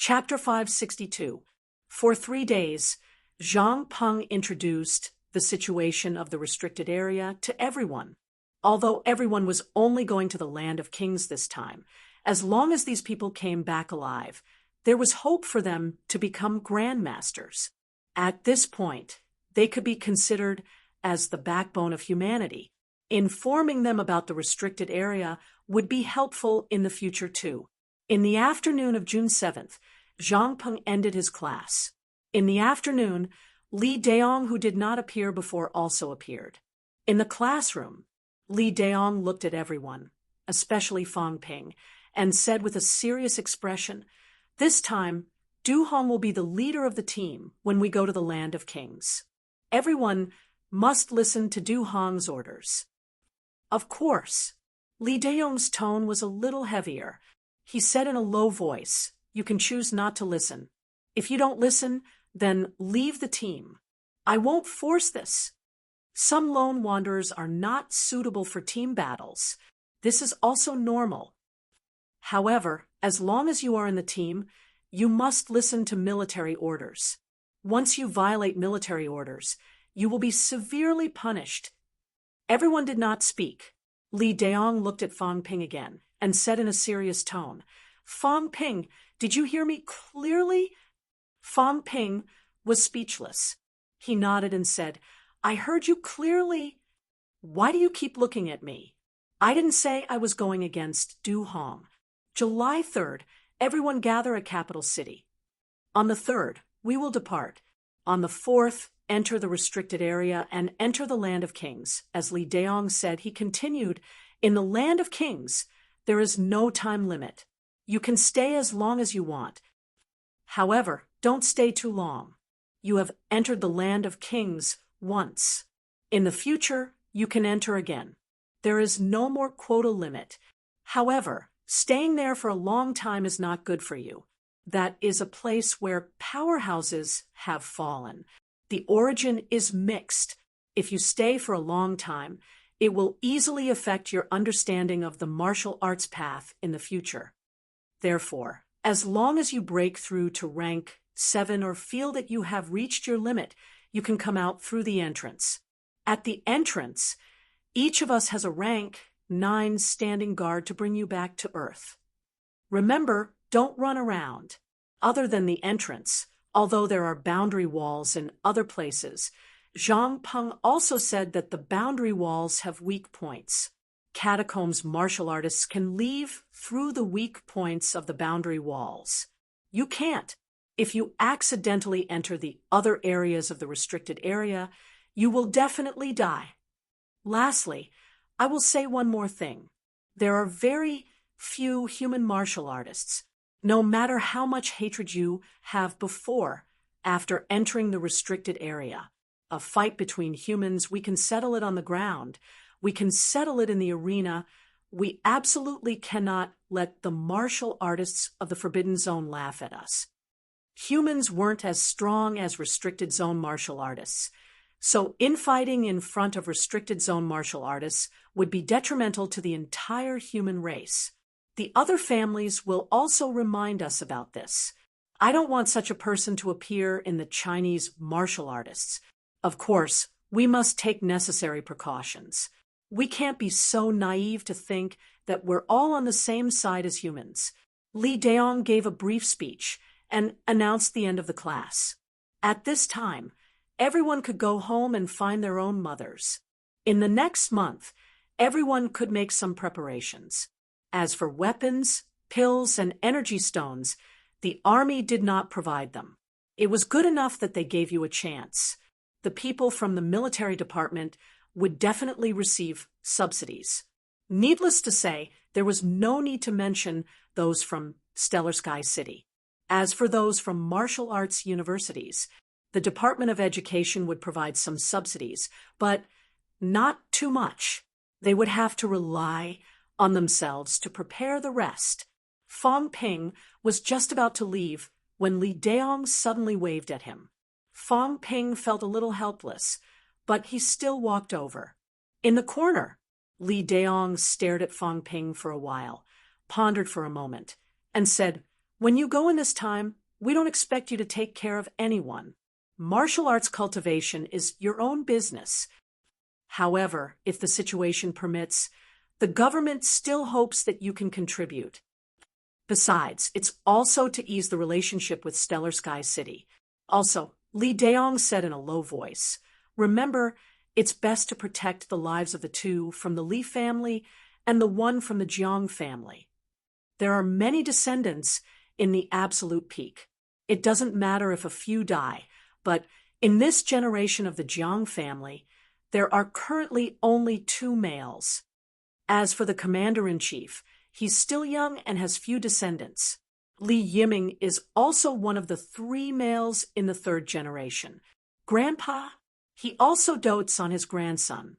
Chapter 562. For 3 days, Zhang Peng introduced the situation of the restricted area to everyone. Although everyone was only going to the land of kings this time, as long as these people came back alive, there was hope for them to become grandmasters. At this point, they could be considered as the backbone of humanity. Informing them about the restricted area would be helpful in the future too. In the afternoon of June 7th, Zhang Peng ended his class. In the afternoon, Li Daong, who did not appear before, also appeared. In the classroom, Li Daong looked at everyone, especially Fang Ping, and said with a serious expression, "This time, Du Hong will be the leader of the team when we go to the land of kings. Everyone must listen to Du Hong's orders." Of course, Li Daong's tone was a little heavier. He said in a low voice, "You can choose not to listen. If you don't listen, then leave the team. I won't force this. Some lone wanderers are not suitable for team battles. This is also normal. However, as long as you are in the team, you must listen to military orders. Once you violate military orders, you will be severely punished." Everyone did not speak. Li Daong looked at Fang Ping again and said in a serious tone, "Fang Ping, did you hear me clearly?" Fang Ping was speechless. He nodded and said, "I heard you clearly." "Why do you keep looking at me? I didn't say I was going against Du Hong. July 3rd, everyone gather at capital city. On the 3rd, we will depart. On the 4th, enter the restricted area and enter the land of kings." As Li Daong said, he continued, "In the land of kings, there is no time limit. You can stay as long as you want. However, don't stay too long. You have entered the land of kings once. In the future, you can enter again. There is no more quota limit. However, staying there for a long time is not good for you. That is a place where powerhouses have fallen. The origin is mixed. If you stay for a long time, it will easily affect your understanding of the martial arts path in the future. Therefore, as long as you break through to rank 7 or feel that you have reached your limit, you can come out through the entrance. At the entrance, each of us has a rank 9 standing guard to bring you back to Earth. Remember, don't run around. Other than the entrance, although there are boundary walls in other places, Zhang Peng also said that the boundary walls have weak points. Catacombs martial artists can leave through the weak points of the boundary walls. You can't. If you accidentally enter the other areas of the restricted area, you will definitely die. Lastly, I will say one more thing. There are very few human martial artists. No matter how much hatred you have after entering the restricted area, a fight between humans, we can settle it on the ground. We can settle it in the arena. We absolutely cannot let the martial artists of the Forbidden Zone laugh at us. Humans weren't as strong as restricted zone martial artists. So infighting in front of restricted zone martial artists would be detrimental to the entire human race. The other families will also remind us about this. I don't want such a person to appear in the Chinese martial artists. Of course, we must take necessary precautions. We can't be so naive to think that we're all on the same side as humans. Li Daong gave a brief speech and announced the end of the class. At this time, everyone could go home and find their own mothers. In the next month, everyone could make some preparations. As for weapons, pills, and energy stones, the army did not provide them. It was good enough that they gave you a chance. The people from the military department would definitely receive subsidies. Needless to say, there was no need to mention those from Stellar Sky City. As for those from martial arts universities, the Department of Education would provide some subsidies, but not too much. They would have to rely on themselves to prepare the rest. Fang Ping was just about to leave when Li Daong suddenly waved at him. Fang Ping felt a little helpless, but he still walked over. In the corner, Li Daong stared at Fang Ping for a while, pondered for a moment, and said, When you go in this time, we don't expect you to take care of anyone. Martial arts cultivation is your own business. However, if the situation permits, the government still hopes that you can contribute. Besides, it's also to ease the relationship with Stellar Sky City. Also, Li Daong said in a low voice, remember, it's best to protect the lives of the two from the Li family and the one from the Jiang family. There are many descendants in the absolute peak. It doesn't matter if a few die, but in this generation of the Jiang family, there are currently only 2 males. As for the commander-in-chief, he's still young and has few descendants. Li Yiming is also one of the 3 males in the 3rd generation. Grandpa, he also dotes on his grandson.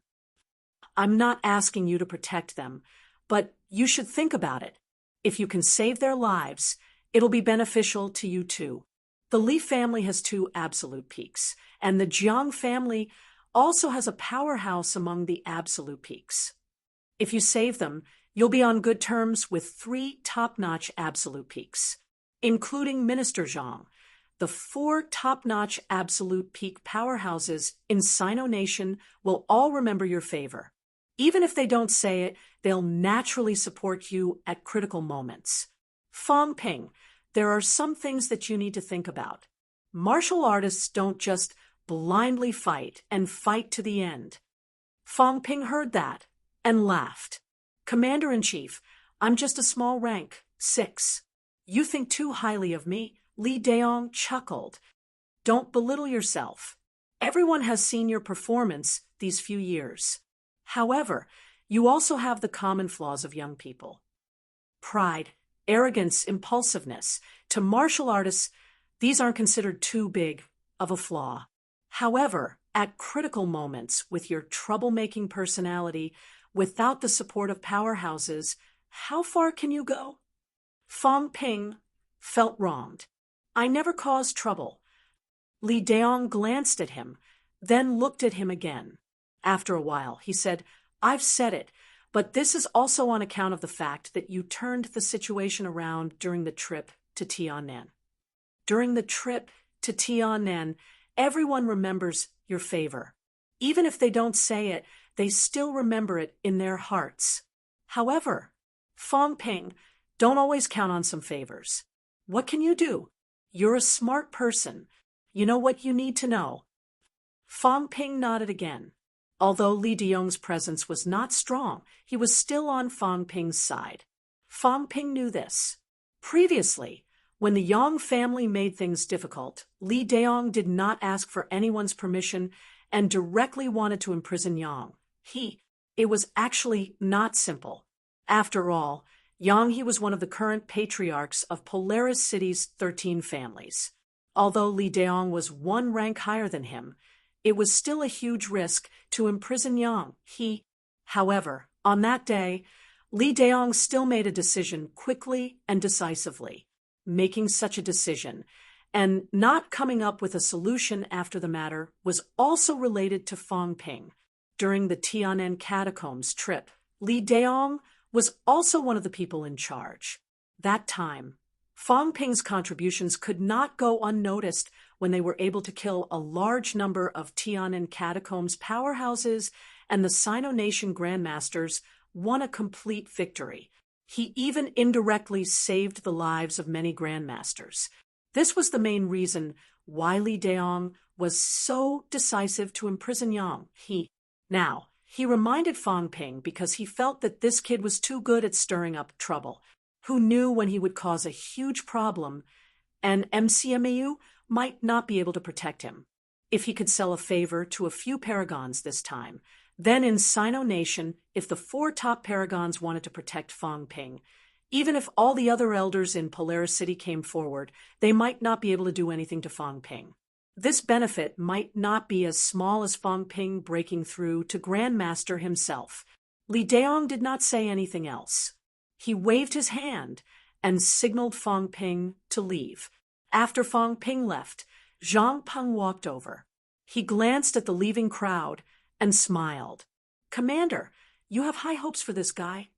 I'm not asking you to protect them, but you should think about it. If you can save their lives, it'll be beneficial to you too. The Li family has 2 absolute peaks, and the Jiang family also has a powerhouse among the absolute peaks. If you save them, you'll be on good terms with 3 top-notch absolute peaks, including Minister Zhang. The 4 top-notch absolute peak powerhouses in Sino Nation will all remember your favor. Even if they don't say it, they'll naturally support you at critical moments. Fang Ping, there are some things that you need to think about. Martial artists don't just blindly fight and fight to the end. Fang Ping heard that and laughed. Commander-in-chief, I'm just a small rank, 6. You think too highly of me? Li Daong chuckled. Don't belittle yourself. Everyone has seen your performance these few years. However, you also have the common flaws of young people. Pride, arrogance, impulsiveness. To martial artists, these aren't considered too big of a flaw. However, at critical moments with your troublemaking personality, without the support of powerhouses, how far can you go? Fang Ping felt wronged. I never caused trouble. Li Daong glanced at him, then looked at him again. After a while, he said, I've said it, but this is also on account of the fact that you turned the situation around during the trip to Tiannan. During the trip to Tiannan, everyone remembers your favor. Even if they don't say it, they still remember it in their hearts. However, Fang Ping, don't always count on some favors. What can you do? You're a smart person. You know what you need to know. Fang Ping nodded again. Although Li Daong's presence was not strong, he was still on Fang Ping's side. Fang Ping knew this. Previously, when the Yang family made things difficult, Li Daong did not ask for anyone's permission and directly wanted to imprison Yang. It was actually not simple. After all, Yang was one of the current patriarchs of Polaris City's 13 families. Although Li Daong was 1 rank higher than him, it was still a huge risk to imprison Yang. However, on that day, Li Daong still made a decision quickly and decisively. Making such a decision and not coming up with a solution after the matter was also related to Fang Ping. During the Tiannan catacombs trip, Li Daong was also one of the people in charge. That time, Fang Ping's contributions could not go unnoticed when they were able to kill a large number of Tiannan catacombs powerhouses, and the Sino Nation grandmasters won a complete victory. He even indirectly saved the lives of many grandmasters. This was the main reason why Li Daong was so decisive to imprison Yang. He reminded Fang Ping because he felt that this kid was too good at stirring up trouble, who knew when he would cause a huge problem, and MCMAU might not be able to protect him. If he could sell a favor to a few paragons this time, then in Sino Nation, if the 4 top paragons wanted to protect Fang Ping, even if all the other elders in Polaris City came forward, they might not be able to do anything to Fang Ping. This benefit might not be as small as Fang Ping breaking through to Grandmaster himself. Li Daong did not say anything else. He waved his hand and signaled Fang Ping to leave. After Fang Ping left, Zhang Peng walked over. He glanced at the leaving crowd and smiled. Commander, you have high hopes for this guy.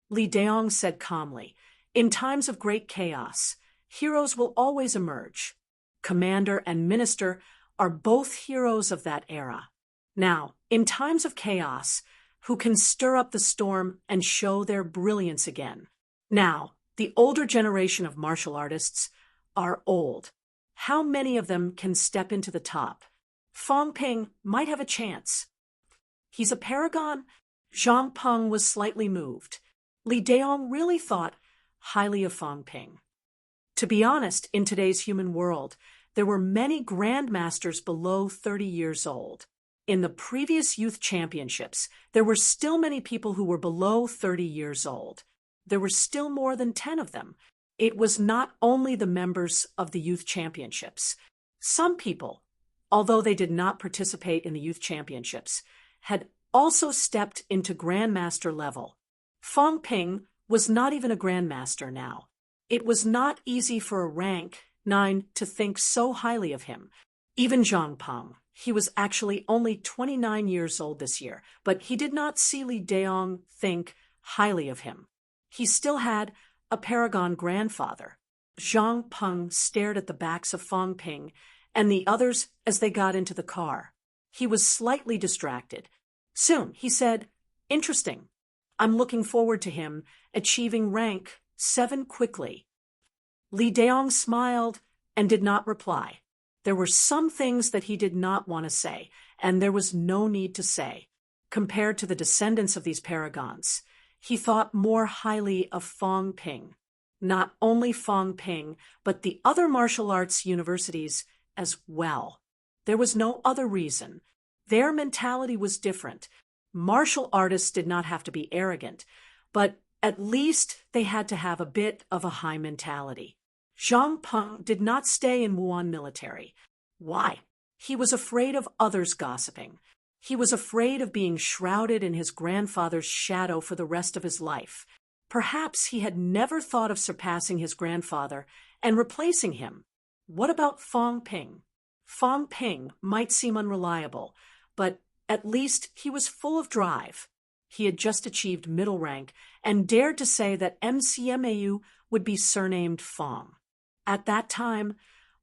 Li Daong said calmly, in times of great chaos, heroes will always emerge. Commander and Minister are both heroes of that era. Now, in times of chaos, who can stir up the storm and show their brilliance again? Now, the older generation of martial artists are old. How many of them can step into the top? Fong Ping might have a chance. He's a paragon? Zhang Peng was slightly moved. Li Daong really thought highly of Fong Ping. To be honest, in today's human world, there were many grandmasters below 30 years old. In the previous youth championships, there were still many people who were below 30 years old. There were still more than 10 of them. It was not only the members of the youth championships. Some people, although they did not participate in the youth championships, had also stepped into grandmaster level. Fong Ping was not even a grandmaster now. It was not easy for a rank 9 to think so highly of him. Even Zhang Peng, he was actually only 29 years old this year, but he did not see Li Daong think highly of him. He still had a paragon grandfather. Zhang Peng stared at the backs of Fong Ping and the others as they got into the car. He was slightly distracted. Soon, he said, "Interesting. I'm looking forward to him achieving rank 7 quickly." Li Daong smiled and did not reply. There were some things that he did not want to say, and there was no need to say. Compared to the descendants of these paragons, he thought more highly of Fong Ping. Not only Fong Ping, but the other martial arts universities as well. There was no other reason. Their mentality was different. Martial artists did not have to be arrogant, but at least they had to have a bit of a high mentality. Zhang Peng did not stay in Wuhan military. Why? He was afraid of others gossiping. He was afraid of being shrouded in his grandfather's shadow for the rest of his life. Perhaps he had never thought of surpassing his grandfather and replacing him. What about Fong Ping? Fong Ping might seem unreliable, but at least he was full of drive. He had just achieved middle rank and dared to say that MCMAU would be surnamed Fong. At that time,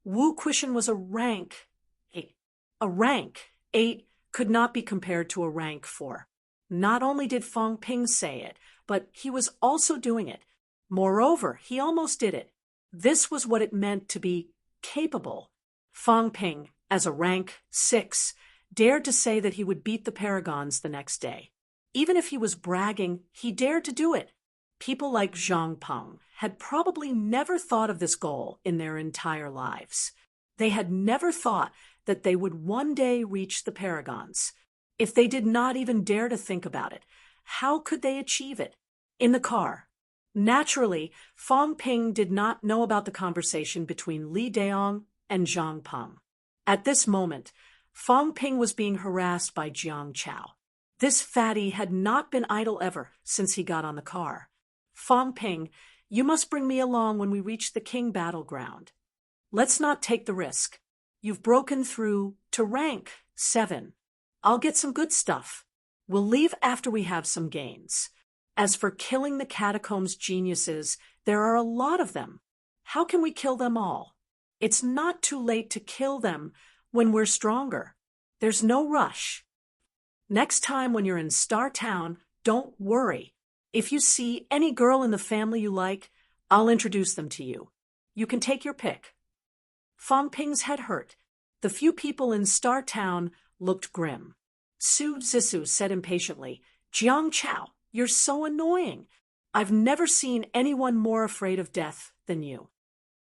Wu Quishan was a rank 8. A rank 8 could not be compared to a rank 4. Not only did Fong Ping say it, but he was also doing it. Moreover, he almost did it. This was what it meant to be capable. Fong Ping, as a rank 6, dared to say that he would beat the paragons the next day. Even if he was bragging, he dared to do it. People like Zhang Peng had probably never thought of this goal in their entire lives. They had never thought that they would one day reach the paragons. If they did not even dare to think about it, how could they achieve it? In the car. Naturally, Fong Ping did not know about the conversation between Li Daong and Zhang Peng. At this moment, Fong Ping was being harassed by Jiang Chao. This fatty had not been idle ever since he got on the car. "Fong Ping, you must bring me along when we reach the King battleground. Let's not take the risk. You've broken through to rank 7. I'll get some good stuff. We'll leave after we have some gains. As for killing the catacombs geniuses, there are a lot of them. How can we kill them all? It's not too late to kill them when we're stronger. There's no rush. Next time when you're in Star Town, don't worry. If you see any girl in the family you like, I'll introduce them to you. You can take your pick." Fong Ping's head hurt. The few people in Star Town looked grim. Su Zissou said impatiently, "Jiang Chao, you're so annoying. I've never seen anyone more afraid of death than you."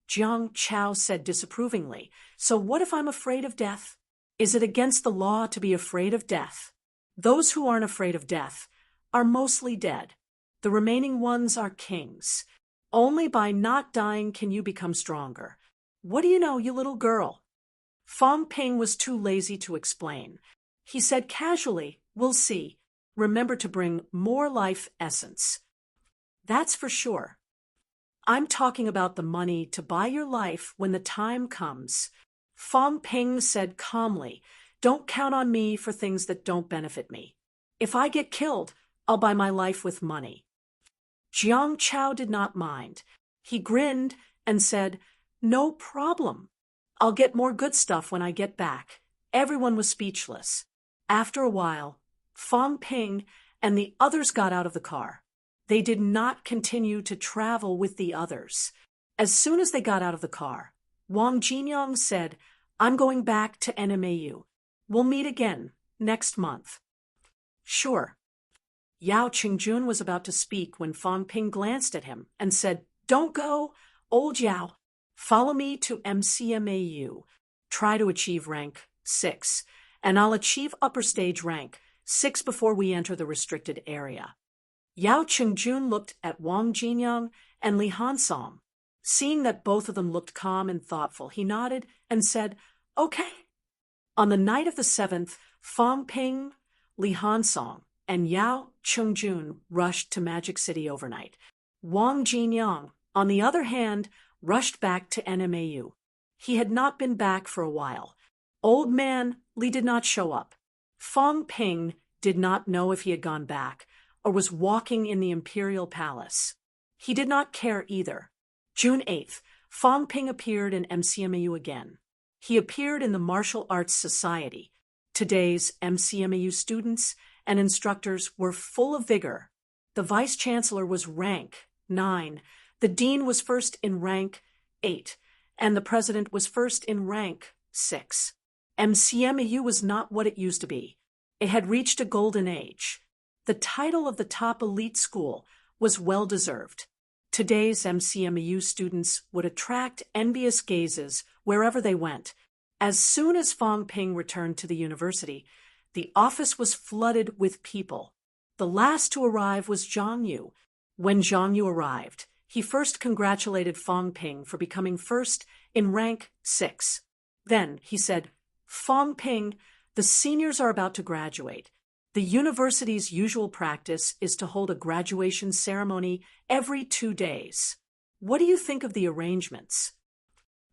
Jiang Chao said disapprovingly, "So what if I'm afraid of death? Is it against the law to be afraid of death? Those who aren't afraid of death are mostly dead. The remaining ones are kings. Only by not dying can you become stronger. What do you know, you little girl?" Fong Ping was too lazy to explain. He said casually, "We'll see. Remember to bring more life essence." "That's for sure. I'm talking about the money to buy your life when the time comes." Fong Ping said calmly, "Don't count on me for things that don't benefit me. If I get killed, I'll buy my life with money." Jiang Chao did not mind. He grinned and said, No problem. I'll get more good stuff when I get back. Everyone was speechless. After a while, Fong Ping and the others got out of the car. They did not continue to travel with the others. As soon as they got out of the car, Wang Jinyong said, "I'm going back to NMAU. We'll meet again next month." "Sure." Yao Qingjun was about to speak when Fong Ping glanced at him and said, "Don't go, old Yao. Follow me to MCMAU. Try to achieve rank 6, and I'll achieve upper stage rank 6 before we enter the restricted area." Yao Qingjun looked at Wang Jinyang and Li Hansong. Seeing that both of them looked calm and thoughtful, he nodded and said, "Okay." On the night of the 7th, Fong Ping, Li Hansong, and Yao Qingjun rushed to Magic City overnight. Wang Jinyang, on the other hand, rushed back to NMAU. He had not been back for a while. Old man Li did not show up. Fong Ping did not know if he had gone back or was walking in the Imperial Palace. He did not care either. June 8th, Fong Ping appeared in MCMAU again. He appeared in the Martial Arts Society. Today's MCMAU students and instructors were full of vigor. The vice-chancellor was rank 9, the dean was first in rank 8, and the president was first in rank 6. MCMAU was not what it used to be. It had reached a golden age. The title of the top elite school was well-deserved. Today's MCMAU students would attract envious gazes wherever they went. As soon as Fong Ping returned to the university, the office was flooded with people. The last to arrive was Zhang Yu. When Zhang Yu arrived, he first congratulated Fong Ping for becoming first in rank 6. Then he said, "Fong Ping, the seniors are about to graduate. The university's usual practice is to hold a graduation ceremony every 2 days. What do you think of the arrangements?"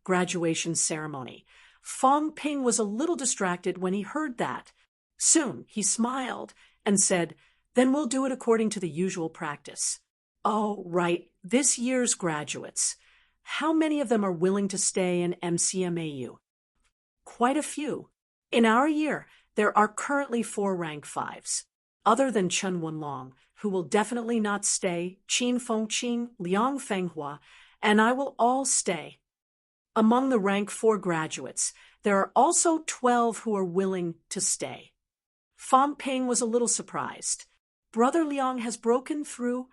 Graduation ceremony. Fong Ping was a little distracted when he heard that. Soon he smiled and said, "Then we'll do it according to the usual practice." "Oh, right, this year's graduates. How many of them are willing to stay in MCMAU?" "Quite a few. In our year, there are currently 4 rank 5s. Other than Chen Wenlong, who will definitely not stay, Qin Fengqing, Liang Fenghua, and I will all stay. Among the rank 4 graduates, there are also 12 who are willing to stay." Fong Ping was a little surprised. Brother Liang has broken through.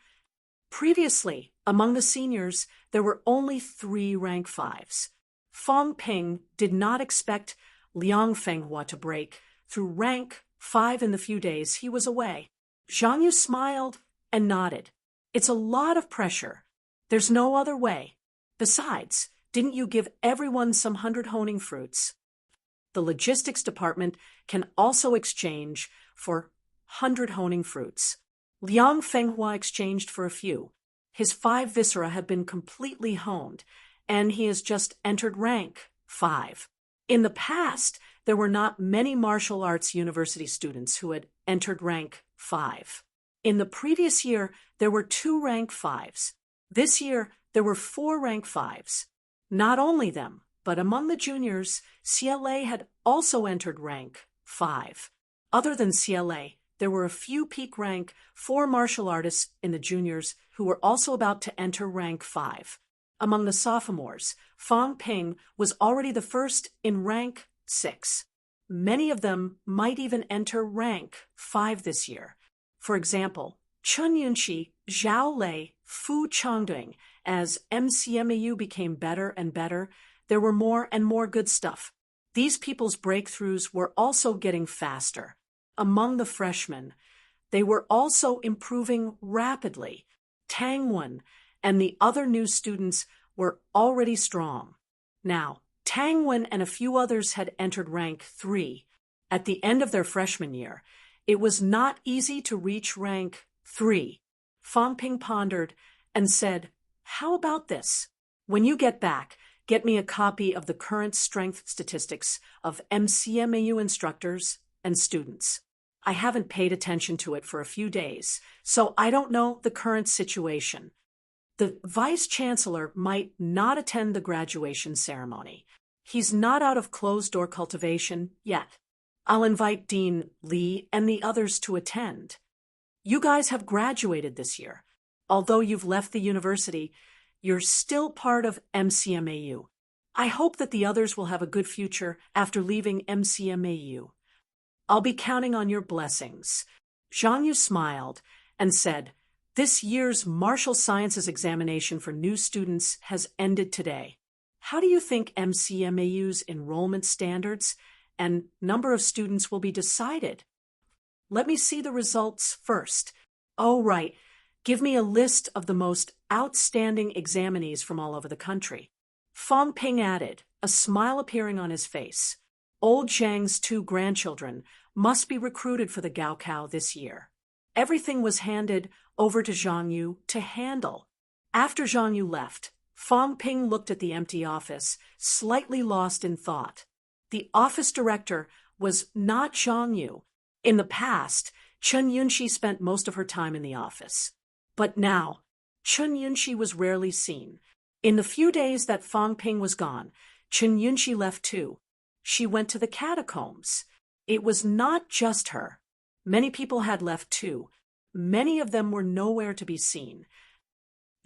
Previously, among the seniors, there were only 3 rank 5s. Fong Ping did not expect Liang Fenghua to break through rank 5 in the few days he was away. Zhang Yu smiled and nodded. "It's a lot of pressure. There's no other way. Besides, didn't you give everyone some 100 honing fruits? The logistics department can also exchange for 100 honing fruits." Liang Fenghua exchanged for a few. His 5 viscera have been completely honed, and he has just entered rank 5. In the past, there were not many martial arts university students who had entered rank 5. In the previous year, there were 2 rank 5s. This year, there were 4 rank 5s. Not only them, but among the juniors, CLA had also entered rank 5. Other than CLA, there were a few peak rank 4 martial artists in the juniors who were also about to enter rank 5. Among the sophomores, Fong Ping was already the first in rank 6. Many of them might even enter rank 5 this year. For example, Chun Yunqi, Zhao Lei, Fu Changding. As MCMAU became better and better, there were more and more good stuff. These people's breakthroughs were also getting faster. Among the freshmen, they were also improving rapidly. Tang Wen and the other new students were already strong. Now, Tang Wen and a few others had entered rank 3. At the end of their freshman year, it was not easy to reach rank 3. Fong Ping pondered and said, "How about this? When you get back, get me a copy of the current strength statistics of MCMAU instructors and students. I haven't paid attention to it for a few days, so I don't know the current situation." The vice-chancellor might not attend the graduation ceremony. He's not out of closed-door cultivation yet. I'll invite Dean Lee and the others to attend. You guys have graduated this year. Although you've left the university, you're still part of MCMAU. I hope that the others will have a good future after leaving MCMAU. I'll be counting on your blessings. Zhang Yu smiled and said, "This year's martial sciences examination for new students has ended today. How do you think MCMAU's enrollment standards and number of students will be decided?" "Let me see the results first." "Oh, right. Give me a list of the most outstanding examinees from all over the country." Fang Ping added, a smile appearing on his face. Old Zhang's 2 grandchildren must be recruited for the Gaokao this year. Everything was handed over to Zhang Yu to handle. After Zhang Yu left, Fang Ping looked at the empty office, slightly lost in thought. The office director was not Zhang Yu. In the past, Chen Yunxi spent most of her time in the office. But now, Chen Yunxi was rarely seen. In the few days that Fang Ping was gone, Chen Yunxi left too. She went to the catacombs. It was not just her. Many people had left too. Many of them were nowhere to be seen.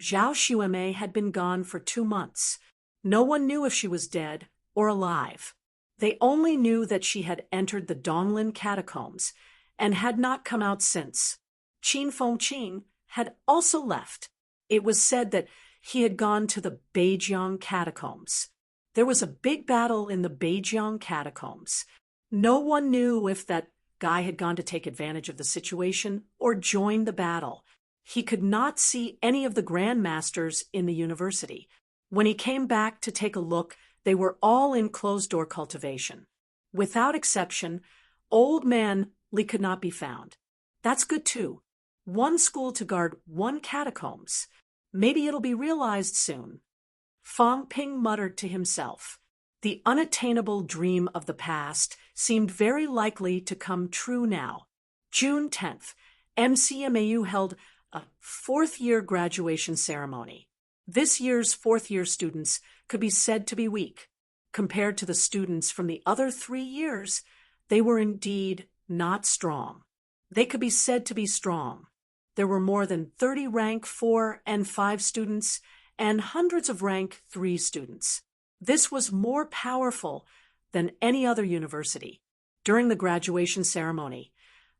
Zhao Xuemei had been gone for 2 months. No one knew if she was dead or alive. They only knew that she had entered the Donglin catacombs and had not come out since. Qin Fengqing had also left. It was said that he had gone to the Beijiang catacombs. There was a big battle in the Beijiang catacombs. No one knew if that guy had gone to take advantage of the situation or join the battle. He could not see any of the grandmasters in the university. When he came back to take a look, they were all in closed-door cultivation. Without exception, old man Li could not be found. That's good too. 1 school to guard 1 catacombs. Maybe it'll be realized soon. Fang Ping muttered to himself. The unattainable dream of the past seemed very likely to come true now. June 10th, MCMAU held a 4th-year graduation ceremony. This year's 4th-year students could be said to be weak. Compared to the students from the other 3 years, they were indeed not strong. They could be said to be strong. There were more than 30 rank 4 and 5 students and hundreds of rank 3 students. This was more powerful than any other university. During the graduation ceremony,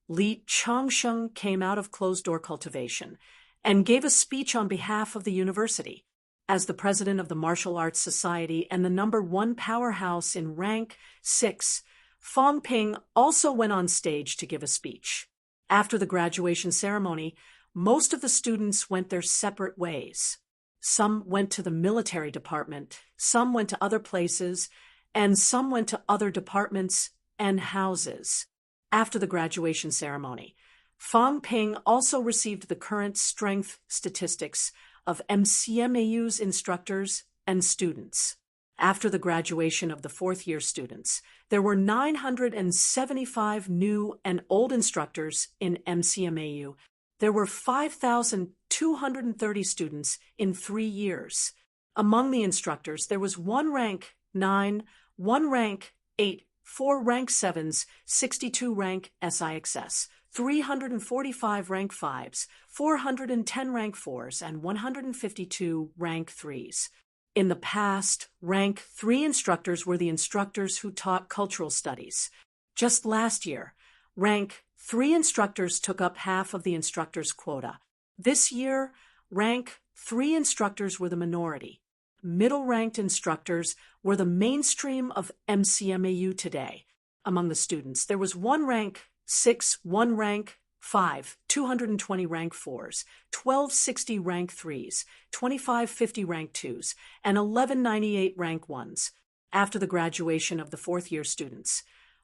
Li Changsheng came out of closed-door cultivation and gave a speech on behalf of the university. As the president of the Martial Arts Society and the #1 powerhouse in rank 6, Fang Ping also went on stage to give a speech. After the graduation ceremony, most of the students went their separate ways. Some went to the military department, some went to other places, and some went to other departments and houses. After the graduation ceremony, Fang Ping also received the current strength statistics of MCMAU's instructors and students. After the graduation of the 4th-year students, there were 975 new and old instructors in MCMAU. There were 5,230 students in 3 years. Among the instructors, there was 1 rank 9, 1 rank 8, 4 rank 7s, 62 rank SIXS, 345 rank 5s, 410 rank 4s, and 152 rank 3s. In the past, rank 3 instructors were the instructors who taught cultural studies. Just last year, rank 3 instructors took up half of the instructors' quota. This year, rank 3 instructors were the minority. Middle-ranked instructors were the mainstream of MCMAU today. Among the students, there was 1 rank 6, 1 rank 5, 220 rank 4s, 1260 rank 3s, 2550 rank 2s, and 1198 rank 1s. After the graduation of the 4th-year students,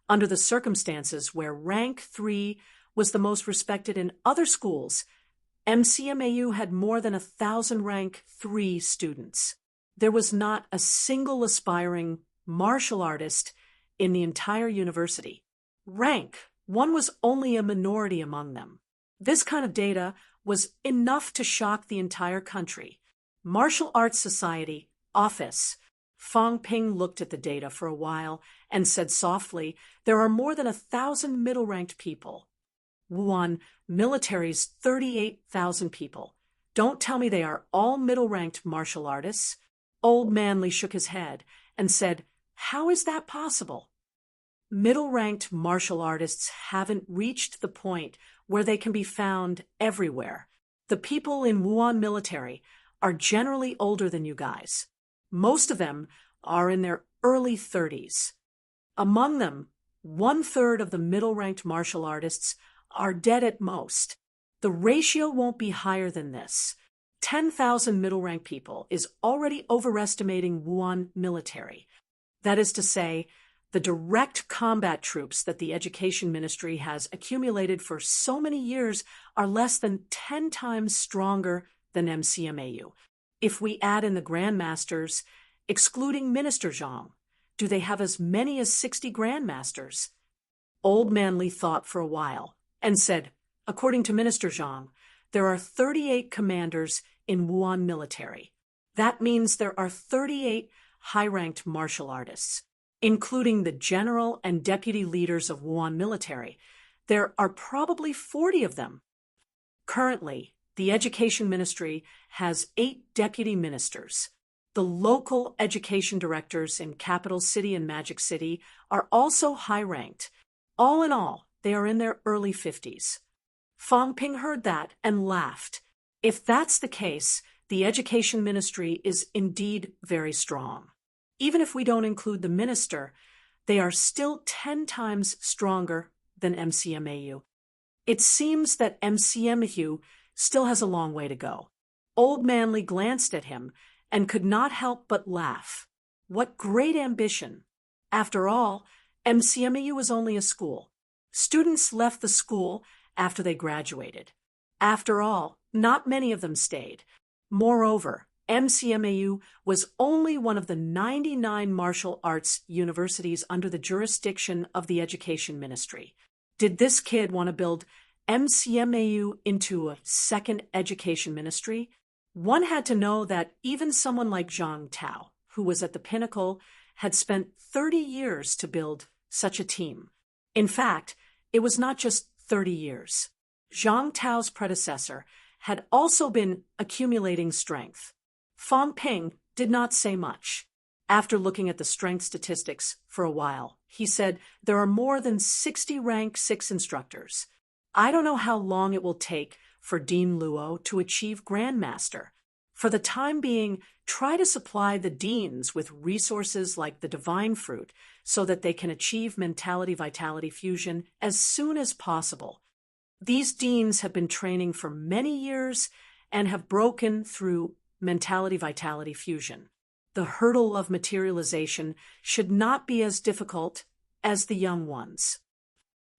under the circumstances where rank 3 was the most respected in other schools, MCMAU had more than 1,000 rank 3 students. There was not a single aspiring martial artist in the entire university. Rank 1 was only a minority among them. This kind of data was enough to shock the entire country. Martial Arts Society, office. Fang Ping looked at the data for a while and said softly, there are more than 1,000 middle-ranked people. Wuhan, military's 38,000 people. Don't tell me they are all middle-ranked martial artists. Old Manly shook his head and said, how is that possible? Middle-ranked martial artists haven't reached the point where they can be found everywhere. The people in Wuhan military are generally older than you guys. Most of them are in their early 30s. Among them, 1/3 of the middle-ranked martial artists are dead at most. The ratio won't be higher than this. 10,000 middle-ranked people is already overestimating Wuhan military. That is to say, the direct combat troops that the Education Ministry has accumulated for so many years are less than 10 times stronger than MCMAU. If we add in the grandmasters, excluding Minister Zhang, do they have as many as 60 grandmasters? Old Manly thought for a while and said, according to Minister Zhang, there are 38 commanders in Wuhan military. That means there are 38 high-ranked martial artists, including the general and deputy leaders of Wuhan military. There are probably 40 of them. Currently, the Education Ministry has 8 deputy ministers. The local education directors in Capital City and Magic City are also high-ranked. All in all, they are in their early 50s. Fang Ping heard that and laughed. If that's the case, the Education Ministry is indeed very strong. Even if we don't include the minister, they are still 10 times stronger than MCMAU. It seems that MCMAU still has a long way to go. Old Manly glanced at him and could not help but laugh. What great ambition! After all, MCMAU was only a school. Students left the school after they graduated. After all, not many of them stayed. Moreover, MCMAU was only one of the 99 martial arts universities under the jurisdiction of the Education Ministry. Did this kid want to build MCMAU into a second education ministry? One had to know that even someone like Zhang Tao, who was at the pinnacle, had spent 30 years to build such a team. In fact, it was not just 30 years. Zhang Tao's predecessor had also been accumulating strength. Fang Ping did not say much. After looking at the strength statistics for a while, he said there are more than 60 rank 6 instructors. I don't know how long it will take for Dean Luo to achieve Grandmaster. For the time being, try to supply the deans with resources like the divine fruit so that they can achieve mentality-vitality fusion as soon as possible. These deans have been training for many years and have broken through mentality-vitality fusion. The hurdle of materialization should not be as difficult as the young ones.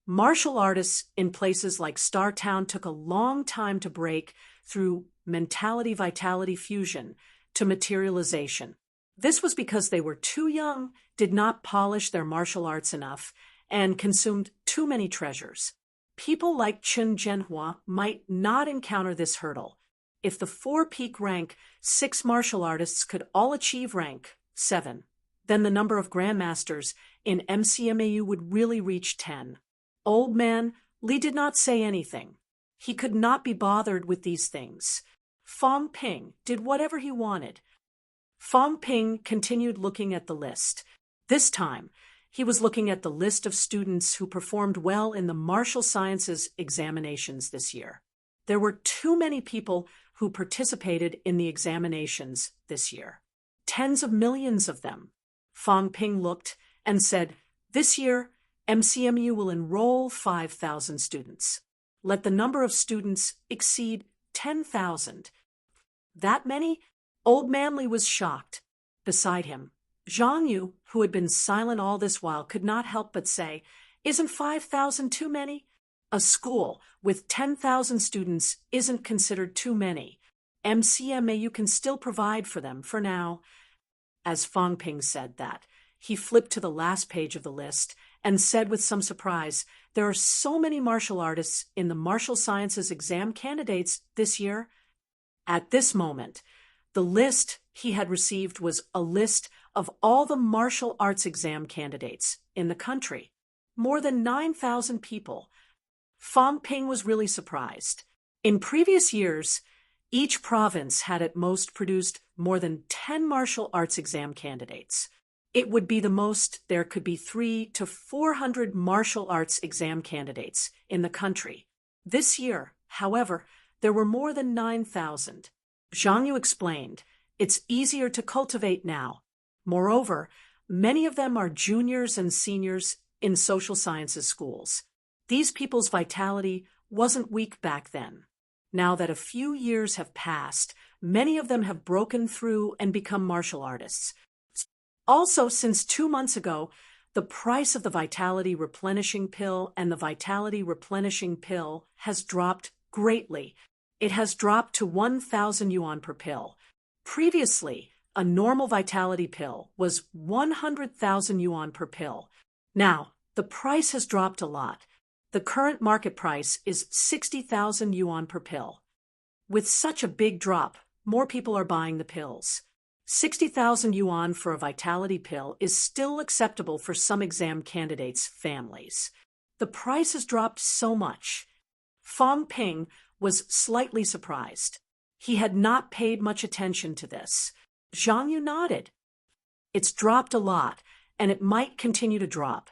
Martial artists in places like Star Town took a long time to break through mentality-vitality fusion to materialization. This was because they were too young, did not polish their martial arts enough, and consumed too many treasures. People like Chun Zhenhua might not encounter this hurdle. If the 4-peak rank 6 martial artists could all achieve rank 7, then the number of grandmasters in MCMAU would really reach 10. Old Man Li did not say anything. He could not be bothered with these things. Fang Ping did whatever he wanted. Fang Ping continued looking at the list. This time, he was looking at the list of students who performed well in the martial sciences examinations this year. There were too many people who participated in the examinations this year. Tens of millions of them. Fang Ping looked and said, this year, MCMU will enroll 5,000 students. Let the number of students exceed 10,000. That many? Old Manly was shocked. Beside him, Zhang Yu, who had been silent all this while, could not help but say, isn't 5,000 too many? A school with 10,000 students isn't considered too many. MCMAU can still provide for them for now. As Fang Ping said that, he flipped to the last page of the list and said with some surprise, there are so many martial artists in the martial sciences exam candidates this year. At this moment, The list he had received was a list of all the martial arts exam candidates in the country. More than 9,000 people. Fang Ping was really surprised. In previous years, each province had at most produced more than 10 martial arts exam candidates. It would be the most there could be 300 to 400 martial arts exam candidates in the country. This year, however, there were more than 9,000. Zhang Yu explained, it's easier to cultivate now. Moreover, many of them are juniors and seniors in social sciences schools. These people's vitality wasn't weak back then. Now that a few years have passed, many of them have broken through and become martial artists. Also, since 2 months ago, the price of the Vitality Replenishing Pill and the Vitality Replenishing Pill has dropped greatly. It has dropped to 1,000 yuan per pill. Previously, a normal Vitality pill was 100,000 yuan per pill. Now, the price has dropped a lot. The current market price is 60,000 yuan per pill. With such a big drop, more people are buying the pills. 60,000 yuan for a Vitality pill is still acceptable for some exam candidates' families. The price has dropped so much. Fang Ping was slightly surprised. He had not paid much attention to this. Zhang Yu nodded. It's dropped a lot, and it might continue to drop.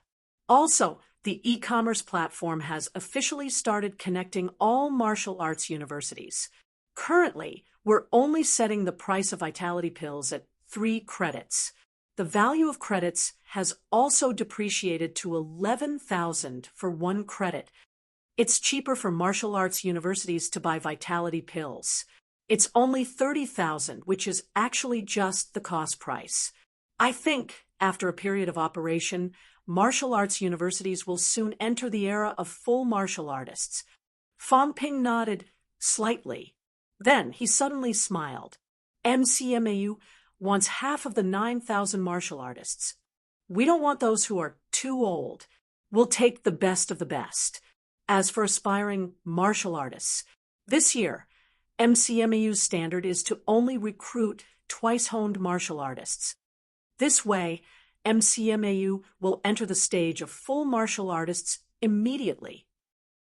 Also, the e-commerce platform has officially started connecting all martial arts universities. Currently, we're only setting the price of Vitality pills at 3 credits. The value of credits has also depreciated to 11,000 for 1 credit. It's cheaper for martial arts universities to buy Vitality pills. It's only 30,000, which is actually just the cost price. I think, after a period of operation, martial arts universities will soon enter the era of full martial artists. Fang Ping nodded slightly. Then he suddenly smiled. MCMAU wants half of the 9,000 martial artists. We don't want those who are too old. We'll take the best of the best. As for aspiring martial artists, this year, MCMAU's standard is to only recruit twice-honed martial artists. This way, MCMAU will enter the stage of full martial artists immediately.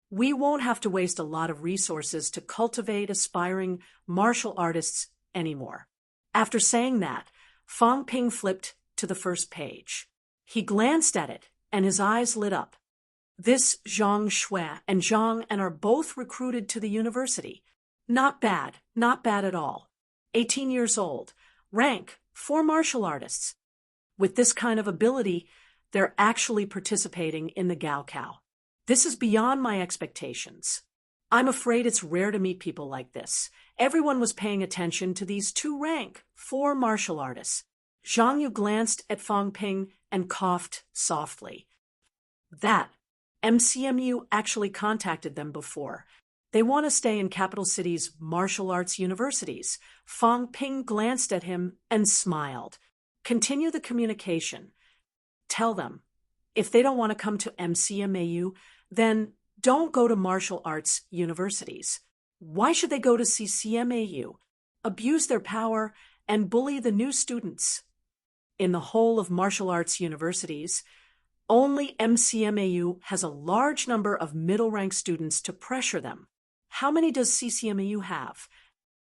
We won't have to waste a lot of resources to cultivate aspiring martial artists anymore. After saying that, Fang Ping flipped to the first page. He glanced at it, and his eyes lit up. This Zhang Shui and Zhang and are both recruited to the university. Not bad at all. 18 years old, rank 4 martial artists. With this kind of ability, they're actually participating in the Gaokao. This is beyond my expectations. I'm afraid it's rare to meet people like this. Everyone was paying attention to these 2 rank 4 martial artists. Zhang Yu glanced at Fang Ping and coughed softly. That MCMU actually contacted them before. They want to stay in capital cities' martial arts universities. Fang Ping glanced at him and smiled. Continue the communication. Tell them, if they don't want to come to MCMAU, then don't go to martial arts universities. Why should they go to CCMAU, abuse their power, and bully the new students? In the whole of martial arts universities, only MCMAU has a large number of middle-rank students to pressure them. How many does CCMAU have?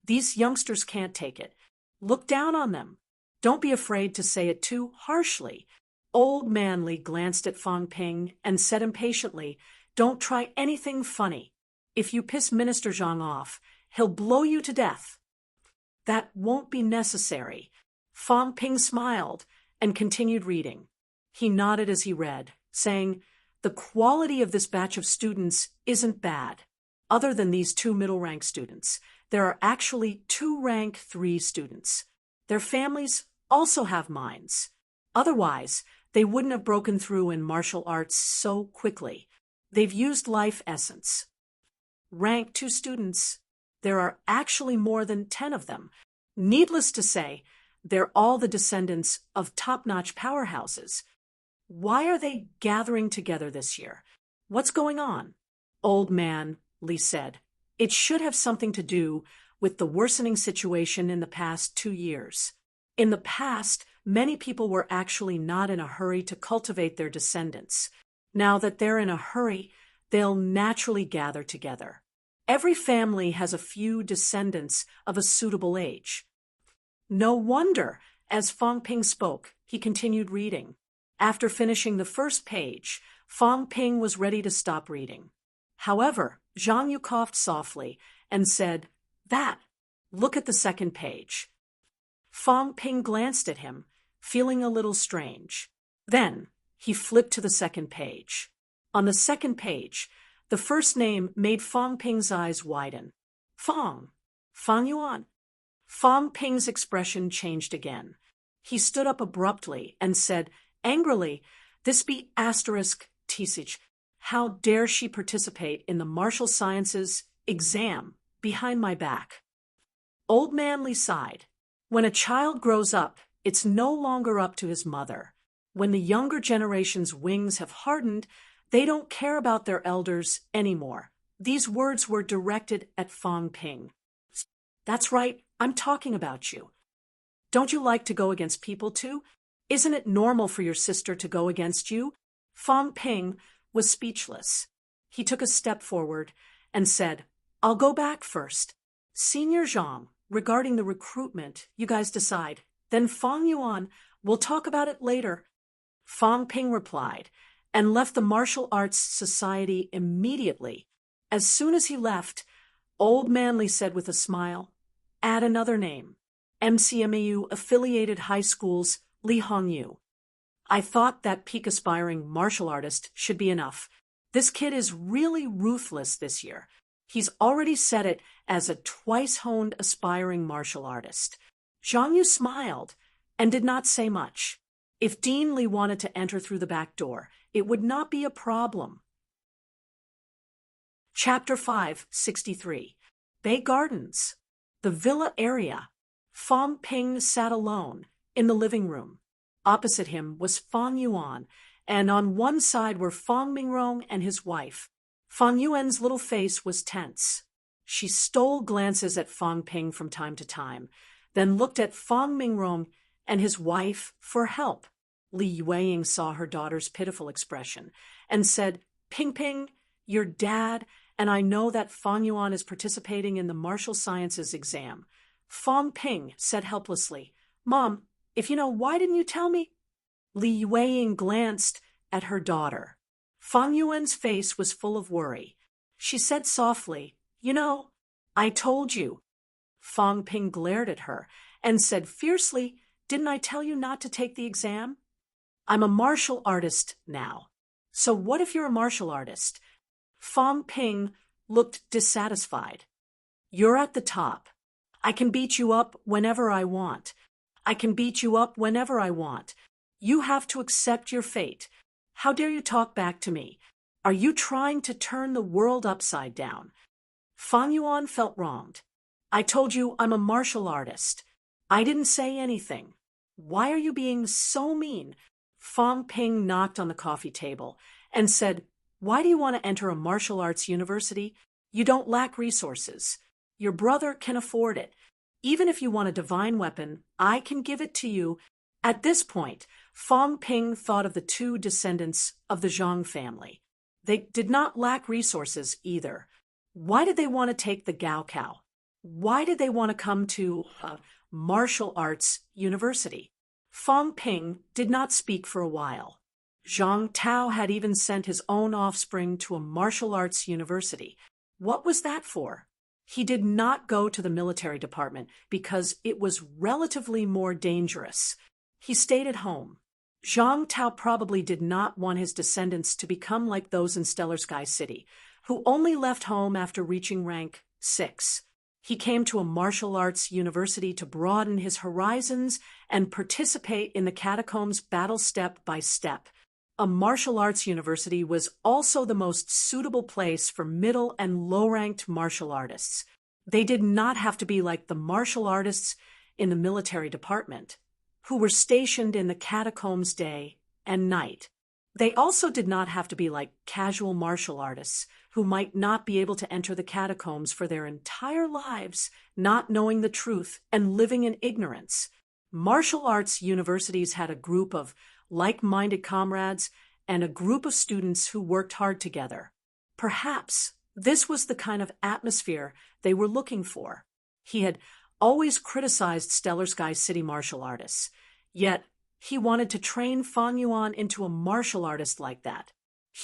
These youngsters can't take it. Look down on them. Don't be afraid to say it too harshly. Old Man Li glanced at Fang Ping and said impatiently, don't try anything funny. If you piss Minister Zhang off, he'll blow you to death. That won't be necessary. Fang Ping smiled and continued reading. He nodded as he read, saying, the quality of this batch of students isn't bad. Other than these 2 middle-rank students, there are actually 2 rank 3 students. Their families also have minds. Otherwise, they wouldn't have broken through in martial arts so quickly. They've used life essence. Rank 2 students, there are actually more than 10 of them. Needless to say, they're all the descendants of top-notch powerhouses. Why are they gathering together this year? What's going on? Old Man Li said, it should have something to do with the worsening situation in the past 2 years. In the past, many people were actually not in a hurry to cultivate their descendants. Now that they're in a hurry, they'll naturally gather together. Every family has a few descendants of a suitable age. No wonder, as Fong Ping spoke, he continued reading. After finishing the first page, Fong Ping was ready to stop reading. However, Zhang Yu coughed softly and said, "That, look at the second page." Fong Ping glanced at him, feeling a little strange. Then, he flipped to the second page. On the second page, the first name made Fong Ping's eyes widen. Fong Yuan. Fong Ping's expression changed again. He stood up abruptly and said, angrily, "This be asterisk Tisich. How dare she participate in the martial sciences exam behind my back?" Old Manly sighed. When a child grows up, it's no longer up to his mother. When the younger generation's wings have hardened, they don't care about their elders anymore. These words were directed at Fong Ping. "That's right, I'm talking about you. Don't you like to go against people too? Isn't it normal for your sister to go against you?" Fong Ping was speechless. He took a step forward and said, "I'll go back first. Senior Zhang, regarding the recruitment, you guys decide. Then Fong Yuan, we'll talk about it later." Fong Ping replied, and left the Martial Arts Society immediately. As soon as he left, Old Manly said with a smile, "Add another name. MCMAU-affiliated high schools, Li Hongyu. I thought that peak aspiring martial artist should be enough. This kid is really ruthless this year. He's already set it as a twice-honed aspiring martial artist." Zhang Yu smiled and did not say much. If Dean Li wanted to enter through the back door, it would not be a problem. Chapter 563. Bay Gardens. The villa area. Fong Ping sat alone in the living room. Opposite him was Fong Yuan, and on one side were Fong Mingrong and his wife. Fong Yuan's little face was tense. She stole glances at Fong Ping from time to time, then looked at Fong Mingrong and his wife for help. Li Yueying saw her daughter's pitiful expression and said, "Ping Ping, your dad, and I know that Fong Yuan is participating in the martial sciences exam." Fong Ping said helplessly, "Mom, if you know, why didn't you tell me?" Li Yueying glanced at her daughter. Fong Yuan's face was full of worry. She said softly, "You know, I told you." Fong Ping glared at her and said fiercely, "Didn't I tell you not to take the exam? I'm a martial artist now. So what if you're a martial artist?" Fong Ping looked dissatisfied. "You're at the top. I can beat you up whenever I want. I can beat you up whenever I want. You have to accept your fate. How dare you talk back to me? Are you trying to turn the world upside down?" Fong Yuan felt wronged. "I told you I'm a martial artist. I didn't say anything. Why are you being so mean?" Fong Ping knocked on the coffee table and said, "Why do you want to enter a martial arts university? You don't lack resources. Your brother can afford it. Even if you want a divine weapon, I can give it to you." At this point, Fong Ping thought of the two descendants of the Zhang family. They did not lack resources either. Why did they want to take the Gaokao? Why did they want to come to a martial arts university? Fong Ping did not speak for a while. Zhang Tao had even sent his own offspring to a martial arts university. What was that for? He did not go to the military department because it was relatively more dangerous. He stayed at home. Zhang Tao probably did not want his descendants to become like those in Stellar Sky City, who only left home after reaching rank 6. He came to a martial arts university to broaden his horizons and participate in the catacombs battle step by step. A martial arts university was also the most suitable place for middle and low-ranked martial artists. They did not have to be like the martial artists in the military department, who were stationed in the catacombs day and night. They also did not have to be like casual martial artists who might not be able to enter the catacombs for their entire lives, not knowing the truth and living in ignorance. Martial arts universities had a group of like-minded comrades and a group of students who worked hard together. Perhaps this was the kind of atmosphere they were looking for. He had always criticized Stellar Sky City martial artists, yet he wanted to train Fang Yuan into a martial artist like that.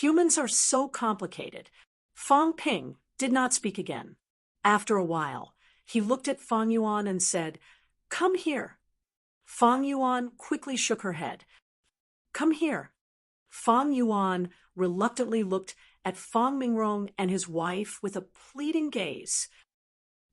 Humans are so complicated. Fang Ping did not speak again. After a while, he looked at Fang Yuan and said, "Come here." Fang Yuan quickly shook her head. "Come here." Fang Yuan reluctantly looked at Fang Mingrong and his wife with a pleading gaze.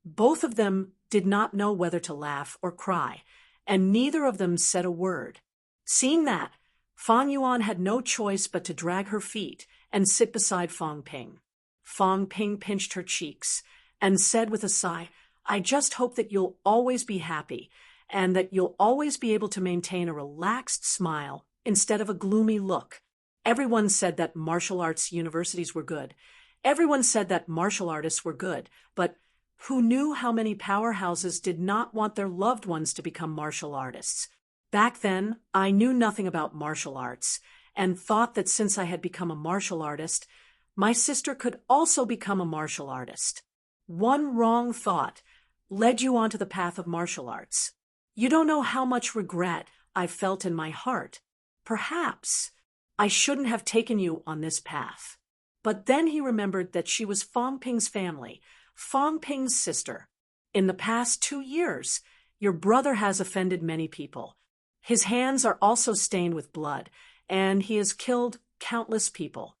Both of them did not know whether to laugh or cry, and neither of them said a word. Seeing that, Fang Yuan had no choice but to drag her feet and sit beside Fang Ping. Fang Ping pinched her cheeks and said with a sigh, "I just hope that you'll always be happy and that you'll always be able to maintain a relaxed smile instead of a gloomy look." Everyone said that martial arts universities were good. Everyone said that martial artists were good, but who knew how many powerhouses did not want their loved ones to become martial artists? Back then, I knew nothing about martial arts and thought that since I had become a martial artist, my sister could also become a martial artist. One wrong thought led you onto the path of martial arts. You don't know how much regret I felt in my heart. Perhaps I shouldn't have taken you on this path. But then he remembered that she was Fang Ping's family, Fang Ping's sister. In the past 2 years, your brother has offended many people. His hands are also stained with blood, and he has killed countless people.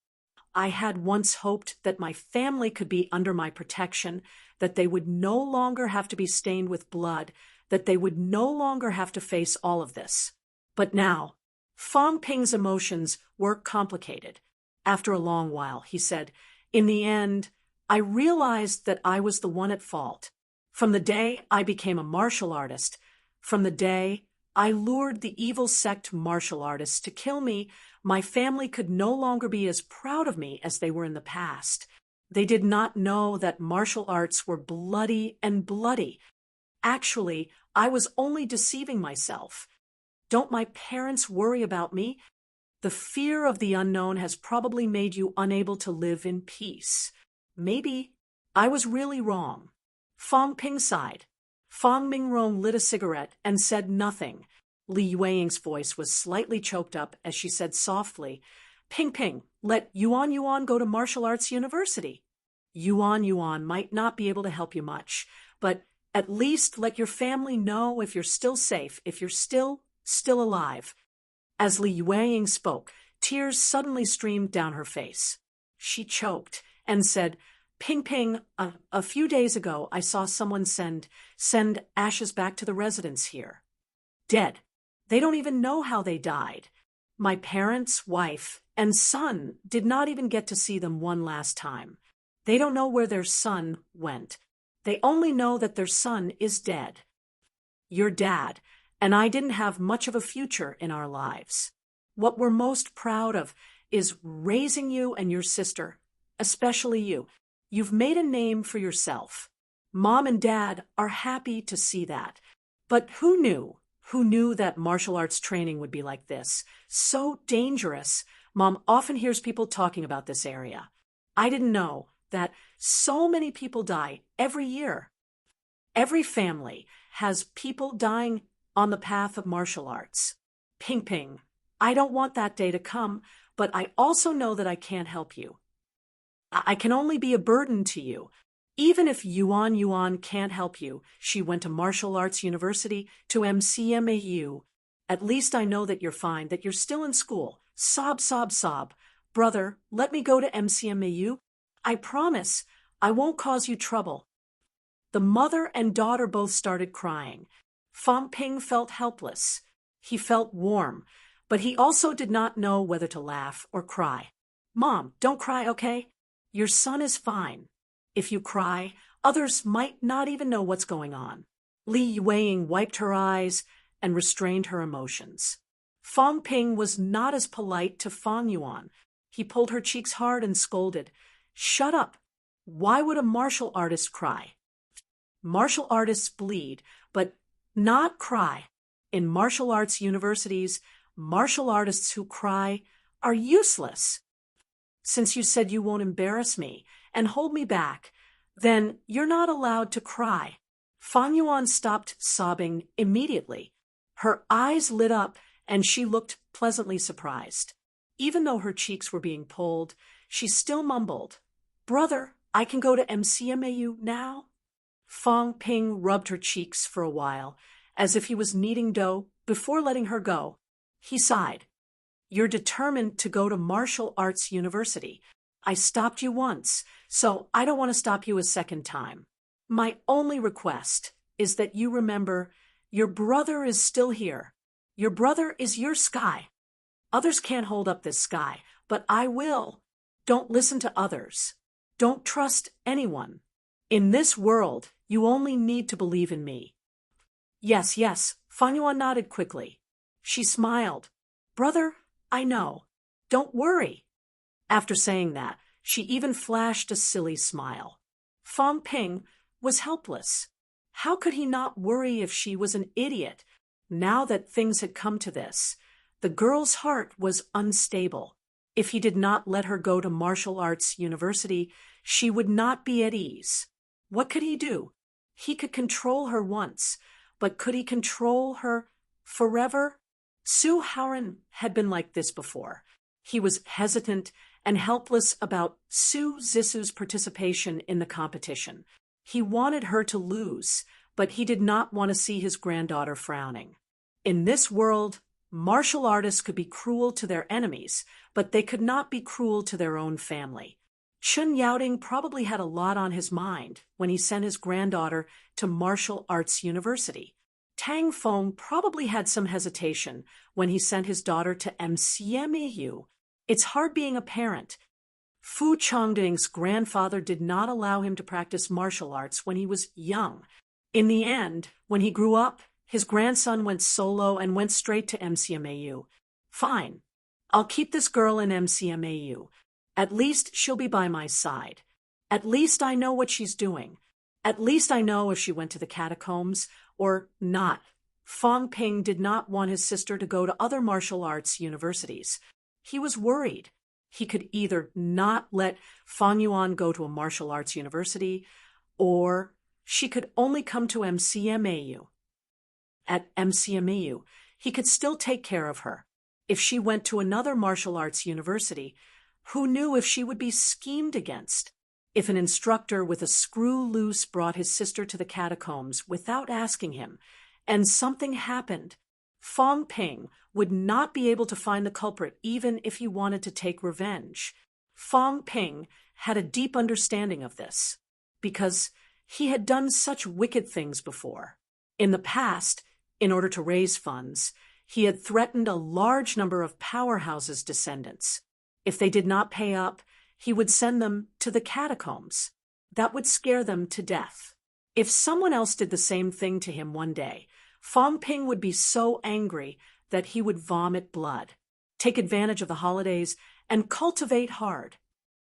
I had once hoped that my family could be under my protection, that they would no longer have to be stained with blood, that they would no longer have to face all of this. But now, Fang Ping's emotions were complicated. After a long while, he said, "In the end, I realized that I was the one at fault. From the day I became a martial artist, from the day I lured the evil sect martial artists to kill me, my family could no longer be as proud of me as they were in the past. They did not know that martial arts were bloody and bloody. Actually, I was only deceiving myself. Don't my parents worry about me? The fear of the unknown has probably made you unable to live in peace. Maybe I was really wrong." Fang Ping sighed. Fang Mingrong lit a cigarette and said nothing. Li Yueying's voice was slightly choked up as she said softly, "Ping Ping, let Yuan Yuan go to martial arts university. Yuan Yuan might not be able to help you much, but at least let your family know if you're still safe, if you're still alive." As Li Yueying spoke, tears suddenly streamed down her face. She choked and said, "Ping Ping, a few days ago I saw someone send ashes back to the residents here. Dead. They don't even know how they died. My parents, wife, and son did not even get to see them one last time. They don't know where their son went. They only know that their son is dead. Your dad and I didn't have much of a future in our lives. What we're most proud of is raising you and your sister, especially you. You've made a name for yourself. Mom and Dad are happy to see that. But who knew? Who knew that martial arts training would be like this? So dangerous. Mom often hears people talking about this area. I didn't know that so many people die every year. Every family has people dying on the path of martial arts. Ping Ping, I don't want that day to come, but I also know that I can't help you. I can only be a burden to you. Even if Yuan Yuan can't help you, she went to martial arts university, to MCMAU. At least I know that you're fine, that you're still in school. Sob, sob, sob. Brother, let me go to MCMAU. I promise I won't cause you trouble." The mother and daughter both started crying. Fang Ping felt helpless. He felt warm, but he also did not know whether to laugh or cry. "Mom, don't cry, okay? Your son is fine. If you cry, others might not even know what's going on." Li Yueying wiped her eyes and restrained her emotions. Fong Ping was not as polite to Fang Yuan. He pulled her cheeks hard and scolded. "Shut up! Why would a martial artist cry? Martial artists bleed, but not cry. In martial arts universities, martial artists who cry are useless. Since you said you won't embarrass me and hold me back, then you're not allowed to cry." Fang Yuan stopped sobbing immediately. Her eyes lit up and she looked pleasantly surprised. Even though her cheeks were being pulled, she still mumbled, "Brother, I can go to MCMAU now?" Fong Ping rubbed her cheeks for a while, as if he was kneading dough before letting her go. He sighed. "You're determined to go to martial arts university. I stopped you once, so I don't want to stop you a second time. My only request is that you remember your brother is still here. Your brother is your sky. Others can't hold up this sky, but I will. Don't listen to others. Don't trust anyone. In this world, you only need to believe in me." "Yes, yes," Fang Yuan nodded quickly. She smiled. "Brother, I know. Don't worry." After saying that, she even flashed a silly smile. Fong Ping was helpless. How could he not worry if she was an idiot? Now that things had come to this, the girl's heart was unstable. If he did not let her go to martial arts university, she would not be at ease. What could he do? He could control her once, but could he control her forever? Su Haoran had been like this before. He was hesitant and helpless about Su Zisu's participation in the competition. He wanted her to lose, but he did not want to see his granddaughter frowning. In this world, martial artists could be cruel to their enemies, but they could not be cruel to their own family. Chen Yaoding probably had a lot on his mind when he sent his granddaughter to martial arts university. Tang Feng probably had some hesitation when he sent his daughter to MCMAU. It's hard being a parent. Fu Chongding's grandfather did not allow him to practice martial arts when he was young. In the end, when he grew up, his grandson went solo and went straight to MCMAU. Fine. I'll keep this girl in MCMAU. At least she'll be by my side. At least I know what she's doing. At least I know if she went to the catacombs or not. Fong Ping did not want his sister to go to other martial arts universities. He was worried. He could either not let Fang Yuan go to a martial arts university, or she could only come to MCMAU. At MCMAU, he could still take care of her. If she went to another martial arts university, who knew if she would be schemed against? If an instructor with a screw loose brought his sister to the catacombs without asking him, and something happened, Fong Ping would not be able to find the culprit even if he wanted to take revenge. Fong Ping had a deep understanding of this, because he had done such wicked things before. In the past, in order to raise funds, he had threatened a large number of powerhouses' descendants. If they did not pay up, he would send them to the catacombs. That would scare them to death. If someone else did the same thing to him one day, Fong Ping would be so angry that he would vomit blood. Take advantage of the holidays and cultivate hard.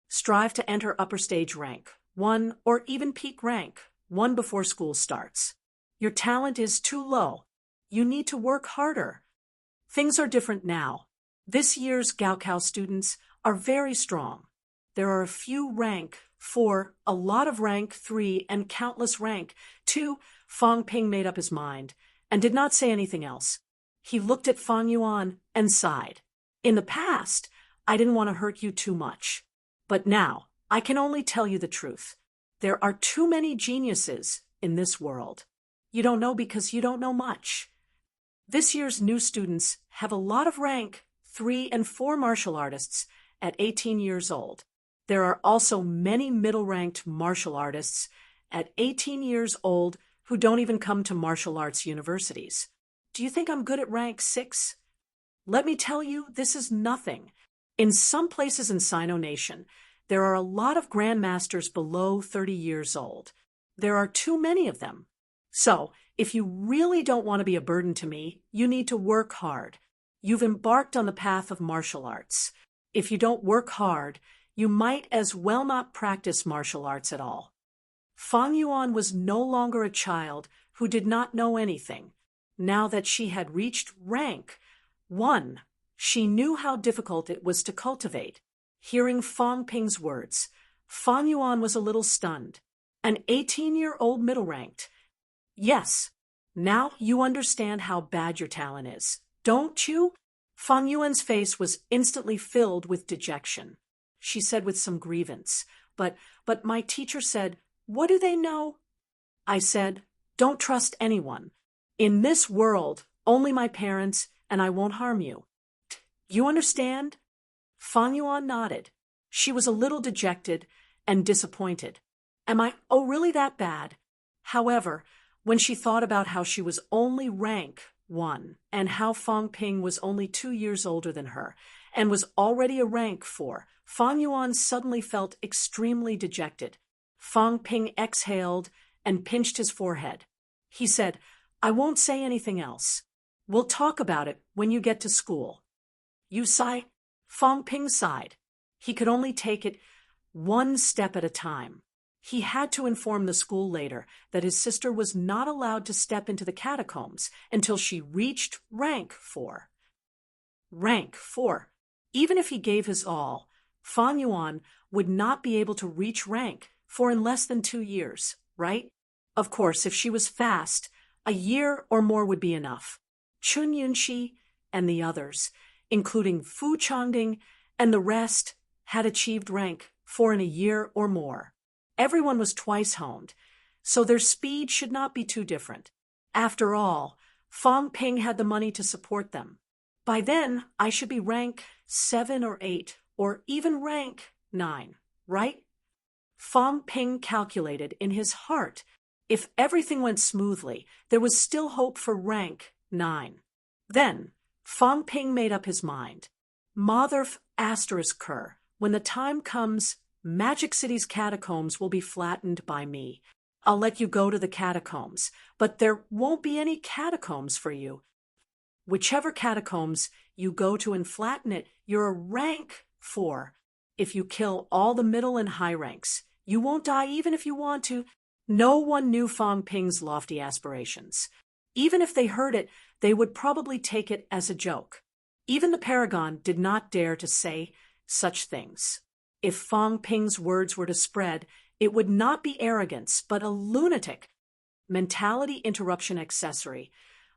Strive to enter upper stage rank, 1 or even peak rank, 1 before school starts. Your talent is too low. You need to work harder. Things are different now. This year's Gaokao students are very strong. There are a few rank 4, a lot of rank 3, and countless rank 2. Fong Ping made up his mind and did not say anything else. He looked at Fang Yuan and sighed. In the past, I didn't want to hurt you too much. But now, I can only tell you the truth. There are too many geniuses in this world. You don't know because you don't know much. This year's new students have a lot of rank 3 and 4 martial artists at 18 years old. There are also many middle-ranked martial artists at 18 years old who don't even come to martial arts universities. Do you think I'm good at rank 6? Let me tell you, this is nothing. In some places in Sino Nation, there are a lot of grandmasters below 30 years old. There are too many of them. So, if you really don't want to be a burden to me, you need to work hard. You've embarked on the path of martial arts. If you don't work hard, you might as well not practice martial arts at all. Fang Yuan was no longer a child who did not know anything. Now that she had reached rank 1, she knew how difficult it was to cultivate. Hearing Fang Ping's words, Fang Yuan was a little stunned. An 18-year-old middle-ranked. Yes, now you understand how bad your talent is, don't you? Fang Yuan's face was instantly filled with dejection. She said with some grievance, but my teacher said, what do they know? I said, don't trust anyone. In this world, only my parents, and I won't harm you. You understand? Fang Yuan nodded. She was a little dejected and disappointed. Am I really that bad? However, when she thought about how she was only rank 1 and how Fang Ping was only 2 years older than her and was already a rank 4, Fang Yuan suddenly felt extremely dejected. Fang Ping exhaled and pinched his forehead. He said, I won't say anything else. We'll talk about it when you get to school. You sigh? Fang Ping sighed. He could only take it one step at a time. He had to inform the school later that his sister was not allowed to step into the catacombs until she reached rank 4. Rank 4. Even if he gave his all, Fang Yuan would not be able to reach rank 4 in less than 2 years, right? Of course, if she was fast, a year or more would be enough. Chun Yunxi and the others, including Fu Changding and the rest, had achieved rank 4 in a year or more. Everyone was twice honed, so their speed should not be too different. After all, Fang Ping had the money to support them. By then, I should be rank 7 or 8, or even rank 9, right? Fang Ping calculated in his heart. If everything went smoothly, there was still hope for rank 9. Then, Fang Ping made up his mind. Motherf asterisk Kerr, when the time comes, Magic City's catacombs will be flattened by me. I'll let you go to the catacombs, but there won't be any catacombs for you. Whichever catacombs you go to and flatten it, you're a rank 4. If you kill all the middle and high ranks, you won't die even if you want to. No one knew Fang Ping's lofty aspirations. Even if they heard it, they would probably take it as a joke. Even the Paragon did not dare to say such things. If Fang Ping's words were to spread, it would not be arrogance, but a lunatic. Mentality interruption accessory.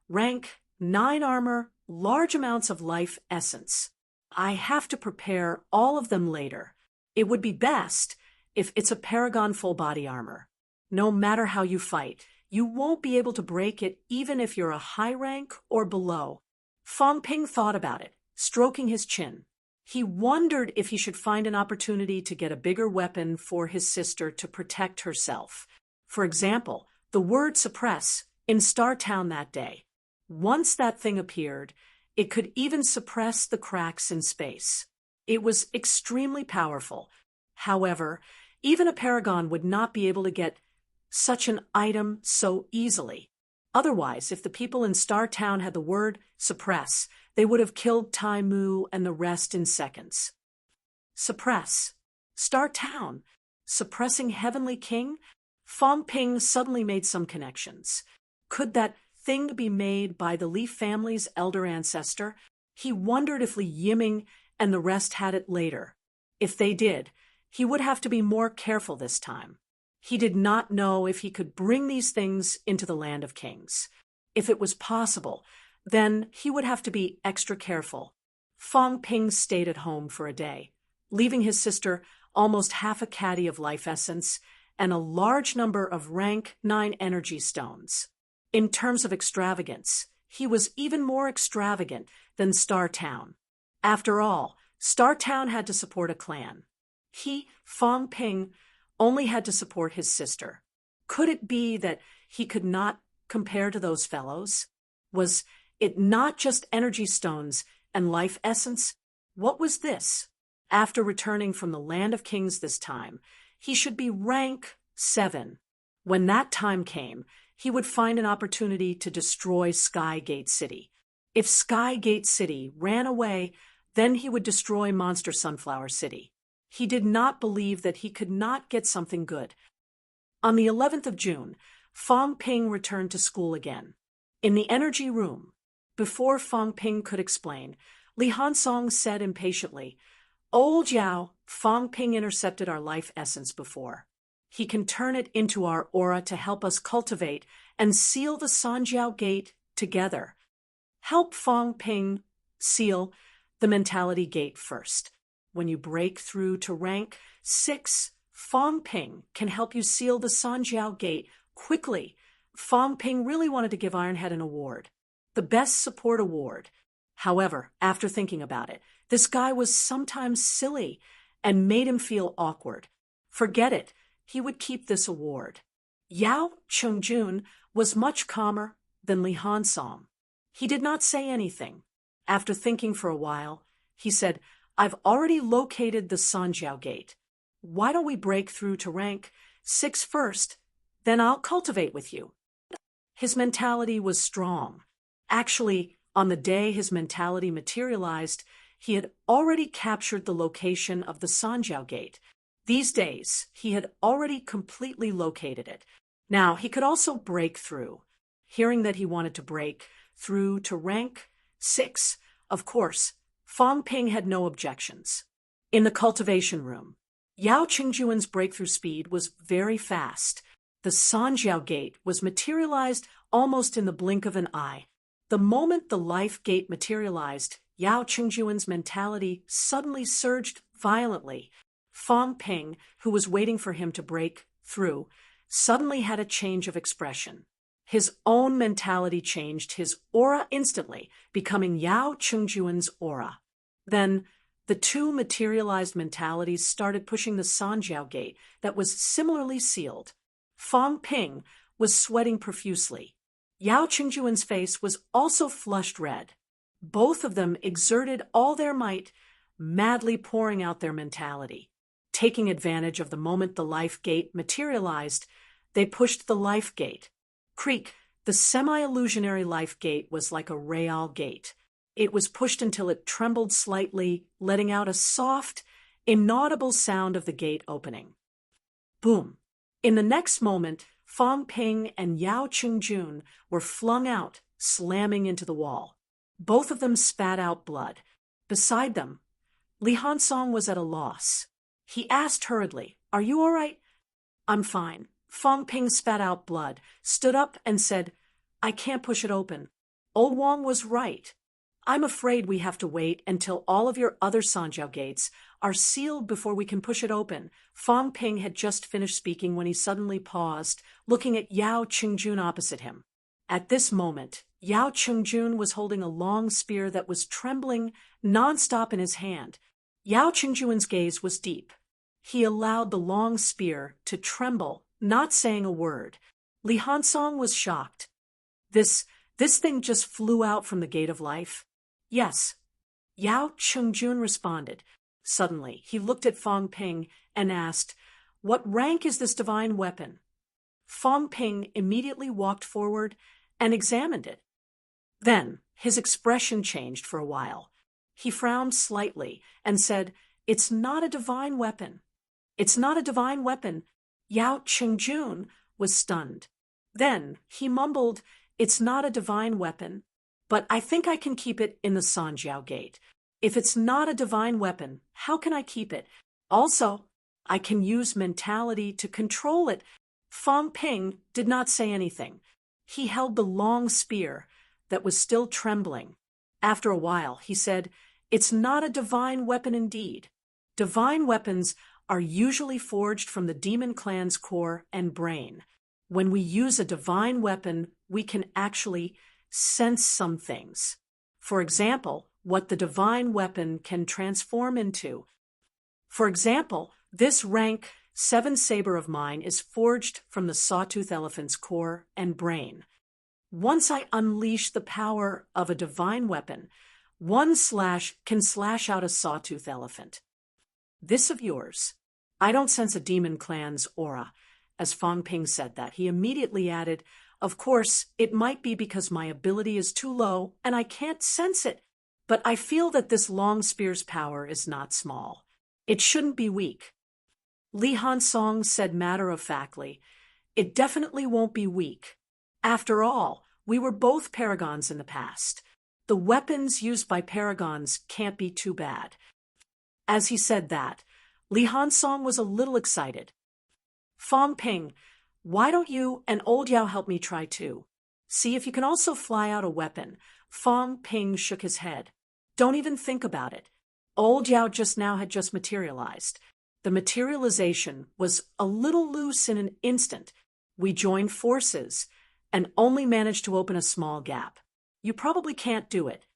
Rank 9 armor, large amounts of life essence. I have to prepare all of them later. It would be best if it's a Paragon full body armor. No matter how you fight, you won't be able to break it even if you're a high rank or below. Fang Ping thought about it, stroking his chin. He wondered if he should find an opportunity to get a bigger weapon for his sister to protect herself. For example, the word suppress in Star Town that day. Once that thing appeared, it could even suppress the cracks in space. It was extremely powerful. However, even a Paragon would not be able to get such an item so easily. Otherwise, if the people in Star Town had the word suppress, they would have killed Tai Mu and the rest in seconds. Suppress. Star Town. Suppressing Heavenly King? Fang Ping suddenly made some connections. Could that thing be made by the Li family's elder ancestor? He wondered if Li Yiming and the rest had it later. If they did, he would have to be more careful this time. He did not know if he could bring these things into the Land of Kings. If it was possible, then he would have to be extra careful. Fang Ping stayed at home for a day, leaving his sister almost half a caddy of life essence and a large number of rank 9 energy stones. In terms of extravagance, he was even more extravagant than Star Town. After all, Star Town had to support a clan. He, Fang Ping, only had to support his sister. Could it be that he could not compare to those fellows? Was it not just energy stones and life essence? What was this? After returning from the Land of Kings this time, he should be rank 7. When that time came, he would find an opportunity to destroy Skygate City. If Skygate City ran away, then he would destroy Monster Sunflower City. He did not believe that he could not get something good. On the 11th of June, Fong Ping returned to school again. In the energy room, before Fong Ping could explain, Li Hansong said impatiently, "Old Yao, Fong Ping intercepted our life essence before. He can turn it into our aura to help us cultivate and seal the Sanjiao Gate together. Help Fong Ping seal the mentality gate first. When you break through to rank 6, Fong Ping can help you seal the Sanjiao Gate quickly." Fong Ping really wanted to give Ironhead an award, the Best Support Award. However, after thinking about it, this guy was sometimes silly and made him feel awkward. Forget it, he would keep this award. Yao Chengjun was much calmer than Li Hansong. He did not say anything. After thinking for a while, he said, "I've already located the Sanjiao Gate. Why don't we break through to rank 6 first? Then I'll cultivate with you." His mentality was strong. Actually, on the day his mentality materialized, he had already captured the location of the Sanjiao Gate. These days, he had already completely located it. Now, he could also break through. Hearing that he wanted to break through to rank 6, of course, Fong Ping had no objections. In the cultivation room, Yao Qingjuan's breakthrough speed was very fast. The Sanjiao Gate was materialized almost in the blink of an eye. The moment the life gate materialized, Yao Qingjuan's mentality suddenly surged violently. Fong Ping, who was waiting for him to break through, suddenly had a change of expression. His own mentality changed his aura instantly, becoming Yao Qingjuan's aura. Then, the two materialized mentalities started pushing the Sanjiao Gate that was similarly sealed. Fong Ping was sweating profusely. Yao Qingjuan's face was also flushed red. Both of them exerted all their might, madly pouring out their mentality. Taking advantage of the moment the life gate materialized, they pushed the life gate. Creak, the semi-illusionary life gate was like a real gate. It was pushed until it trembled slightly, letting out a soft, inaudible sound of the gate opening. Boom! In the next moment, Fong Ping and Yao Qingjun were flung out, slamming into the wall. Both of them spat out blood. Beside them, Li Hansong was at a loss. He asked hurriedly, "Are you all right?" "I'm fine." Fong Ping spat out blood, stood up and said, "I can't push it open. Old Wong was right. I'm afraid we have to wait until all of your other Sanjiao gates are sealed before we can push it open." Fong Ping had just finished speaking when he suddenly paused, looking at Yao Qingjun opposite him. At this moment, Yao Qingjun was holding a long spear that was trembling nonstop in his hand. Yao Qingjun's gaze was deep. He allowed the long spear to tremble, not saying a word. Li Hansong was shocked. This thing just flew out from the gate of life? "Yes." Yao Qingjun responded. Suddenly, he looked at Fong Ping and asked, "What rank is this divine weapon?" Fong Ping immediately walked forward and examined it. Then, his expression changed for a while. He frowned slightly and said, "It's not a divine weapon." "It's not a divine weapon." Yao Qingjun was stunned. Then, he mumbled, "It's not a divine weapon, but I think I can keep it in the Sanjiao Gate. If it's not a divine weapon, how can I keep it? Also, I can use mentality to control it." Fong Ping did not say anything. He held the long spear that was still trembling. After a while, he said, "It's not a divine weapon indeed. Divine weapons are usually forged from the demon clan's core and brain. When we use a divine weapon, we can actually sense some things. For example, what the divine weapon can transform into. For example, this rank 7 saber of mine is forged from the sawtooth elephant's core and brain. Once I unleash the power of a divine weapon, one slash can slash out a sawtooth elephant. This of yours, I don't sense a demon clan's aura." As Fong Ping said that, he immediately added, Of course, it might be because my ability is too low and I can't sense it, but I feel that this long spear's power is not small. It shouldn't be weak. Li Hansong said matter-of-factly, "It definitely won't be weak. After all, we were both paragons in the past. The weapons used by paragons can't be too bad." As he said that, Li Hansong was a little excited. "Fong Ping, why don't you and Old Yao help me try too? See if you can also fly out a weapon." Fong Ping shook his head. "Don't even think about it. Old Yao just now had just materialized. The materialization was a little loose in an instant. We joined forces and only managed to open a small gap. You probably can't do it."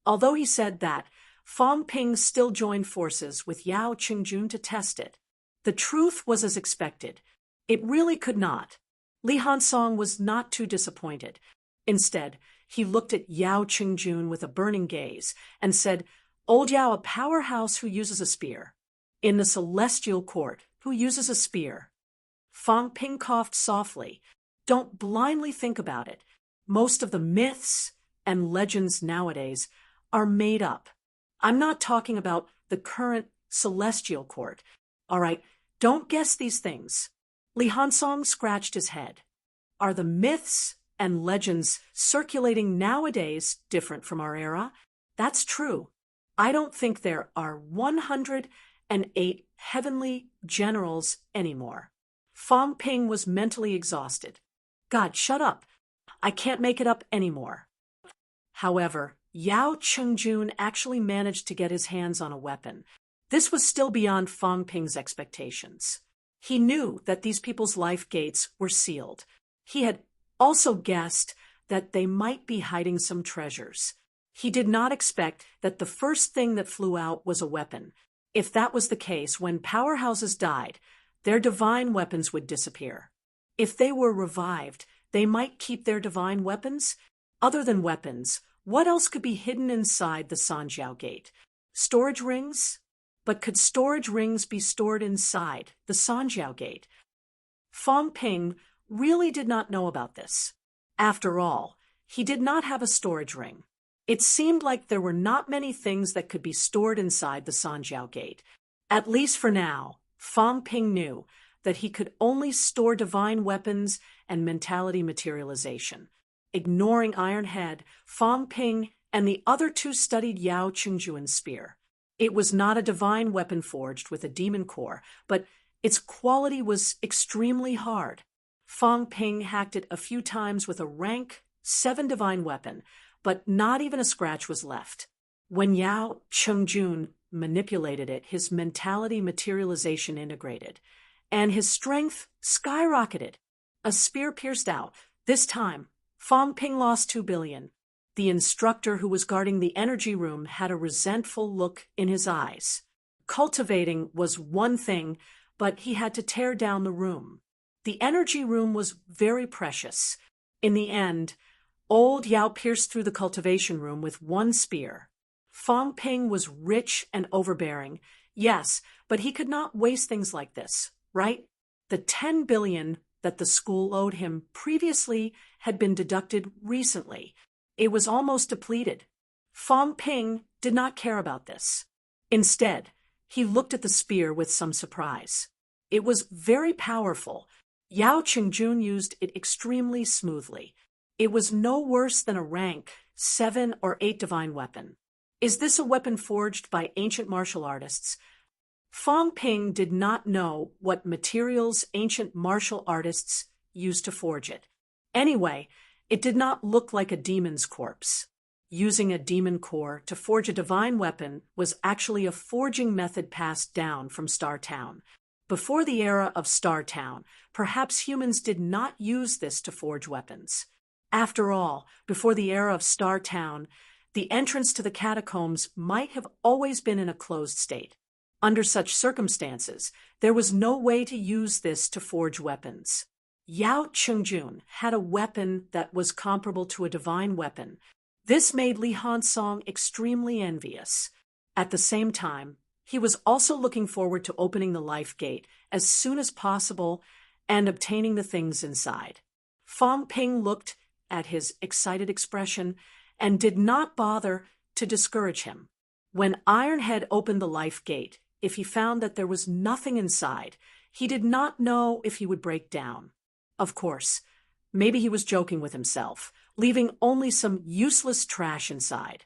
Although he said that, Fong Ping still joined forces with Yao Qingjun to test it. The truth was as expected. It really could not. Li Hansong was not too disappointed. Instead, he looked at Yao Qingjun with a burning gaze and said, "Old Yao, a powerhouse who uses a spear. In the celestial court, who uses a spear." Fong Ping coughed softly. "Don't blindly think about it. Most of the myths and legends nowadays are made up. I'm not talking about the current celestial court. All right, don't guess these things." Li Hansong scratched his head. "Are the myths and legends circulating nowadays different from our era?" "That's true. I don't think there are 108 heavenly generals anymore." Fong Ping was mentally exhausted. "God, shut up. I can't make it up anymore." However, Yao Qingjun actually managed to get his hands on a weapon. This was still beyond Fong Ping's expectations. He knew that these people's life gates were sealed. He had also guessed that they might be hiding some treasures. He did not expect that the first thing that flew out was a weapon. If that was the case, when powerhouses died, their divine weapons would disappear. If they were revived, they might keep their divine weapons. Other than weapons, what else could be hidden inside the Sanjiao Gate? Storage rings? But could storage rings be stored inside the Sanjiao Gate? Fong Ping really did not know about this. After all, he did not have a storage ring. It seemed like there were not many things that could be stored inside the Sanjiao Gate. At least for now, Fong Ping knew that he could only store divine weapons and mentality materialization. Ignoring Iron Head, Fong Ping and the other two studied Yao Qingjun's spear. It was not a divine weapon forged with a demon core, but its quality was extremely hard. Fong Ping hacked it a few times with a rank 7 divine weapon, but not even a scratch was left. When Yao Qingjun manipulated it, his mentality materialization integrated, and his strength skyrocketed. A spear pierced out. This time, Fong Ping lost 2 billion. The instructor who was guarding the energy room had a resentful look in his eyes. Cultivating was one thing, but he had to tear down the room. The energy room was very precious. In the end, Old Yao pierced through the cultivation room with 1 spear. Fong Ping was rich and overbearing, yes, but he could not waste things like this, right? The 10 billion that the school owed him previously had been deducted recently. It was almost depleted. Fong Ping did not care about this. Instead, he looked at the spear with some surprise. It was very powerful. Yao Qingjun used it extremely smoothly. It was no worse than a rank 7 or 8 divine weapon. Is this a weapon forged by ancient martial artists? Fong Ping did not know what materials ancient martial artists used to forge it. Anyway, it did not look like a demon's corpse. Using a demon core to forge a divine weapon was actually a forging method passed down from Star Town. Before the era of Star Town, perhaps humans did not use this to forge weapons. After all, before the era of Star Town, the entrance to the catacombs might have always been in a closed state. Under such circumstances, there was no way to use this to forge weapons. Yao Qingjun had a weapon that was comparable to a divine weapon. This made Li Hansong extremely envious. At the same time, he was also looking forward to opening the life gate as soon as possible and obtaining the things inside. Fong Ping looked at his excited expression and did not bother to discourage him. When Ironhead opened the life gate, if he found that there was nothing inside, he did not know if he would break down. Of course, maybe he was joking with himself, leaving only some useless trash inside.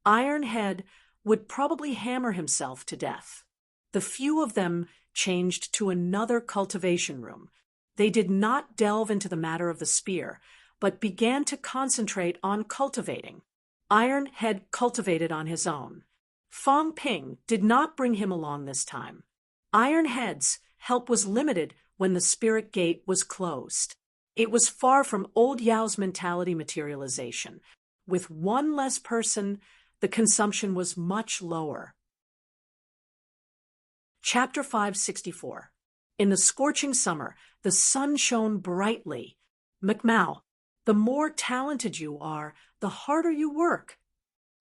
Ironhead would probably hammer himself to death. The few of them changed to another cultivation room. They did not delve into the matter of the spear, but began to concentrate on cultivating. Ironhead cultivated on his own. Fong Ping did not bring him along this time. Ironhead's help was limited when the spirit gate was closed. It was far from Old Yao's mentality materialization. With one less person, the consumption was much lower. Chapter 564. In the scorching summer, the sun shone brightly. "McMao, the more talented you are, the harder you work."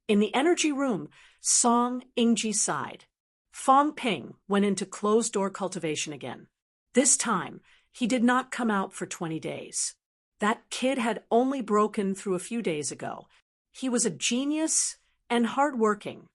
In the energy room, Song Ingji sighed. Fong Ping went into closed-door cultivation again. This time, he did not come out for 20 days. That kid had only broken through a few days ago. He was a genius and hard-working.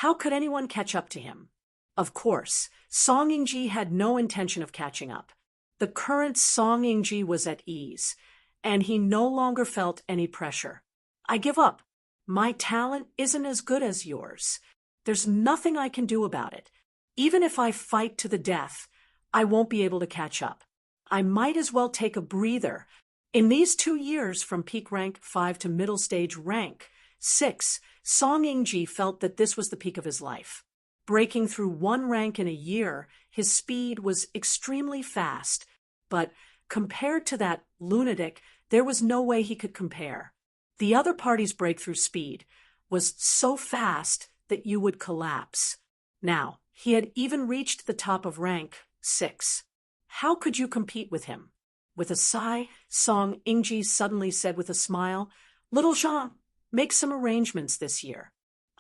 How could anyone catch up to him? Of course, Song Ingji had no intention of catching up. The current Song Ingji was at ease, and he no longer felt any pressure. "I give up. My talent isn't as good as yours. There's nothing I can do about it. Even if I fight to the death, I won't be able to catch up. I might as well take a breather." In these 2 years from peak rank 5 to middle stage rank 6, Song Ingji felt that this was the peak of his life. Breaking through 1 rank in a year, his speed was extremely fast, but compared to that lunatic, there was no way he could compare. The other party's breakthrough speed was so fast that you would collapse. Now, he had even reached the top of rank 6. How could you compete with him? With a sigh, Song Ingji suddenly said with a smile, "Little Jean, make some arrangements this year.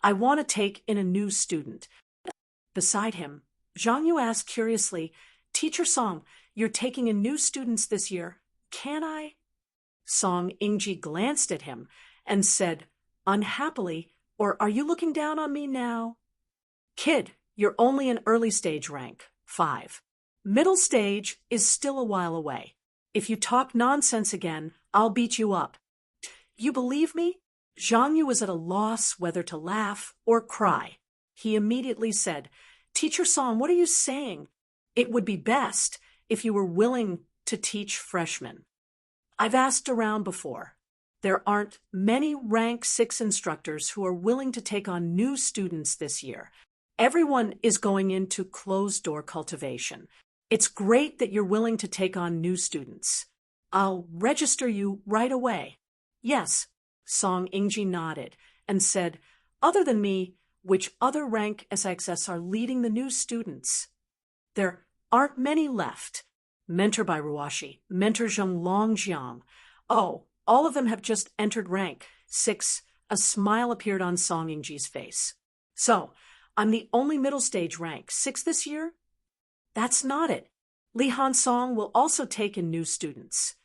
I want to take in a new student." Beside him, Zhang Yu asked curiously, "Teacher Song, you're taking in new students this year. Can I?" Song Ingji glanced at him and said, unhappily, "Or are you looking down on me now?" "Kid, you're only in early stage rank 5. Middle stage is still a while away. If you talk nonsense again, I'll beat you up." "You believe me?" Zhang Yu was at a loss whether to laugh or cry. He immediately said, "Teacher Song, what are you saying? It would be best if you were willing to teach freshmen. I've asked around before. There aren't many rank 6 instructors who are willing to take on new students this year. Everyone is going into closed-door cultivation. It's great that you're willing to take on new students. I'll register you right away." "Yes," Song Ingji nodded and said, "Other than me, which other rank SXS are leading the new students?" "There aren't many left. Mentor by Ruashi, Mentor Zheng Longjiang. Oh, all of them have just entered rank 6. A smile appeared on Song Ingji's face. "So, I'm the only middle stage rank 6 this year?" "That's not it. Li Han Song will also take in new students."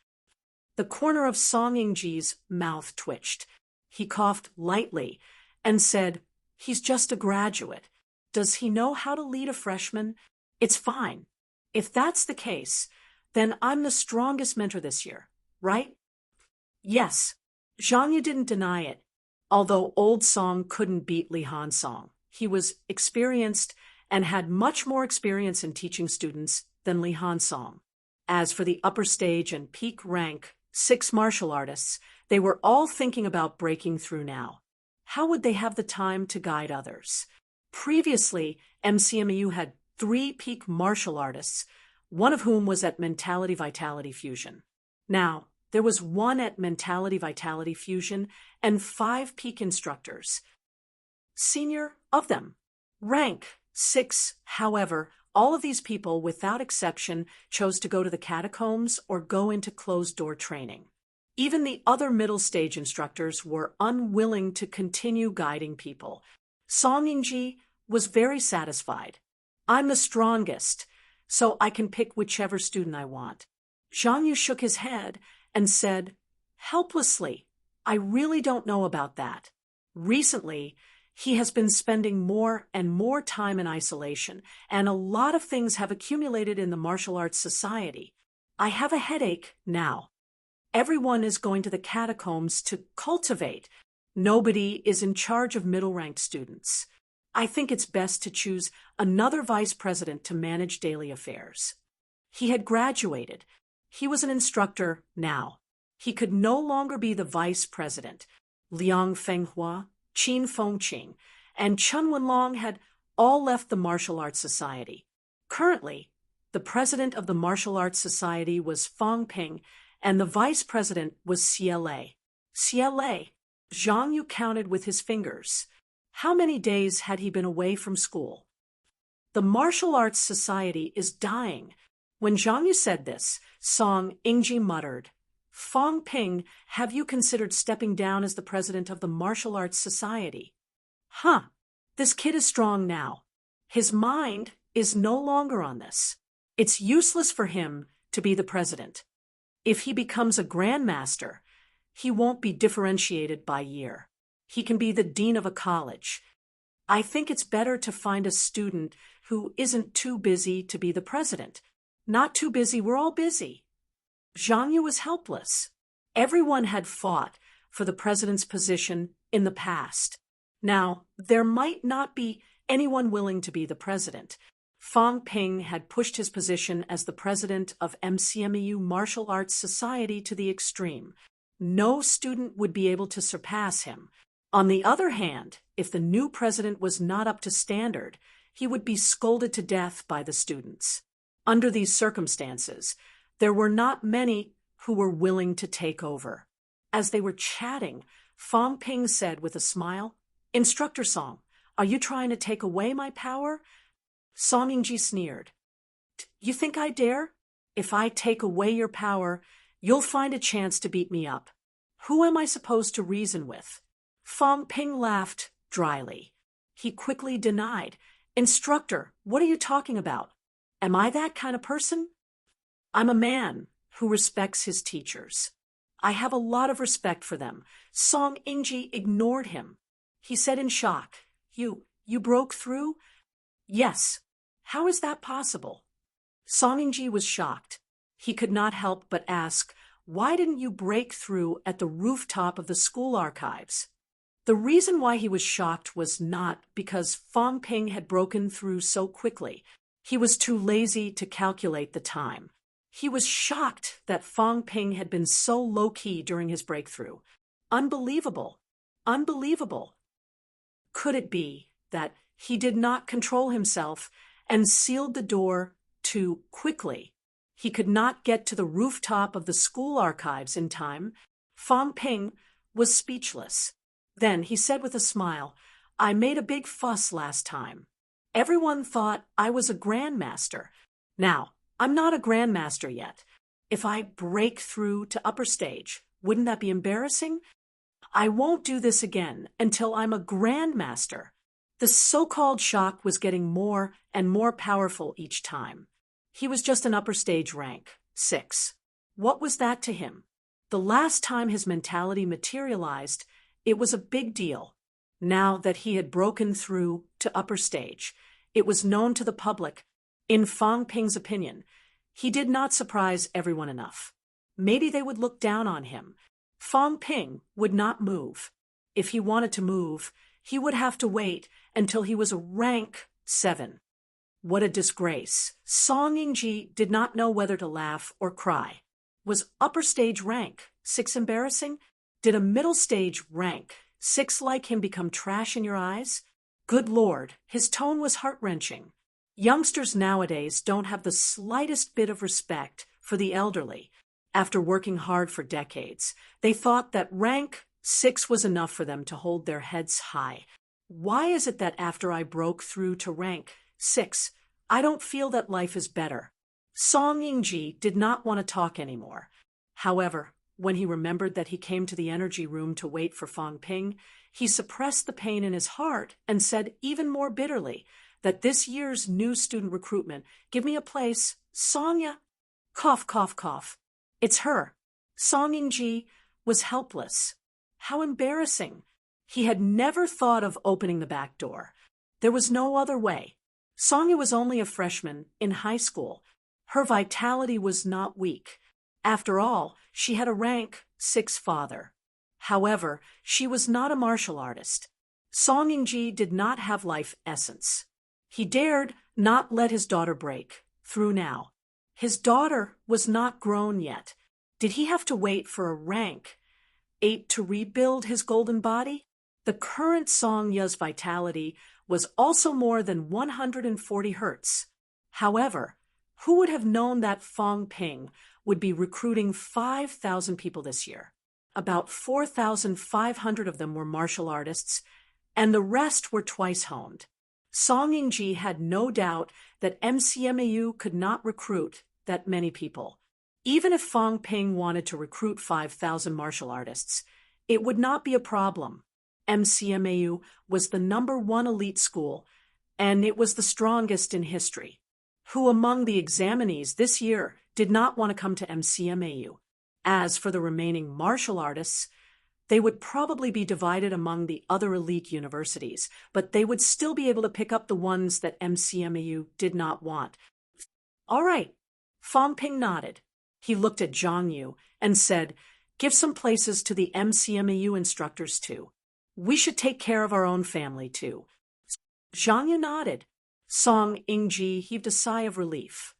The corner of Song Ingji's mouth twitched. He coughed lightly and said, "He's just a graduate. Does he know how to lead a freshman? It's fine. If that's the case, then I'm the strongest mentor this year, right?" "Yes." Zhang Yu didn't deny it. Although old Song couldn't beat Li Han Song, he was experienced and had much more experience in teaching students than Li Han Song. As for the upper stage and peak rank 6 martial artists, they were all thinking about breaking through now. How would they have the time to guide others? Previously, MCMU had 3 peak martial artists, one of whom was at Mentality Vitality Fusion. Now, there was 1 at Mentality Vitality Fusion and 5 peak instructors. Senior of them. Rank 6, however, all of these people, without exception, chose to go to the catacombs or go into closed-door training. Even the other middle stage instructors were unwilling to continue guiding people. Song Ingji was very satisfied. "I'm the strongest, so I can pick whichever student I want." Zhang Yu shook his head and said, helplessly, I really don't know about that. Recently, he has been spending more and more time in isolation, and a lot of things have accumulated in the martial arts society. I have a headache now. Everyone is going to the catacombs to cultivate. Nobody is in charge of middle-ranked students. I think it's best to choose another vice president to manage daily affairs. He had graduated. He was an instructor now. He could no longer be the vice president. Liang Fenghua, Qin Fengqing, and Chen Wenlong had all left the Martial Arts Society. Currently, the president of the Martial Arts Society was Fang Ping, and the vice president was CLA. CLA, Zhang Yu counted with his fingers. How many days had he been away from school? The Martial Arts Society is dying. When Zhang Yu said this, Song Ingji muttered, Fang Ping, have you considered stepping down as the president of the Martial Arts Society? This kid is strong now. His mind is no longer on this. It's useless for him to be the president. If he becomes a grandmaster, he won't be differentiated by year. He can be the dean of a college. I think it's better to find a student who isn't too busy to be the president. Not too busy, we're all busy. Zhang Yu was helpless. Everyone had fought for the president's position in the past. Now, there might not be anyone willing to be the president. Fang Ping had pushed his position as the president of MCMEU Martial Arts Society to the extreme. No student would be able to surpass him. On the other hand, if the new president was not up to standard, he would be scolded to death by the students. Under these circumstances, there were not many who were willing to take over. As they were chatting, Fang Ping said with a smile, Instructor Song, are you trying to take away my power? Song Yingji sneered. You think I dare? If I take away your power, you'll find a chance to beat me up. Who am I supposed to reason with? Fang Ping laughed dryly. He quickly denied. Instructor, what are you talking about? Am I that kind of person? I'm a man who respects his teachers. I have a lot of respect for them. Song Ingji ignored him. He said in shock, You broke through? Yes. How is that possible? Song Ingji was shocked. He could not help but ask, why didn't you break through at the rooftop of the school archives? The reason why he was shocked was not because Fang Ping had broken through so quickly. He was too lazy to calculate the time. He was shocked that Fang Ping had been so low-key during his breakthrough. Unbelievable. Unbelievable. Could it be that he did not control himself and sealed the door too quickly? He could not get to the rooftop of the school archives in time. Fang Ping was speechless. Then he said with a smile, I made a big fuss last time. Everyone thought I was a grandmaster. Now, I'm not a grandmaster yet. If I break through to upper stage, wouldn't that be embarrassing? I won't do this again until I'm a grandmaster. The so-called shock was getting more and more powerful each time. He was just an upper stage rank, 6. What was that to him? The last time his mentality materialized, it was a big deal. Now that he had broken through to upper stage, it was known to the public. In Fang Ping's opinion, he did not surprise everyone enough. Maybe they would look down on him. Fang Ping would not move. If he wanted to move, he would have to wait until he was a rank 7. What a disgrace. Song Yingji did not know whether to laugh or cry. Was upper stage rank 6 embarrassing? Did a middle stage rank 6 like him become trash in your eyes? Good Lord, his tone was heart-wrenching. Youngsters nowadays don't have the slightest bit of respect for the elderly. After working hard for decades, they thought that rank 6 was enough for them to hold their heads high. Why is it that after I broke through to rank 6, I don't feel that life is better? Song Yingji did not want to talk anymore. However, when he remembered that he came to the energy room to wait for Fang Ping, he suppressed the pain in his heart and said even more bitterly that this year's new student recruitment, give me a place, Sonya. Cough, cough, cough. It's her. Song Yingji was helpless. How embarrassing. He had never thought of opening the back door. There was no other way. Songyu was only a freshman in high school. Her vitality was not weak. After all, she had a rank 6 father. However, she was not a martial artist. Song Yingji did not have life essence. He dared not let his daughter break through now. His daughter was not grown yet. Did he have to wait for a rank 8 to rebuild his golden body? The current Song Yu's vitality was also more than 140 hertz. However, who would have known that Fong Ping would be recruiting 5,000 people this year? About 4,500 of them were martial artists, and the rest were twice honed. Song Yingji had no doubt that MCMAU could not recruit that many people. Even if Fong Ping wanted to recruit 5,000 martial artists, it would not be a problem. MCMAU was the #1 elite school, and it was the strongest in history. Who among the examinees this year did not want to come to MCMAU? As for the remaining martial artists, they would probably be divided among the other elite universities, but they would still be able to pick up the ones that MCMAU did not want. All right, Fong Ping nodded. He looked at Zhang Yu and said, "Give some places to the MCMAU instructors too. We should take care of our own family too." Zhang Yu nodded. Song Yingji heaved a sigh of relief.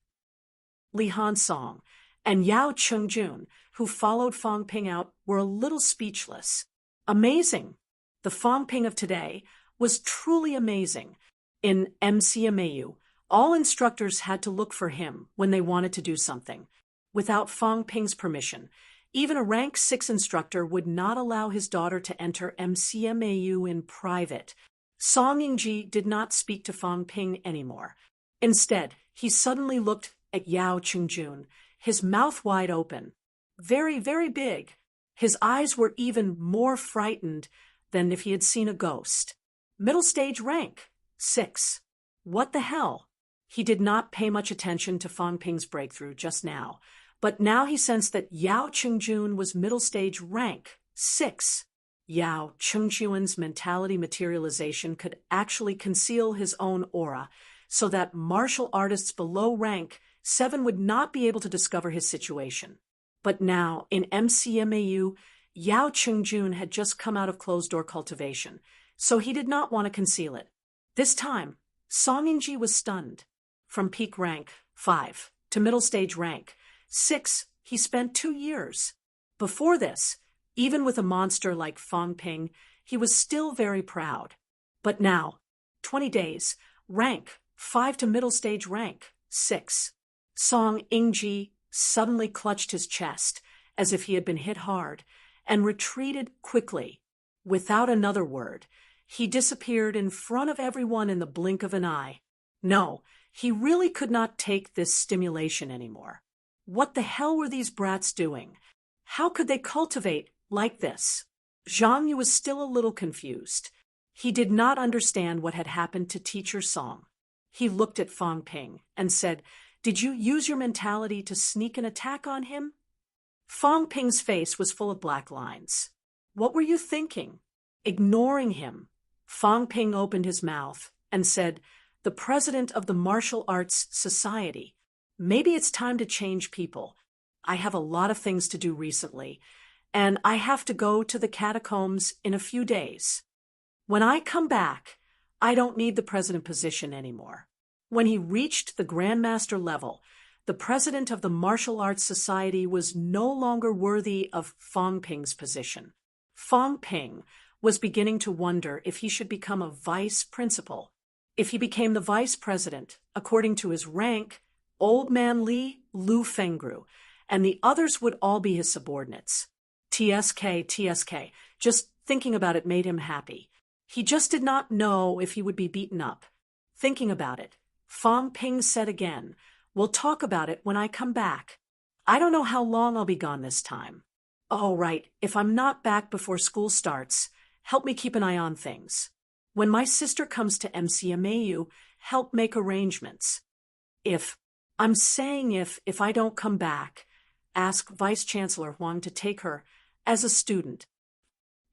Li Han-song and Yao Chungjun, who followed Fong Ping out, were a little speechless. Amazing! The Fong Ping of today was truly amazing. In MCMAU, all instructors had to look for him when they wanted to do something. Without Fong Ping's permission, even a rank 6 instructor would not allow his daughter to enter MCMAU in private. Song Yingji did not speak to Fong Ping anymore. Instead, he suddenly looked at Yao Chungjun, his mouth wide open. Very, very big. His eyes were even more frightened than if he had seen a ghost. Middle stage rank 6. What the hell? He did not pay much attention to Fong Ping's breakthrough just now, but now he sensed that Yao Chungjun was middle stage rank 6. Yao Chungjun's mentality materialization could actually conceal his own aura, so that martial artists below rank 7 would not be able to discover his situation. But now, in MCMAU, Yao Chungjun had just come out of closed-door cultivation, so he did not want to conceal it. This time, Song Yingji was stunned. From peak rank 5 to middle stage rank 6, he spent 2 years. Before this, even with a monster like Fong Ping, he was still very proud. But now, 20 days, rank 5 to middle stage rank 6. Song Yingji suddenly clutched his chest as if he had been hit hard and retreated quickly. Without another word, he disappeared in front of everyone in the blink of an eye. No, he really could not take this stimulation anymore. What the hell were these brats doing? How could they cultivate like this? Zhang Yu was still a little confused. He did not understand what had happened to Teacher Song. He looked at Fong Ping and said, "Did you use your mentality to sneak an attack on him?" Fong Ping's face was full of black lines. "What were you thinking?" Ignoring him, Fong Ping opened his mouth and said, "The president of the Martial Arts Society. Maybe it's time to change people. I have a lot of things to do recently, and I have to go to the catacombs in a few days. When I come back, I don't need the president position anymore." When he reached the Grandmaster level, the president of the Martial Arts Society was no longer worthy of Fong Ping's position. Fong Ping was beginning to wonder if he should become a vice principal. If he became the vice president, according to his rank, Old Man Li, Lu Fengru, and the others would all be his subordinates. TSK. Just thinking about it made him happy. He just did not know if he would be beaten up. Thinking about it, Fong Ping said again, "We'll talk about it when I come back. I don't know how long I'll be gone this time. Oh, right, if I'm not back before school starts, help me keep an eye on things. When my sister comes to MCMAU, help make arrangements. If I don't come back, ask Vice-Chancellor Huang to take her as a student.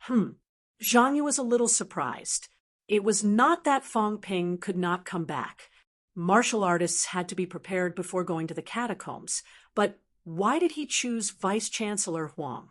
Zhang Yu was a little surprised. It was not that Fang Ping could not come back. Martial artists had to be prepared before going to the catacombs, but why did he choose Vice-Chancellor Huang?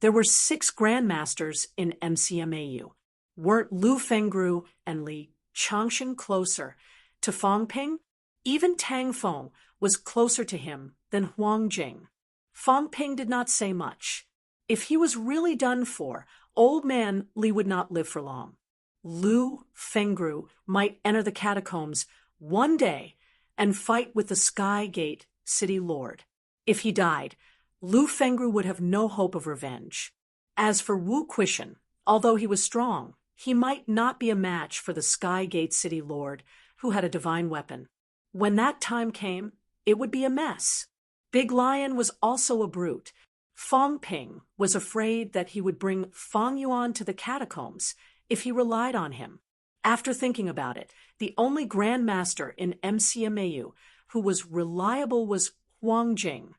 There were 6 grandmasters in MCMAU. Weren't Lu Fengru and Li Changshan closer to Fang Ping? Even Tang Feng was closer to him than Huang Jing. Fang Ping did not say much. If he was really done for, old man Li would not live for long. Lu Fengru might enter the catacombs one day and fight with the Sky Gate City Lord. If he died, Lu Fengru would have no hope of revenge. As for Wu Quishan, although he was strong, he might not be a match for the Sky Gate City Lord, who had a divine weapon. When that time came, it would be a mess. Big Lion was also a brute. Fang Ping was afraid that he would bring Fang Yuan to the catacombs if he relied on him. After thinking about it, the only grandmaster in MCMAU who was reliable was Huang Jing.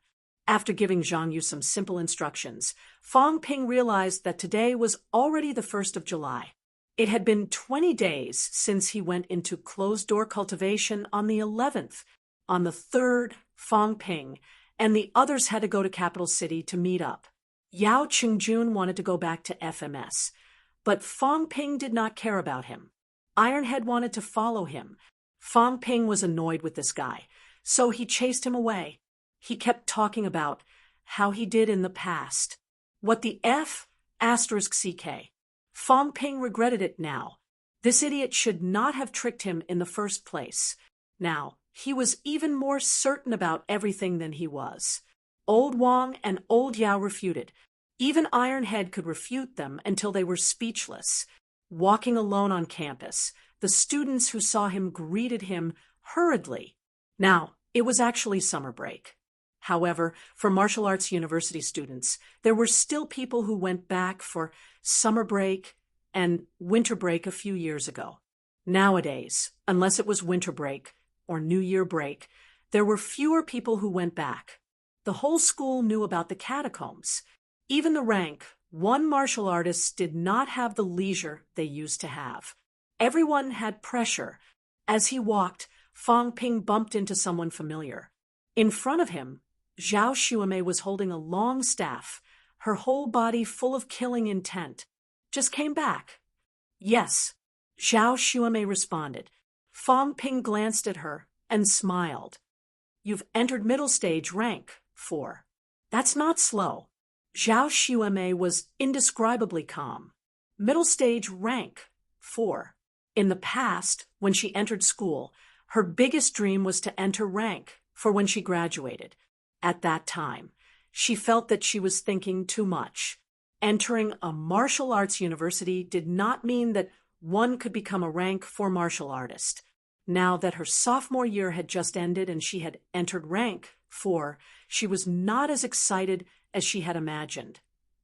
After giving Zhang Yu some simple instructions, Fang Ping realized that today was already the 1st of July. It had been 20 days since he went into closed-door cultivation on the 11th. On the 3rd, Fang Ping and the others had to go to Capital City to meet up. Yao Qingjun wanted to go back to FMS, but Fang Ping did not care about him. Ironhead wanted to follow him. Fang Ping was annoyed with this guy, so he chased him away. He kept talking about how he did in the past. What the F***? Fang Ping regretted it now. This idiot should not have tricked him in the first place. Now, he was even more certain about everything than he was. Old Wang and Old Yao refuted. Even Ironhead could refute them until they were speechless. Walking alone on campus, the students who saw him greeted him hurriedly. Now, it was actually summer break. However, for martial arts university students, there were still people who went back for summer break and winter break a few years ago. Nowadays, unless it was winter break or New Year break, there were fewer people who went back. The whole school knew about the catacombs. Even the rank 1 martial artists did not have the leisure they used to have. Everyone had pressure. As he walked, Fang Ping bumped into someone familiar. In front of him, Zhao Xuemei was holding a long staff, her whole body full of killing intent. Just came back. Yes, Zhao Xuemei responded. Fang Ping glanced at her and smiled. You've entered middle stage rank 4. That's not slow. Zhao Xuemei was indescribably calm. Middle stage rank 4. In the past, when she entered school, her biggest dream was to enter rank for when she graduated. At that time, she felt that she was thinking too much. Entering a martial arts university did not mean that one could become a rank 4 martial artist. Now that her sophomore year had just ended and she had entered rank 4, she was not as excited as she had imagined,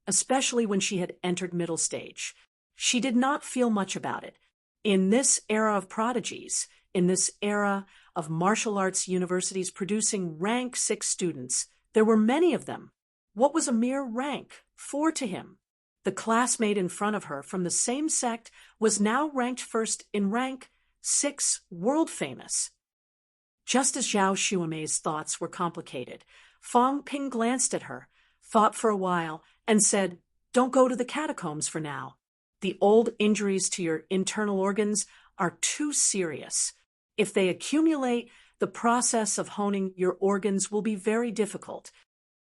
especially when she had entered middle stage. She did not feel much about it. In this era of prodigies, in this era of martial arts universities producing rank 6 students, there were many of them. What was a mere rank 4 to him? The classmate in front of her from the same sect was now ranked first in rank 6, world famous. Just as Zhao Xuemei's thoughts were complicated, Fang Ping glanced at her, thought for a while, and said, "Don't go to the catacombs for now. The old injuries to your internal organs are too serious. If they accumulate, the process of honing your organs will be very difficult.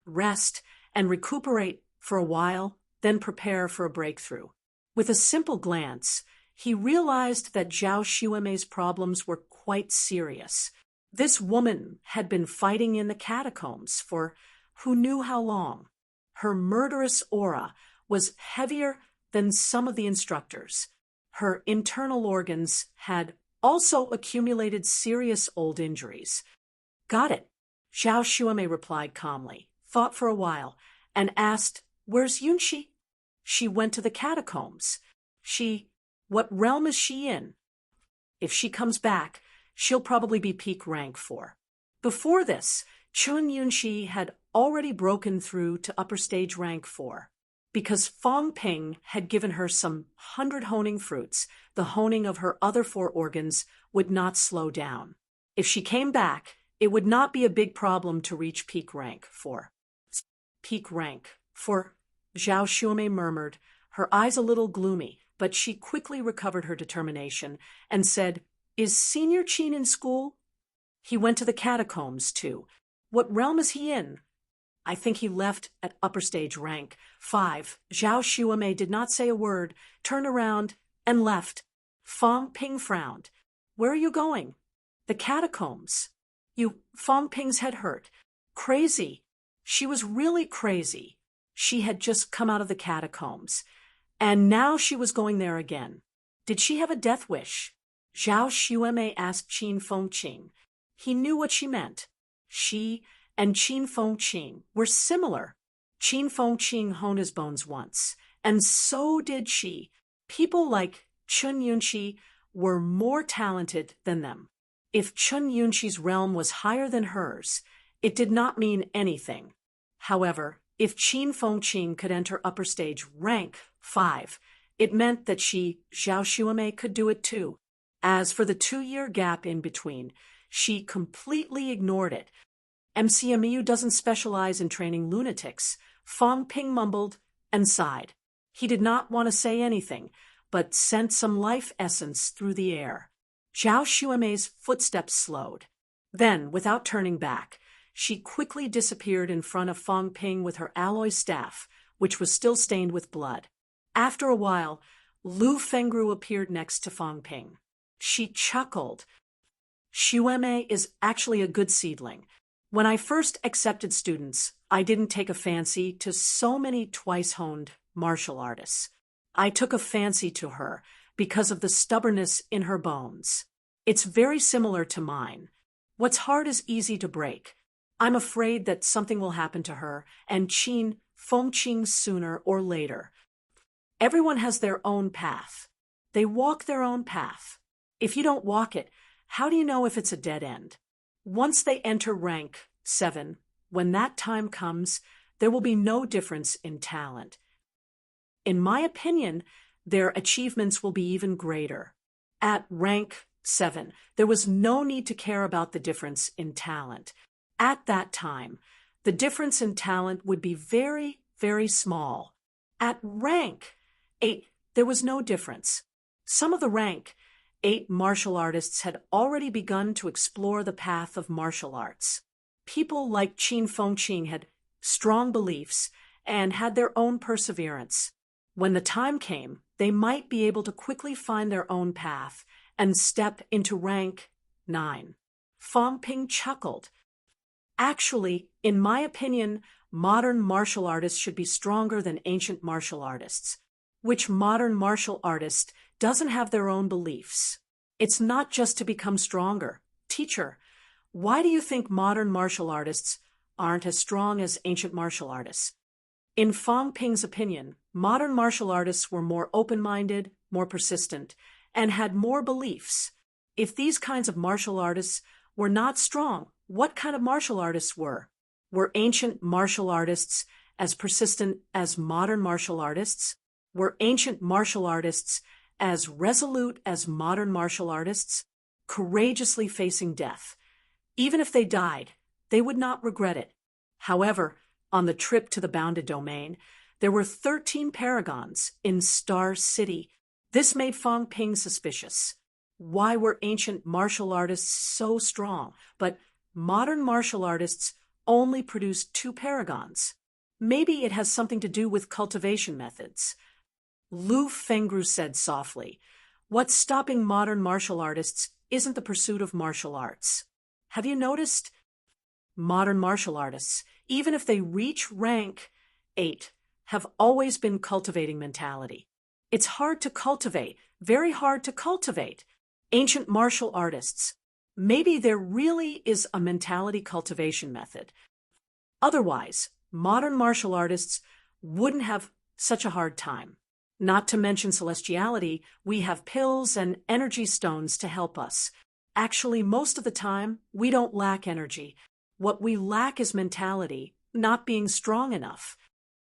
Rest and recuperate for a while, then prepare for a breakthrough." With a simple glance, he realized that Zhao Xuemei's problems were quite serious. This woman had been fighting in the catacombs for who knew how long. Her murderous aura was heavier than some of the instructors. Her internal organs had also accumulated serious old injuries. "Got it," Zhao Xuemei replied calmly, thought for a while, and asked, "Where's Yunxi?" "She went to the catacombs." What realm is she in?" "If she comes back, she'll probably be peak rank 4. Before this, Chun Yunxi had already broken through to upper stage rank 4. Because Fong Ping had given her some 100 honing fruits, the honing of her other 4 organs would not slow down. If she came back, it would not be a big problem to reach peak rank 4. Peak rank 4, Zhao Xuemei murmured, her eyes a little gloomy, but she quickly recovered her determination and said, "Is Senior Qin in school?" "He went to the catacombs, too. What realm is he in?" "I think he left at upper stage rank 5. Zhao Xuemei did not say a word, turned around, and left. Fong Ping frowned. "Where are you going?" "The catacombs." Fong Ping's head hurt. Crazy. She was really crazy. She had just come out of the catacombs, and now she was going there again. Did she have a death wish? Zhao Xuemei asked Qin Fengqing. He knew what she meant. She and Qin Fengqing were similar. Qin Fengqing honed his bones once, and so did she. People like Chun Yunxi were more talented than them. If Chun Yunxi's realm was higher than hers, it did not mean anything. However, if Qin Fengqing could enter upper stage rank 5, it meant that she, Zhao Xuemei, could do it too. As for the 2-year gap in between, she completely ignored it. MCMU doesn't specialize in training lunatics. Fong Ping mumbled and sighed. He did not want to say anything, but sent some life essence through the air. Zhao Xuemei's footsteps slowed. Then, without turning back, she quickly disappeared in front of Fong Ping with her alloy staff, which was still stained with blood. After a while, Lu Fengru appeared next to Fong Ping. She chuckled. "Xuemei is actually a good seedling. When I first accepted students, I didn't take a fancy to so many twice-honed martial artists. I took a fancy to her because of the stubbornness in her bones. It's very similar to mine. What's hard is easy to break. I'm afraid that something will happen to her and Qin Fengqing sooner or later. Everyone has their own path. They walk their own path. If you don't walk it, how do you know if it's a dead end? Once they enter rank 7, when that time comes, there will be no difference in talent. In my opinion, their achievements will be even greater. At rank 7, there was no need to care about the difference in talent. At that time, the difference in talent would be very, very small. At rank 8, there was no difference. Some of the rank 8 martial artists had already begun to explore the path of martial arts. People like Qin Fengqing had strong beliefs and had their own perseverance. When the time came, they might be able to quickly find their own path and step into rank 9. Fong Ping chuckled. Actually, in my opinion, modern martial artists should be stronger than ancient martial artists. Which modern martial artist doesn't have their own beliefs? It's not just to become stronger. Teacher, why do you think modern martial artists aren't as strong as ancient martial artists? In Fong Ping's opinion, modern martial artists were more open-minded, more persistent, and had more beliefs. If these kinds of martial artists were not strong, what kind of martial artists were? Were ancient martial artists as persistent as modern martial artists? Were ancient martial artists as resolute as modern martial artists, courageously facing death? Even if they died, they would not regret it. However, on the trip to the bounded domain, there were 13 paragons in Star City. This made Fong Ping suspicious. Why were ancient martial artists so strong, but modern martial artists only produced 2 paragons? Maybe it has something to do with cultivation methods. Lu Fengru said softly, "What's stopping modern martial artists isn't the pursuit of martial arts. Have you noticed? Modern martial artists, even if they reach rank 8, have always been cultivating mentality. It's hard to cultivate, very hard to cultivate. Ancient martial artists, maybe there really is a mentality cultivation method. Otherwise, modern martial artists wouldn't have such a hard time. Not to mention celestiality, we have pills and energy stones to help us. Actually, most of the time, we don't lack energy. What we lack is mentality, not being strong enough.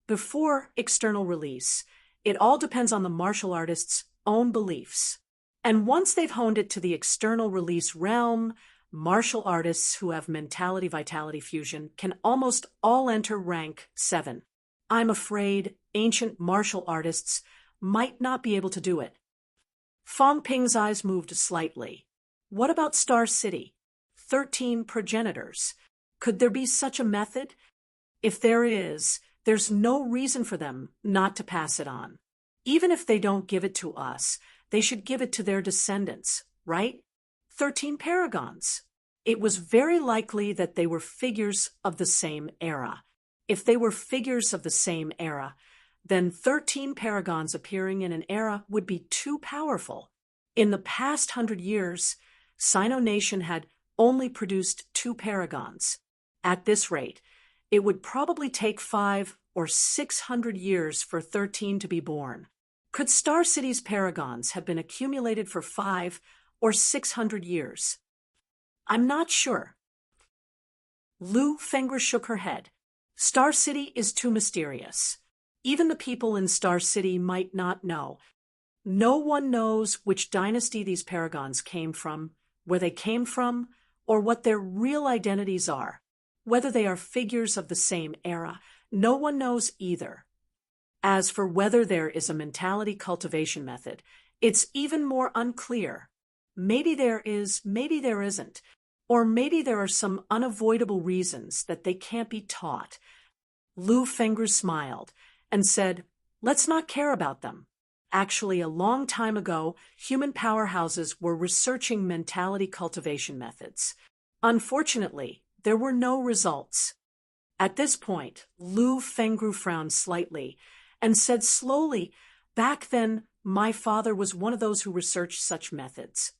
Before external release, it all depends on the martial artist's own beliefs. And once they've honed it to the external release realm, martial artists who have mentality-vitality fusion can almost all enter rank 7. I'm afraid ancient martial artists might not be able to do it. Fong Ping's eyes moved slightly. What about Star City? 13 progenitors. Could there be such a method? If there is, there's no reason for them not to pass it on. Even if they don't give it to us, they should give it to their descendants, right? 13 paragons. It was very likely that they were figures of the same era. If they were figures of the same era, then 13 paragons appearing in an era would be too powerful. In the past 100 years, Sino Nation had only produced 2 paragons. At this rate, it would probably take 500 or 600 years for 13 to be born. Could Star City's paragons have been accumulated for 500 or 600 years? I'm not sure. Lu Fengru shook her head. Star City is too mysterious. Even the people in Star City might not know. No one knows which dynasty these paragons came from, where they came from, or what their real identities are. Whether they are figures of the same era, no one knows either. As for whether there is a mentality cultivation method, it's even more unclear. Maybe there is, maybe there isn't. Or maybe there are some unavoidable reasons that they can't be taught. Lu Fengru smiled and said, let's not care about them. Actually, a long time ago, human powerhouses were researching mentality cultivation methods. Unfortunately, there were no results. At this point, Lu Fengru frowned slightly and said slowly, back then, my father was one of those who researched such methods.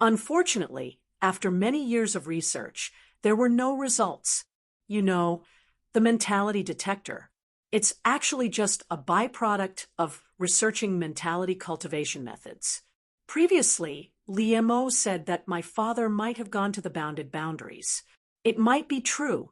Unfortunately, after many years of research, there were no results. You know, the mentality detector. It's actually just a byproduct of researching mentality cultivation methods. Previously, Liemo said that my father might have gone to the bounded boundaries. It might be true.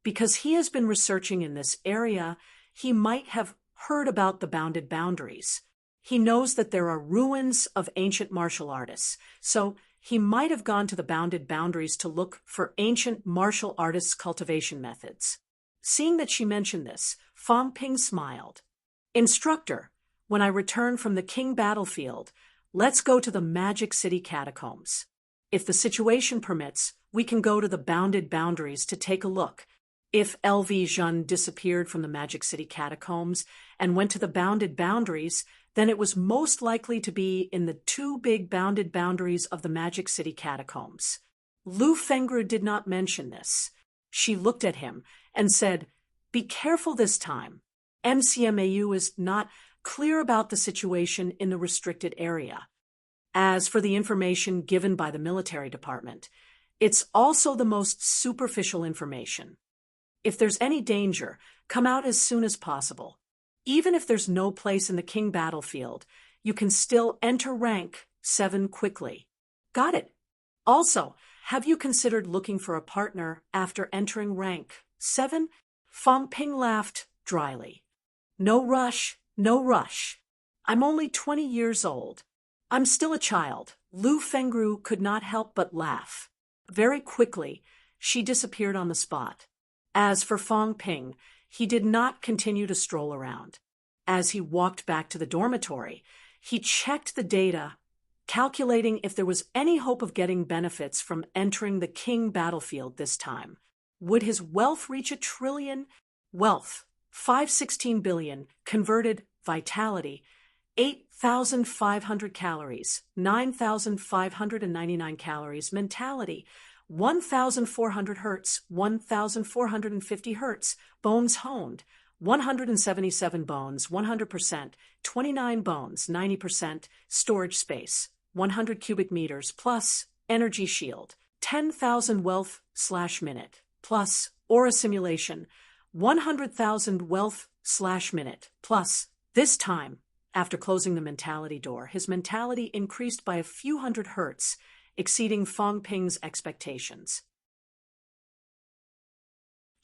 Because he has been researching in this area, he might have heard about the bounded boundaries. He knows that there are ruins of ancient martial artists, so he might have gone to the bounded boundaries to look for ancient martial artists' cultivation methods. Seeing that she mentioned this, Fong Ping smiled. Instructor, when I return from the King battlefield, let's go to the Magic City catacombs. If the situation permits, we can go to the bounded boundaries to take a look. If LV Jun disappeared from the Magic City catacombs and went to the bounded boundaries, then it was most likely to be in the 2 big bounded boundaries of the Magic City catacombs. Lu Fengru did not mention this. She looked at him and said, be careful this time. MCMAU is not clear about the situation in the restricted area. As for the information given by the military department, it's also the most superficial information. If there's any danger, come out as soon as possible. Even if there's no place in the King battlefield, you can still enter rank 7 quickly. Got it. Also, have you considered looking for a partner after entering rank 7? Fong Ping laughed dryly. No rush, no rush. I'm only 20 years old. I'm still a child. Lu Fengru could not help but laugh. Very quickly, she disappeared on the spot. As for Fong Ping, he did not continue to stroll around. As he walked back to the dormitory, he checked the data, calculating if there was any hope of getting benefits from entering the King battlefield this time. Would his wealth reach 1 trillion? Wealth, 516 billion, converted vitality, 8,500 calories, 9,599 calories, mentality, 1,400 hertz, 1,450 hertz, bones honed, 177 bones, 100%, 29 bones, 90%, storage space, 100 cubic meters, plus energy shield, 10,000 wealth/minute, plus aura simulation, 100,000 wealth/minute, plus. This time, after closing the mentality door, his mentality increased by a few hundred hertz, exceeding Fong Ping's expectations.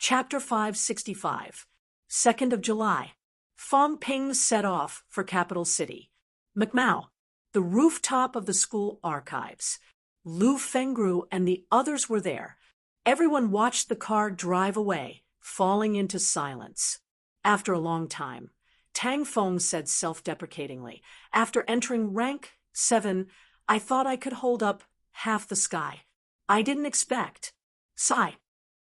Chapter 565. 2nd of July. Fong Ping set off for capital city. Macmao, the rooftop of the school archives. Lu Fengru and the others were there. Everyone watched the car drive away, falling into silence. After a long time, Tang Feng said self-deprecatingly, "After entering rank 7, I thought I could hold up half the sky. I didn't expect." Sigh.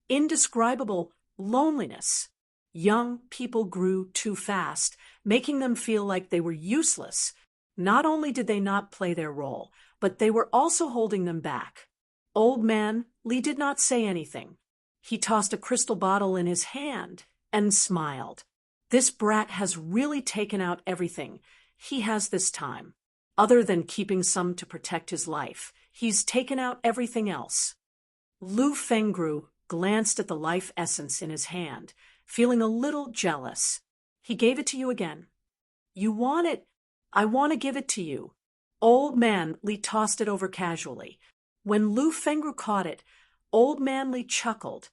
Indescribable loneliness. Young people grew too fast, making them feel like they were useless. Not only did they not play their role, but they were also holding them back. Old man Li did not say anything. He tossed a crystal bottle in his hand and smiled. This brat has really taken out everything he has this time. Other than keeping some to protect his life, he's taken out everything else. Lu Fengru glanced at the life essence in his hand, feeling a little jealous. "He gave it to you again." "You want it?" "I want to give it to you." Old man Li tossed it over casually. When Lu Fengru caught it, Old man Li chuckled.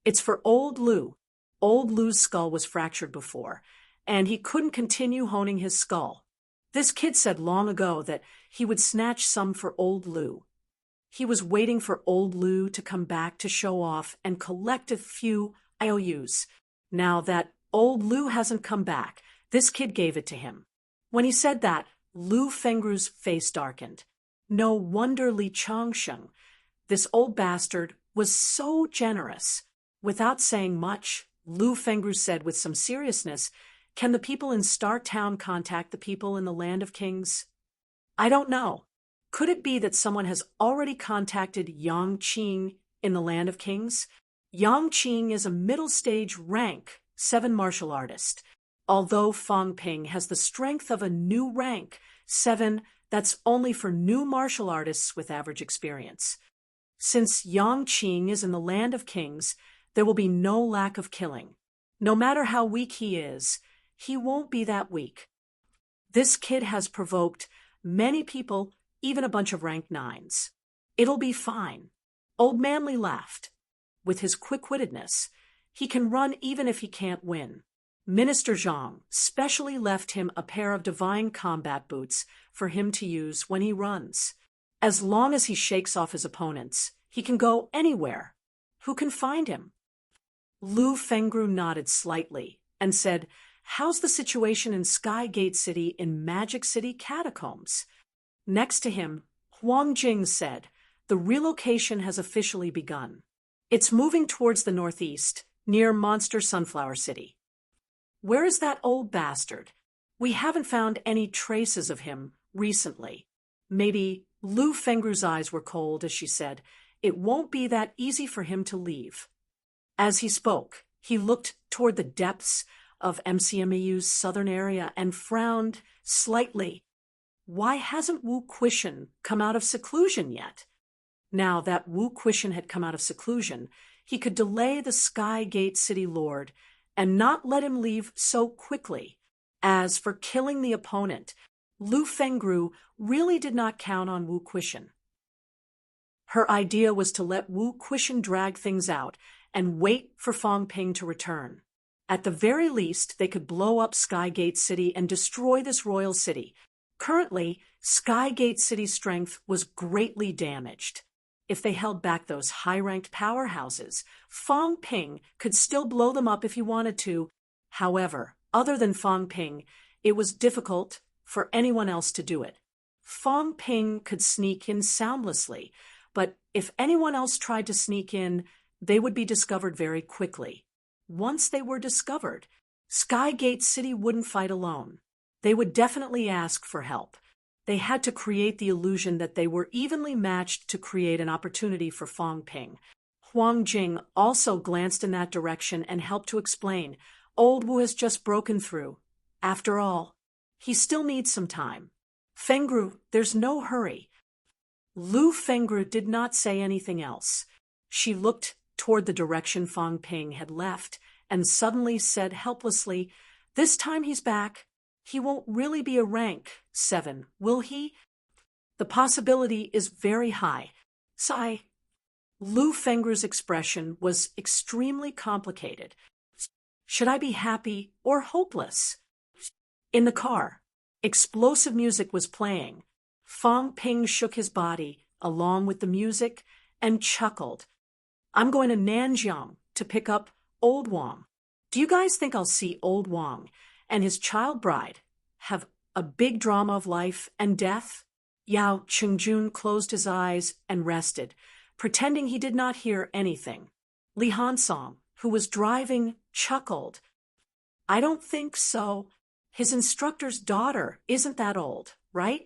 "It's for old Lu." Old Lu's skull was fractured before, and he couldn't continue honing his skull. This kid said long ago that he would snatch some for old Lu. He was waiting for old Lu to come back to show off and collect a few IOUs. Now that old Lu hasn't come back, this kid gave it to him. When he said that, Lu Fengru's face darkened. No wonder Li Changsheng, this old bastard, was so generous. Without saying much, Lu Fengru said with some seriousness, "Can the people in Star Town contact the people in the Land of Kings?" "I don't know. Could it be that someone has already contacted Yang Qing in the Land of Kings?" Yang Qing is a middle-stage rank 7 martial artist. Although Fong Ping has the strength of a new rank 7, that's only for new martial artists with average experience. Since Yang Qing is in the Land of Kings, there will be no lack of killing. No matter how weak he is, he won't be that weak. This kid has provoked many people, even a bunch of rank 9s. It'll be fine. Old Manly laughed. With his quick-wittedness, he can run even if he can't win. Minister Zhang specially left him a pair of divine combat boots for him to use when he runs. As long as he shakes off his opponents, he can go anywhere. Who can find him? Lu Fengru nodded slightly and said, "How's the situation in Sky Gate City in Magic City Catacombs?" Next to him, Huang Jing said, "The relocation has officially begun. It's moving towards the northeast, near Monster Sunflower City." "Where is that old bastard? We haven't found any traces of him recently." Maybe Lu Fengru's eyes were cold as she said, "It won't be that easy for him to leave." As he spoke, he looked toward the depths of MCMAU's southern area and frowned slightly. Why hasn't Wu Quishan come out of seclusion yet? Now that Wu Quishan had come out of seclusion, he could delay the Sky Gate City Lord and not let him leave so quickly. As for killing the opponent, Lu Fengru really did not count on Wu Quishan. Her idea was to let Wu Quishan drag things out and wait for Fong Ping to return. At the very least, they could blow up Sky Gate City and destroy this royal city. Currently, Sky Gate City's strength was greatly damaged. If they held back those high-ranked powerhouses, Fong Ping could still blow them up if he wanted to. However, other than Fong Ping, it was difficult for anyone else to do it. Fong Ping could sneak in soundlessly, but if anyone else tried to sneak in, they would be discovered very quickly. Once they were discovered, Sky Gate City wouldn't fight alone. They would definitely ask for help. They had to create the illusion that they were evenly matched to create an opportunity for Fong Ping. Huang Jing also glanced in that direction and helped to explain, "Old Wu has just broken through. After all, he still needs some time. Fengru, there's no hurry." Lu Fengru did not say anything else. She looked toward the direction Fong Ping had left and suddenly said helplessly, "This time he's back. He won't really be a rank 7, will he?" "The possibility is very high." Sigh. Lu Fengru's expression was extremely complicated. Should I be happy or hopeless? In the car, explosive music was playing. Fang Ping shook his body along with the music and chuckled. I'm going to Nanjiang to pick up Old Wang. Do you guys think I'll see Old Wang and his child bride have a big drama of life and death? Yao Chengjun closed his eyes and rested, pretending he did not hear anything. Li Hansong, who was driving, chuckled. I don't think so. His instructor's daughter isn't that old, right?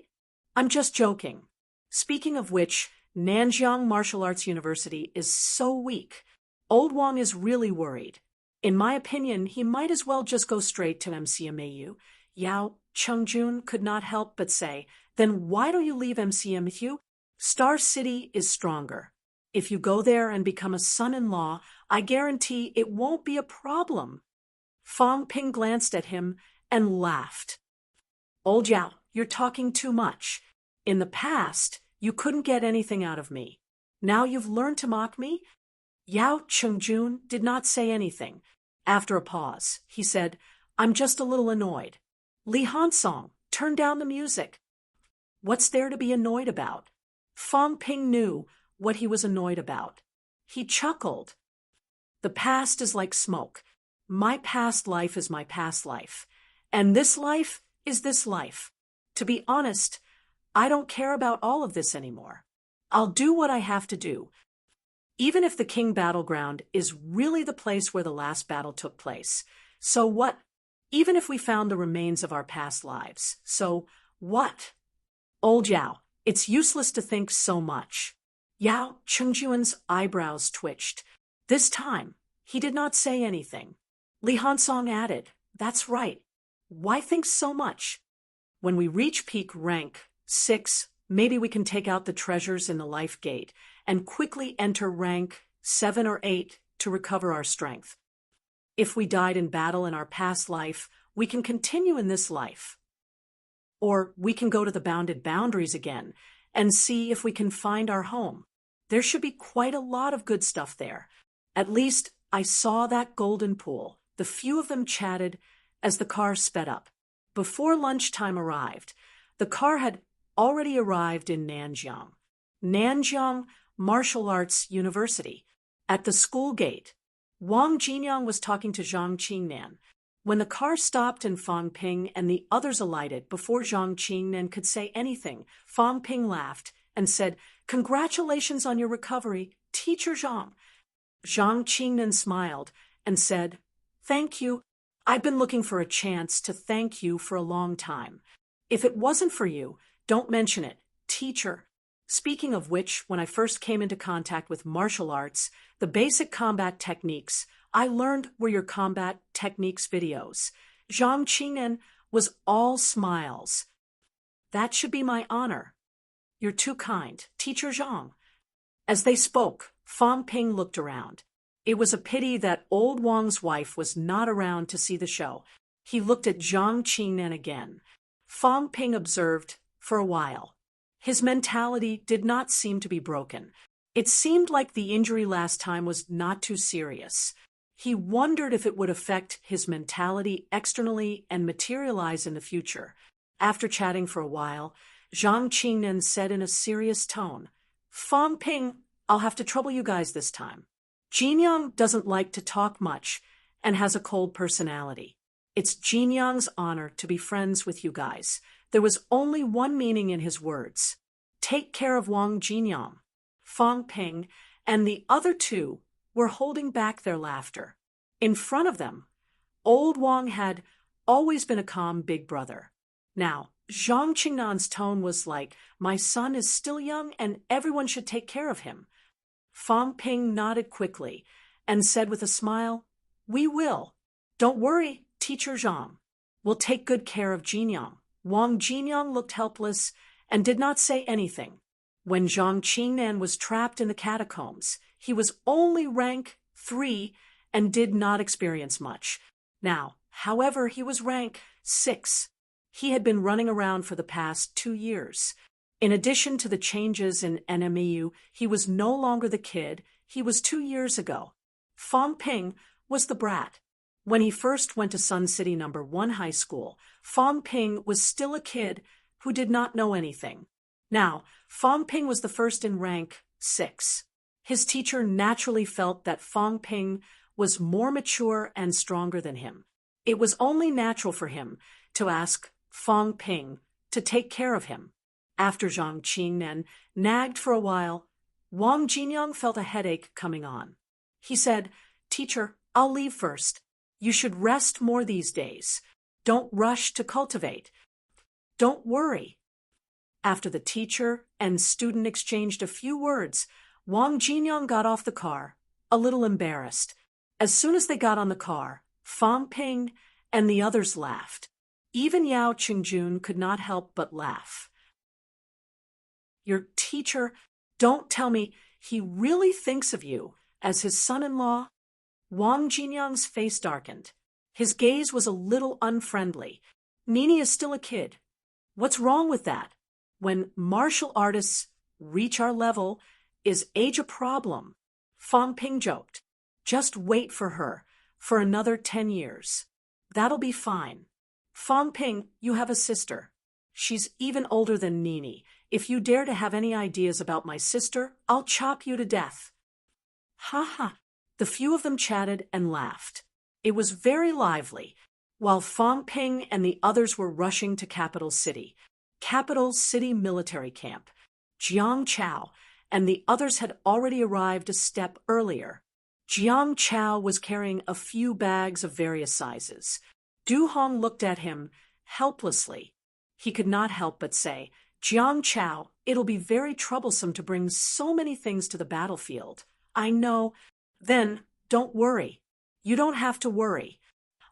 I'm just joking. Speaking of which, Nanjiang Martial Arts University is so weak. Old Wang is really worried. In my opinion, he might as well just go straight to MCMAU. Yao Chengjun could not help but say, then why don't you leave MCMAU? Star City is stronger. If you go there and become a son-in-law, I guarantee it won't be a problem. Fang Ping glanced at him and laughed. Old Yao, you're talking too much. In the past, you couldn't get anything out of me. Now you've learned to mock me? Yao Chengjun did not say anything. After a pause, he said, I'm just a little annoyed. Li Hansong, turn down the music. What's there to be annoyed about? Fang Ping knew what he was annoyed about. He chuckled. The past is like smoke. My past life is my past life. And this life is this life. To be honest, I don't care about all of this anymore. I'll do what I have to do. Even if the King Battleground is really the place where the last battle took place. So what? Even if we found the remains of our past lives. So what? Old Yao, it's useless to think so much. Yao Chengjun's eyebrows twitched. This time, he did not say anything. Li Hansong added, that's right. Why think so much? When we reach peak rank 6, maybe we can take out the treasures in the life gate and quickly enter rank 7 or 8 to recover our strength. If we died in battle in our past life, we can continue in this life. Or we can go to the bounded boundaries again and see if we can find our home. There should be quite a lot of good stuff there. At least I saw that golden pool. The few of them chatted as the car sped up. Before lunchtime arrived, the car had already arrived in Nanjiang. Nanjiang Martial Arts University. At the school gate, Wang Jinyang was talking to Zhang Qingnan. When the car stopped and Fang Ping and the others alighted before Zhang Qingnan could say anything, Fang Ping laughed and said, Congratulations on your recovery, Teacher Zhang. Zhang Qingnan smiled and said, Thank you. I've been looking for a chance to thank you for a long time. If it wasn't for you, don't mention it, teacher. Speaking of which, when I first came into contact with martial arts, the basic combat techniques I learned were your combat techniques videos. Zhang Qingnan was all smiles. That should be my honor. You're too kind, Teacher Zhang. As they spoke, Fang Ping looked around. It was a pity that old Wang's wife was not around to see the show. He looked at Zhang Qingnan again. Fang Ping observed for a while. His mentality did not seem to be broken. It seemed like the injury last time was not too serious. He wondered if it would affect his mentality externally and materialize in the future. After chatting for a while, Zhang Qingnan said in a serious tone, Fang Ping, I'll have to trouble you guys this time. Jinyang doesn't like to talk much and has a cold personality. It's Jinyang's honor to be friends with you guys. There was only one meaning in his words. Take care of Wang Jinyang. Fang Ping and the other two were holding back their laughter. In front of them, old Wang had always been a calm big brother. Now, Zhang Qingnan's tone was like, my son is still young and everyone should take care of him. Fang Ping nodded quickly and said with a smile, We will. Don't worry, Teacher Zhang. We'll take good care of Jinyang. Wang Jinyang looked helpless and did not say anything. When Zhang Qingnan was trapped in the catacombs, he was only rank 3 and did not experience much. Now, however, he was rank 6. He had been running around for the past 2 years. In addition to the changes in NMEU, he was no longer the kid he was 2 years ago. Fong Ping was the brat. When he first went to Sun City No. 1 High School, Fong Ping was still a kid who did not know anything. Now, Fong Ping was the first in rank 6. His teacher naturally felt that Fong Ping was more mature and stronger than him. It was only natural for him to ask Fong Ping to take care of him. After Zhang Qingnen nagged for a while, Wang Jinyang felt a headache coming on. He said, "Teacher, I'll leave first. You should rest more these days. Don't rush to cultivate. Don't worry." After the teacher and student exchanged a few words, Wang Jinyang got off the car, a little embarrassed. As soon as they got on the car, Fong Ping and the others laughed. Even Yao Qingjun could not help but laugh. "Your teacher, don't tell me he really thinks of you as his son-in-law?" Wang Jinyang's face darkened. His gaze was a little unfriendly. "Nini is still a kid. What's wrong with that? When martial artists reach our level, is age a problem?" Fong Ping joked. "Just wait for her for another 10 years. That'll be fine. Fong Ping, you have a sister. She's even older than Nini. If you dare to have any ideas about my sister, I'll chop you to death." Ha ha! The few of them chatted and laughed. It was very lively, while Fong Ping and the others were rushing to Capital City Military Camp. Jiang Chao and the others had already arrived a step earlier. Jiang Chao was carrying a few bags of various sizes. Du Hong looked at him helplessly. He could not help but say, "Jiang Chao, it'll be very troublesome to bring so many things to the battlefield." "I know." "Then, don't worry. You don't have to worry.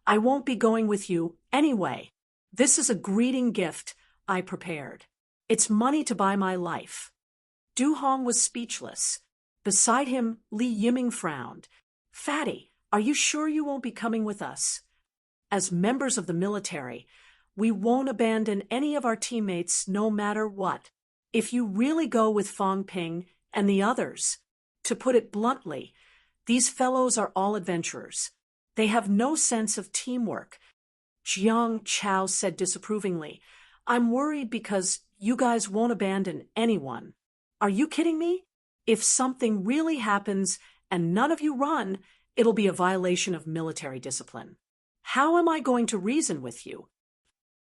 I won't be going with you anyway. This is a greeting gift I prepared. It's money to buy my life." Du Hong was speechless. Beside him, Li Yiming frowned. "Fatty, are you sure you won't be coming with us? As members of the military, we won't abandon any of our teammates no matter what. If you really go with Fong Ping and the others, to put it bluntly, these fellows are all adventurers. They have no sense of teamwork." Jiang Chao said disapprovingly, "I'm worried because you guys won't abandon anyone. Are you kidding me? If something really happens and none of you run, it'll be a violation of military discipline. How am I going to reason with you?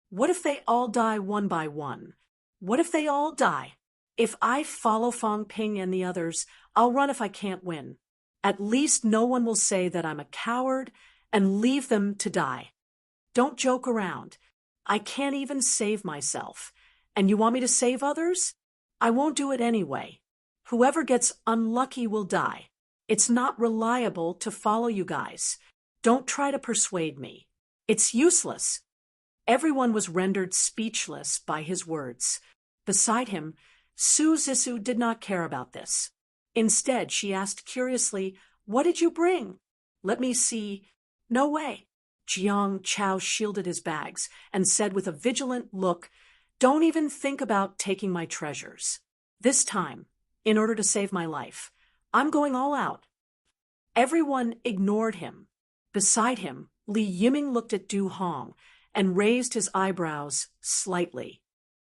What if they all die one by one? What if they all die? If I follow Fong Ping and the others, I'll run if I can't win. At least no one will say that I'm a coward and leave them to die. Don't joke around. I can't even save myself. And you want me to save others? I won't do it anyway. Whoever gets unlucky will die. It's not reliable to follow you guys. Don't try to persuade me. It's useless." Everyone was rendered speechless by his words. Beside him, Su Zissou did not care about this. Instead, she asked curiously, "What did you bring?" "Let me see." "No way." Jiang Chao shielded his bags and said with a vigilant look, "Don't even think about taking my treasures. This time, in order to save my life, I'm going all out." Everyone ignored him. Beside him, Li Yiming looked at Du Hong and raised his eyebrows slightly.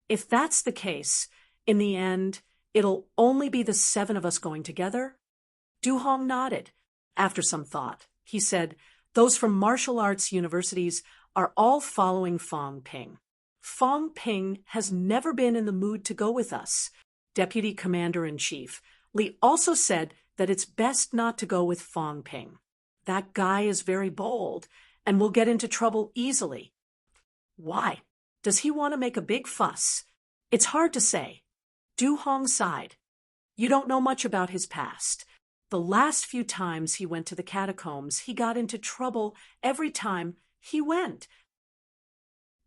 "If that's the case, in the end, it'll only be the 7 of us going together?" Du Hong nodded. After some thought, he said, "Those from martial arts universities are all following Fong Ping. Fong Ping has never been in the mood to go with us." Deputy Commander-in-Chief Li also said that it's best not to go with Fong Ping. "That guy is very bold and will get into trouble easily." "Why? Does he want to make a big fuss?" "It's hard to say." Du Hong sighed. "You don't know much about his past. The last few times he went to the catacombs, he got into trouble every time he went.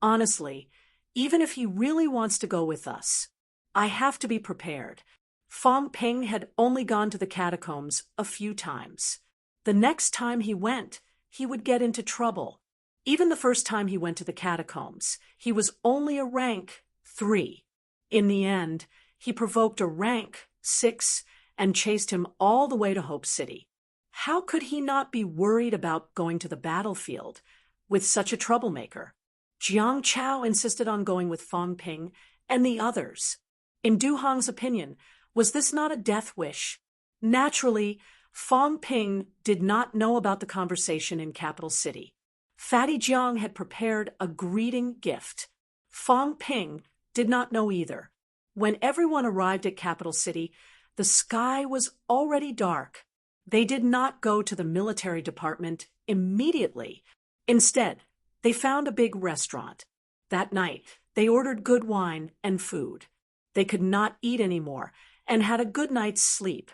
Honestly, even if he really wants to go with us, I have to be prepared. Fong Ping had only gone to the catacombs a few times. The next time he went, he would get into trouble. Even the first time he went to the catacombs, he was only a rank 3. In the end, he provoked a rank 6 and chased him all the way to Hope City. How could he not be worried about going to the battlefield with such a troublemaker? Jiang Chao insisted on going with Fang Ping and the others. In Du Hong's opinion, was this not a death wish? Naturally, Fang Ping did not know about the conversation in Capital City. Fatty Jiang had prepared a greeting gift. Fang Ping did not know either. When everyone arrived at Capital City, the sky was already dark. They did not go to the military department immediately. Instead, they found a big restaurant. That night, they ordered good wine and food. They could not eat anymore and had a good night's sleep.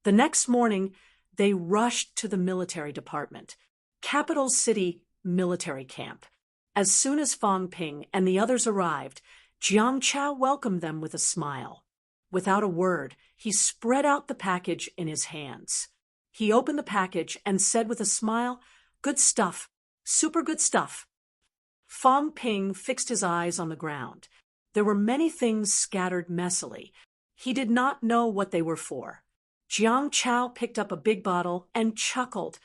The next morning, they rushed to the military department, Capital City Military Camp. As soon as Fang Ping and the others arrived, Jiang Chao welcomed them with a smile. Without a word, he spread out the package in his hands. He opened the package and said with a smile, "Good stuff, super good stuff." Fang Ping fixed his eyes on the ground. There were many things scattered messily. He did not know what they were for. Jiang Chao picked up a big bottle and chuckled.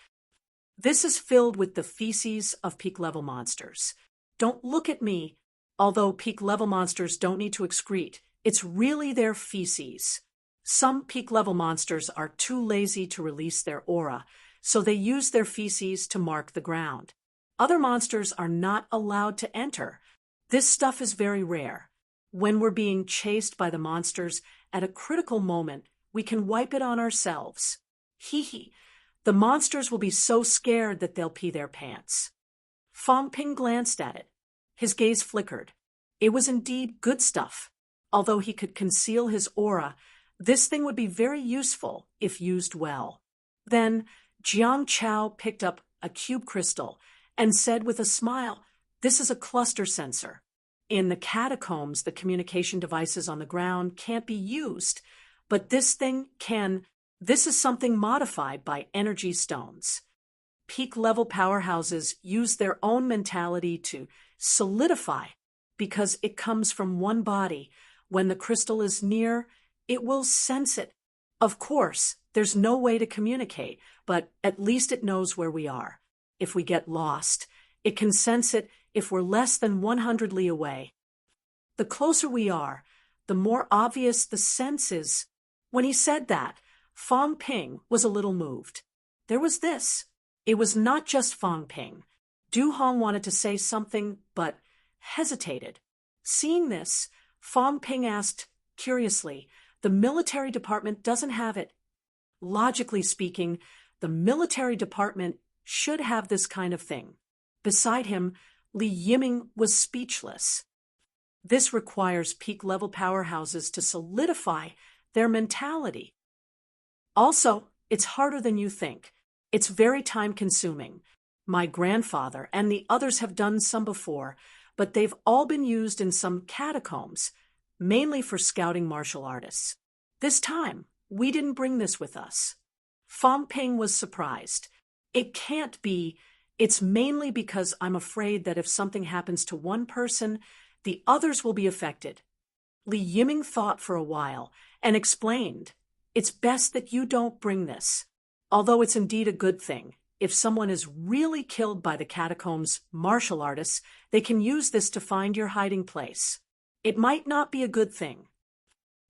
"This is filled with the feces of peak-level monsters. Don't look at me. Although peak-level monsters don't need to excrete, it's really their feces. Some peak-level monsters are too lazy to release their aura, so they use their feces to mark the ground. Other monsters are not allowed to enter. This stuff is very rare. When we're being chased by the monsters at a critical moment, we can wipe it on ourselves. Hee hee. The monsters will be so scared that they'll pee their pants." Fang Ping glanced at it. His gaze flickered. It was indeed good stuff. Although he could conceal his aura, this thing would be very useful if used well. Then Jiang Chao picked up a cube crystal and said with a smile, "This is a cluster sensor. In the catacombs, the communication devices on the ground can't be used, but this thing can. This is something modified by energy stones. Peak-level powerhouses use their own mentality to solidify because it comes from one body. When the crystal is near, it will sense it. Of course, there's no way to communicate, but at least it knows where we are. If we get lost, it can sense it if we're less than 100 li away. The closer we are, the more obvious the sense is." When he said that, Fang Ping was a little moved. There was this. It was not just Fang Ping. Du Hong wanted to say something, but hesitated. Seeing this, Fang Ping asked, curiously, "The military department doesn't have it." Logically speaking, the military department should have this kind of thing. Beside him, Li Yiming was speechless. This requires peak-level powerhouses to solidify their mentality. Also, it's harder than you think. It's very time-consuming. My grandfather and the others have done some before, but they've all been used in some catacombs, mainly for scouting martial artists. This time, we didn't bring this with us. Fang Ping was surprised. It can't be. It's mainly because I'm afraid that if something happens to one person, the others will be affected. Li Yiming thought for a while and explained, "It's best that you don't bring this. Although it's indeed a good thing. If someone is really killed by the catacombs' martial artists, they can use this to find your hiding place. It might not be a good thing.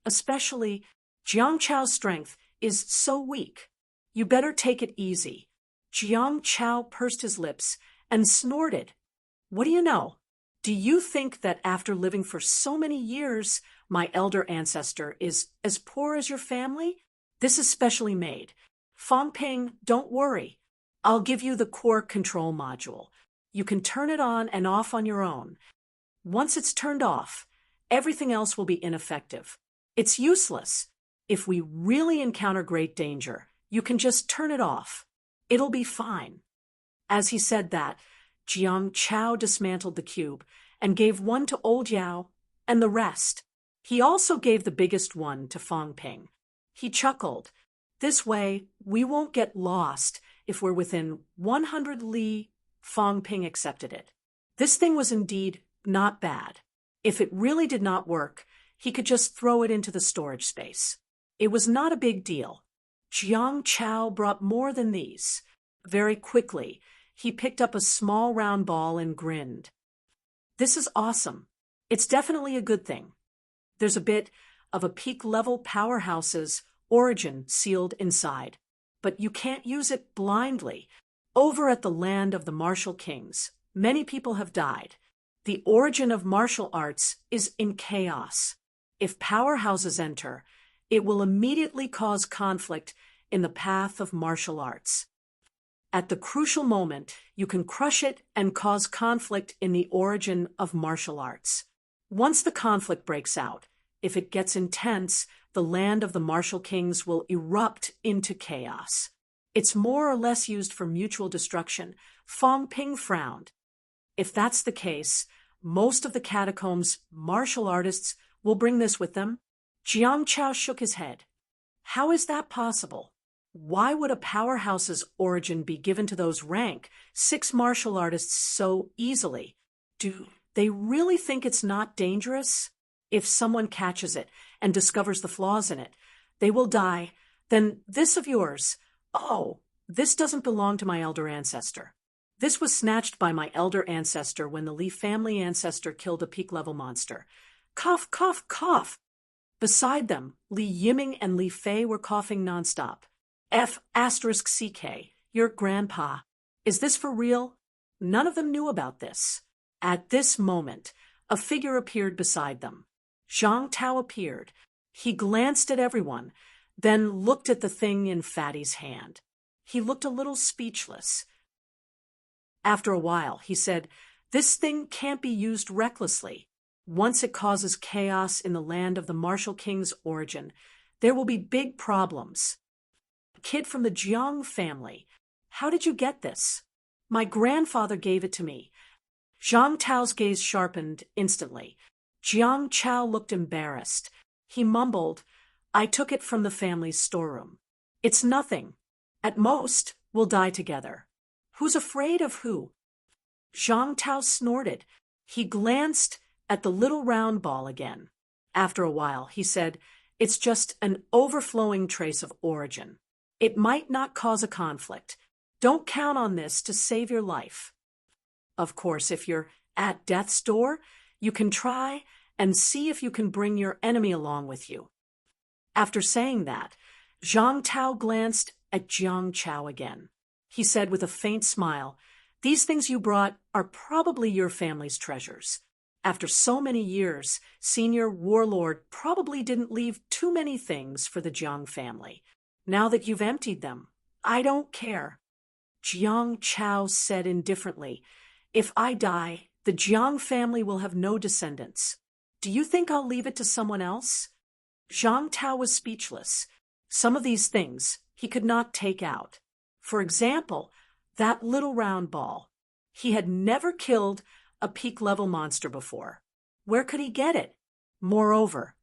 Especially, Jiang Chao's strength is so weak. You better take it easy." Jiang Chao pursed his lips and snorted. "What do you know? Do you think that after living for so many years, my elder ancestor is as poor as your family? This is specially made. Fang Ping, don't worry. I'll give you the core control module. You can turn it on and off on your own. Once it's turned off, everything else will be ineffective. It's useless. If we really encounter great danger, you can just turn it off. It'll be fine." As he said that, Jiang Chao dismantled the cube and gave one to Old Yao and the rest. He also gave the biggest one to Fang Ping. He chuckled. "This way, we won't get lost if we're within 100 li." Fang Ping accepted it. This thing was indeed not bad. If it really did not work, he could just throw it into the storage space. It was not a big deal. Jiang Chao brought more than these. Very quickly, he picked up a small round ball and grinned. This is awesome. It's definitely a good thing. There's a bit of a peak-level powerhouse's origin sealed inside. But you can't use it blindly. Over at the land of the martial kings, many people have died. The origin of martial arts is in chaos. If powerhouses enter, it will immediately cause conflict in the path of martial arts. At the crucial moment, you can crush it and cause conflict in the origin of martial arts. Once the conflict breaks out, if it gets intense, the land of the martial kings will erupt into chaos. It's more or less used for mutual destruction. Fong Ping frowned. If that's the case, most of the catacombs' martial artists will bring this with them. Jiang Chao shook his head. How is that possible? Why would a powerhouse's origin be given to those rank 6 martial artists so easily? Do they really think it's not dangerous? If someone catches it and discovers the flaws in it, they will die. Then this of yours, oh, this doesn't belong to my elder ancestor. This was snatched by my elder ancestor when the Li family ancestor killed a peak-level monster. Cough, cough, cough. Beside them, Li Yiming and Li Fei were coughing nonstop. F***CK, your grandpa. Is this for real? None of them knew about this. At this moment, a figure appeared beside them. Zhang Tao appeared. He glanced at everyone, then looked at the thing in Fatty's hand. He looked a little speechless. After a while, he said, "This thing can't be used recklessly. Once it causes chaos in the land of the martial king's origin, there will be big problems." Kid from the Jiang family. How did you get this? My grandfather gave it to me. Zhang Tao's gaze sharpened instantly. Jiang Chao looked embarrassed. He mumbled, "I took it from the family's storeroom. It's nothing. At most, we'll die together." Who's afraid of who? Zhang Tao snorted. He glanced at the little round ball again. After a while, he said, "It's just an overflowing trace of origin. It might not cause a conflict. Don't count on this to save your life. Of course, if you're at death's door, you can try and see if you can bring your enemy along with you." After saying that, Zhang Tao glanced at Jiang Chao again. He said with a faint smile, "These things you brought are probably your family's treasures. After so many years, Senior Warlord probably didn't leave too many things for the Jiang family. Now that you've emptied them, I don't care." Jiang Chao said indifferently, "If I die, the Jiang family will have no descendants. Do you think I'll leave it to someone else?" Zhang Tao was speechless. Some of these things he could not take out. For example, that little round ball. He had never killed a peak-level monster before. Where could he get it? Moreover,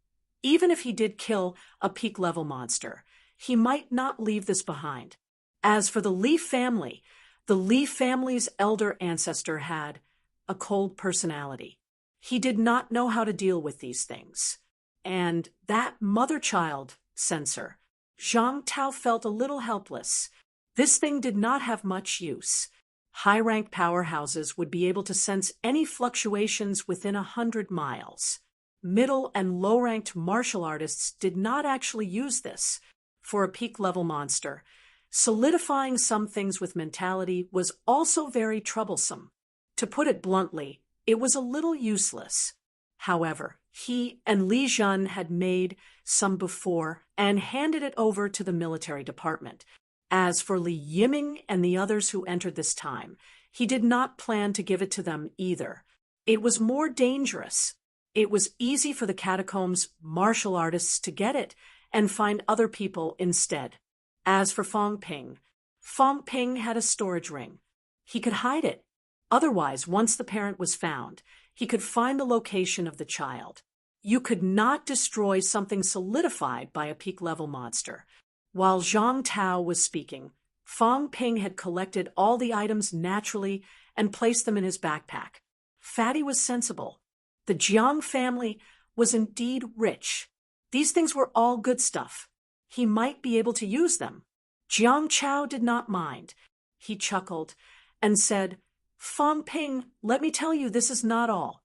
even if he did kill a peak-level monster, he might not leave this behind. As for the Li family, the Li family's elder ancestor had a cold personality. He did not know how to deal with these things. And that mother-child censor, Zhang Tao felt a little helpless. This thing did not have much use. High-rank powerhouses would be able to sense any fluctuations within 100 miles. Middle and low-ranked martial artists did not actually use this. For a peak-level monster, solidifying some things with mentality was also very troublesome. To put it bluntly, it was a little useless. However, he and Li Jun had made some before and handed it over to the military department. As for Li Yiming and the others who entered this time, he did not plan to give it to them either. It was more dangerous. It was easy for the catacombs' martial artists to get it and find other people instead. As for Fong Ping had a storage ring. He could hide it. Otherwise, once the parent was found, he could find the location of the child. You could not destroy something solidified by a peak-level monster. While Zhang Tao was speaking, Fong Ping had collected all the items naturally and placed them in his backpack. Fatty was sensible. The Jiang family was indeed rich. These things were all good stuff. He might be able to use them. Jiang Chao did not mind. He chuckled and said, "Fang Ping, let me tell you, this is not all.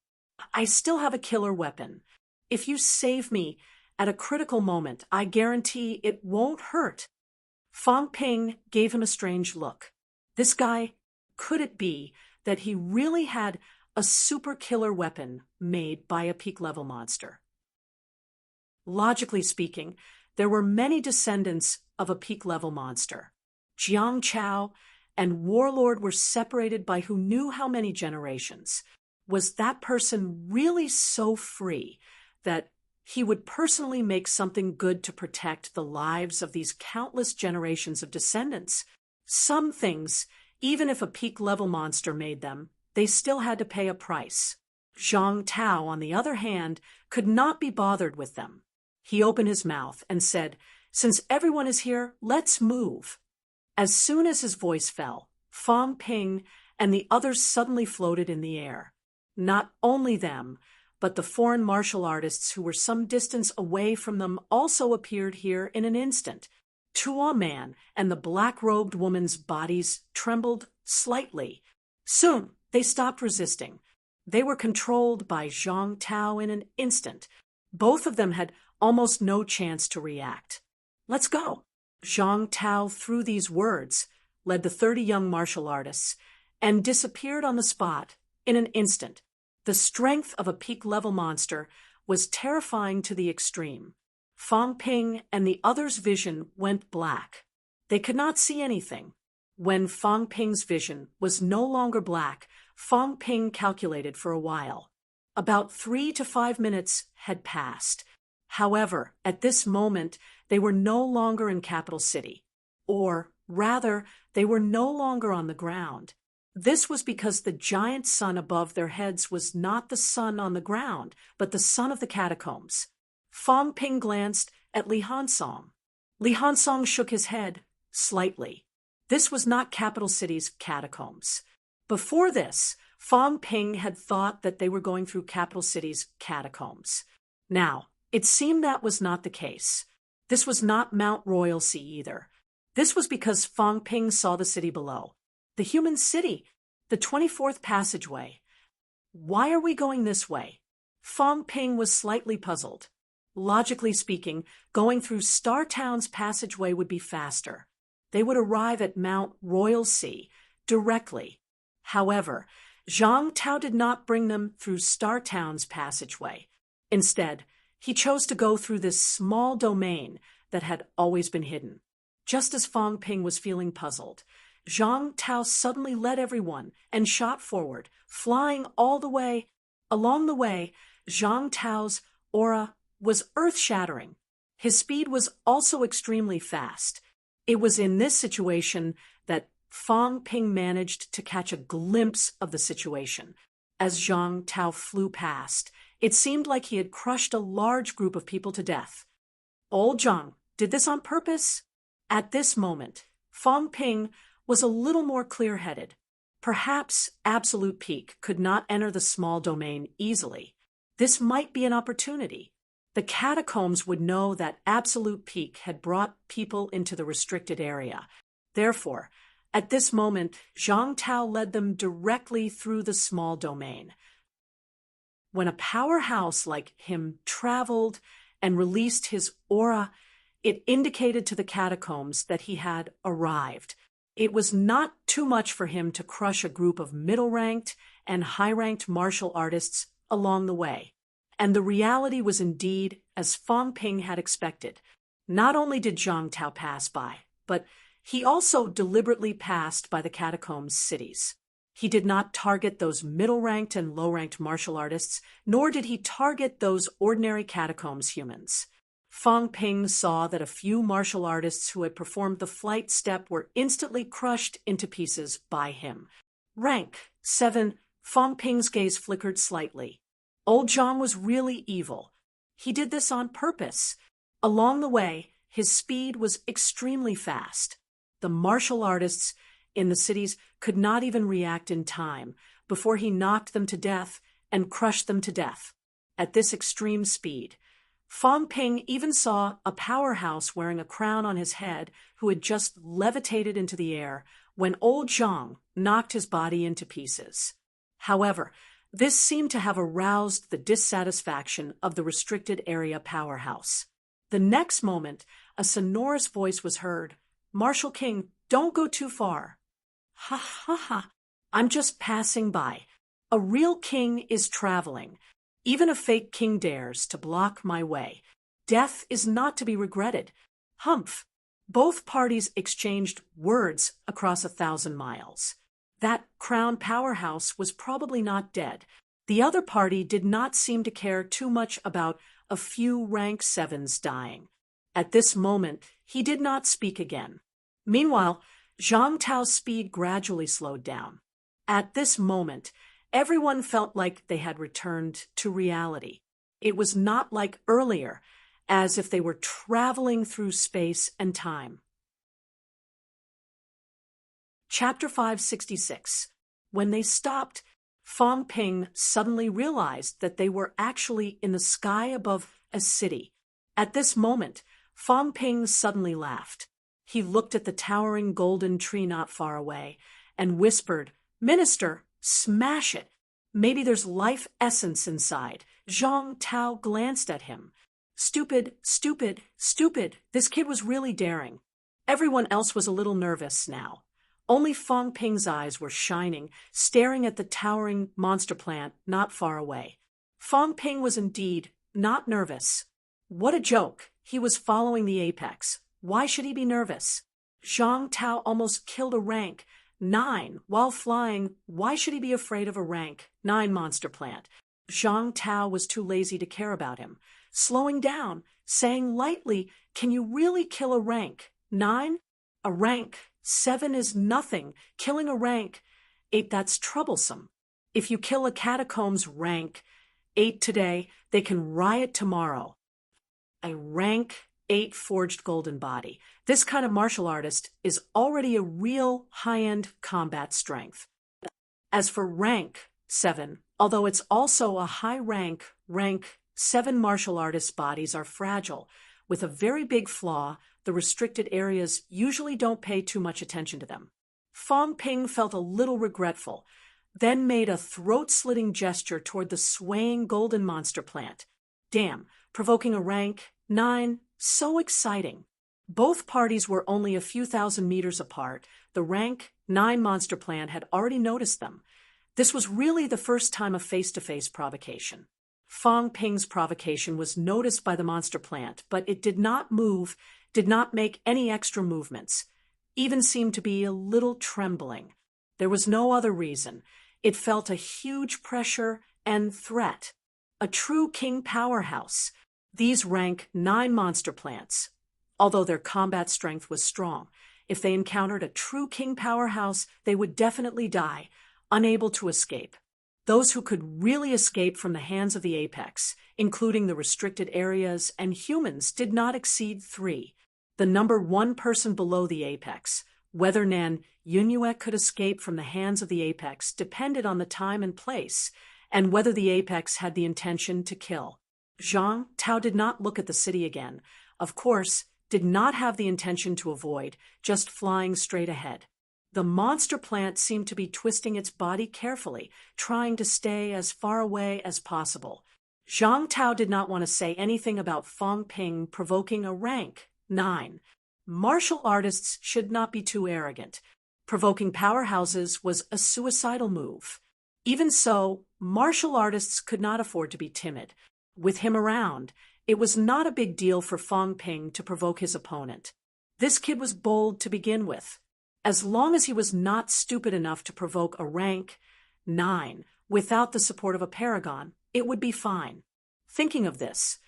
I still have a killer weapon. If you save me at a critical moment, I guarantee it won't hurt." Fang Ping gave him a strange look. This guy, could it be that he really had a super killer weapon made by a peak-level monster? Logically speaking, there were many descendants of a peak-level monster. Jiang Chao and Warlord were separated by who knew how many generations. Was that person really so free that he would personally make something good to protect the lives of these countless generations of descendants? Some things, even if a peak-level monster made them, they still had to pay a price. Zhang Tao, on the other hand, could not be bothered with them. He opened his mouth and said, "Since everyone is here, let's move." As soon as his voice fell, Fang Ping and the others suddenly floated in the air. Not only them, but the foreign martial artists who were some distance away from them also appeared here in an instant. Tuo Man and the black-robed woman's bodies trembled slightly. Soon, they stopped resisting. They were controlled by Zhang Tao in an instant. Both of them had almost no chance to react. "Let's go." Zhang Tao, through these words, led the 30 young martial artists and disappeared on the spot in an instant. The strength of a peak-level monster was terrifying to the extreme. Fang Ping and the others' vision went black. They could not see anything. When Fang Ping's vision was no longer black, Fang Ping calculated for a while. About 3 to 5 minutes had passed. However, at this moment, they were no longer in Capital City. Or, rather, they were no longer on the ground. This was because the giant sun above their heads was not the sun on the ground, but the sun of the catacombs. Fang Ping glanced at Li Hansong. Li Hansong shook his head, slightly. This was not Capital City's catacombs. Before this, Fang Ping had thought that they were going through Capital City's catacombs. Now, it seemed that was not the case. This was not Mount Royalty either. This was because Fang Ping saw the city below. The human city, the 24th passageway. Why are we going this way? Fang Ping was slightly puzzled. Logically speaking, going through Star Town's passageway would be faster. They would arrive at Mount Royalty directly. However, Zhang Tao did not bring them through Star Town's passageway. Instead, he chose to go through this small domain that had always been hidden. Just as Fang Ping was feeling puzzled, Zhang Tao suddenly led everyone and shot forward, flying all the way. Along the way, Zhang Tao's aura was earth-shattering. His speed was also extremely fast. It was in this situation that Fang Ping managed to catch a glimpse of the situation. As Zhang Tao flew past, it seemed like he had crushed a large group of people to death. Old Zhang did this on purpose? At this moment, Fang Ping was a little more clear-headed. Perhaps Absolute Peak could not enter the small domain easily. This might be an opportunity. The catacombs would know that Absolute Peak had brought people into the restricted area. Therefore, at this moment, Zhang Tao led them directly through the small domain. When a powerhouse like him traveled and released his aura, it indicated to the catacombs that he had arrived. It was not too much for him to crush a group of middle-ranked and high-ranked martial artists along the way. And the reality was indeed as Fang Ping had expected. Not only did Zhang Tao pass by, but he also deliberately passed by the catacombs cities. He did not target those middle-ranked and low-ranked martial artists, nor did he target those ordinary catacombs humans. Fang Ping saw that a few martial artists who had performed the flight step were instantly crushed into pieces by him. Rank 7, Fang Ping's gaze flickered slightly. Old Zhang was really evil. He did this on purpose. Along the way, his speed was extremely fast. The martial artists in the cities could not even react in time before he knocked them to death and crushed them to death. at this extreme speed. Fang Ping even saw a powerhouse wearing a crown on his head who had just levitated into the air when old Zhang knocked his body into pieces. However, this seemed to have aroused the dissatisfaction of the restricted area powerhouse. The next moment, a sonorous voice was heard. "Marshal King, don't go too far." "Ha ha ha, I'm just passing by. A real king is traveling. Even a fake king dares to block my way. Death is not to be regretted." Humph! Both parties exchanged words across 1,000 miles. That crown powerhouse was probably not dead. The other party did not seem to care too much about a few rank 7s dying. At this moment, he did not speak again. Meanwhile, Zhang Tao's speed gradually slowed down. At this moment, everyone felt like they had returned to reality. It was not like earlier, as if they were traveling through space and time. Chapter 566. When they stopped, Fang Ping suddenly realized that they were actually in the sky above a city. At this moment, Fang Ping suddenly laughed. He looked at the towering golden tree not far away and whispered, "Minister, smash it. Maybe there's life essence inside." Zhang Tao glanced at him. Stupid, stupid, stupid. This kid was really daring. Everyone else was a little nervous now. Only Fang Ping's eyes were shining, staring at the towering monster plant not far away. Fang Ping was indeed not nervous. What a joke. He was following the apex. Why should he be nervous? Zhang Tao almost killed a rank 9 while flying. Why should he be afraid of a rank 9 monster plant? Zhang Tao was too lazy to care about him. Slowing down, saying lightly, "Can you really kill a rank 9? A rank 7 is nothing. Killing a rank 8, that's troublesome. If you kill a catacombs rank 8 today, they can riot tomorrow." A rank 8 forged golden body. This kind of martial artist is already a real high-end combat strength. As for rank 7, although it's also a high rank 7 martial artists' bodies are fragile. With a very big flaw, the restricted areas usually don't pay too much attention to them. Fang Ping felt a little regretful, then made a throat-slitting gesture toward the swaying golden monster plant. Damn, provoking a rank 9, so exciting. Both parties were only a few thousand meters apart. The rank 9 monster plant had already noticed them. This was really the first time of face-to-face provocation. Fang Ping's provocation was noticed by the monster plant, but it did not move, did not make any extra movements, even seemed to be a little trembling. There was no other reason. It felt a huge pressure and threat. A true king powerhouse. These rank 9 monster plants, although their combat strength was strong, if they encountered a true king powerhouse, they would definitely die, unable to escape. Those who could really escape from the hands of the apex, including the restricted areas and humans, did not exceed 3. The number 1 person below the apex, whether Nan Yunyue could escape from the hands of the apex, depended on the time and place, and whether the apex had the intention to kill. Zhang Tao did not look at the city again, of course, did not have the intention to avoid, just flying straight ahead. The monster plant seemed to be twisting its body carefully, trying to stay as far away as possible. Zhang Tao did not want to say anything about Fang Ping provoking a rank 9. Martial artists should not be too arrogant. Provoking powerhouses was a suicidal move. Even so, martial artists could not afford to be timid. With him around, it was not a big deal for Fang Ping to provoke his opponent. This kid was bold to begin with. As long as he was not stupid enough to provoke a rank 9 without the support of a paragon, it would be fine. Thinking of this,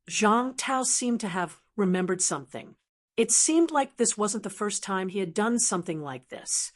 Zhang Tao seemed to have remembered something. It seemed like this wasn't the first time he had done something like this.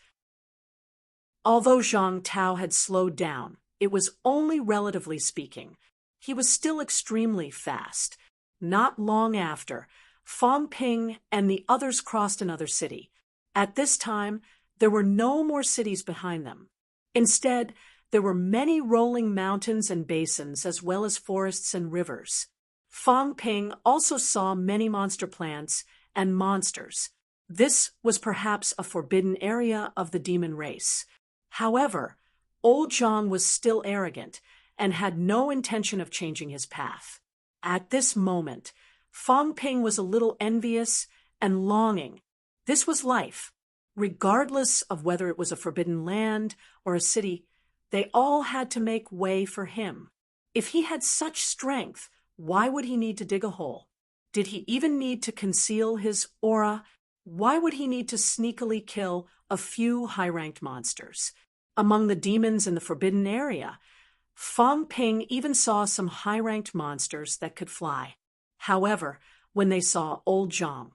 Although Zhang Tao had slowed down, it was only relatively speaking. He was still extremely fast. Not long after, Fang Ping and the others crossed another city. At this time, there were no more cities behind them. Instead, There were many rolling mountains and basins, as well as forests and rivers. Fang Ping also saw many monster plants and monsters. This was perhaps a forbidden area of the demon race. However, old Zhang was still arrogant and had no intention of changing his path. At this moment, Fang Ping was a little envious and longing. This was life. Regardless of whether it was a forbidden land or a city, they all had to make way for him. If he had such strength, why would he need to dig a hole? Did he even need to conceal his aura? Why would he need to sneakily kill a few high-ranked monsters? Among the demons in the forbidden area, Fang Ping even saw some high-ranked monsters that could fly. However, when they saw old Zhang,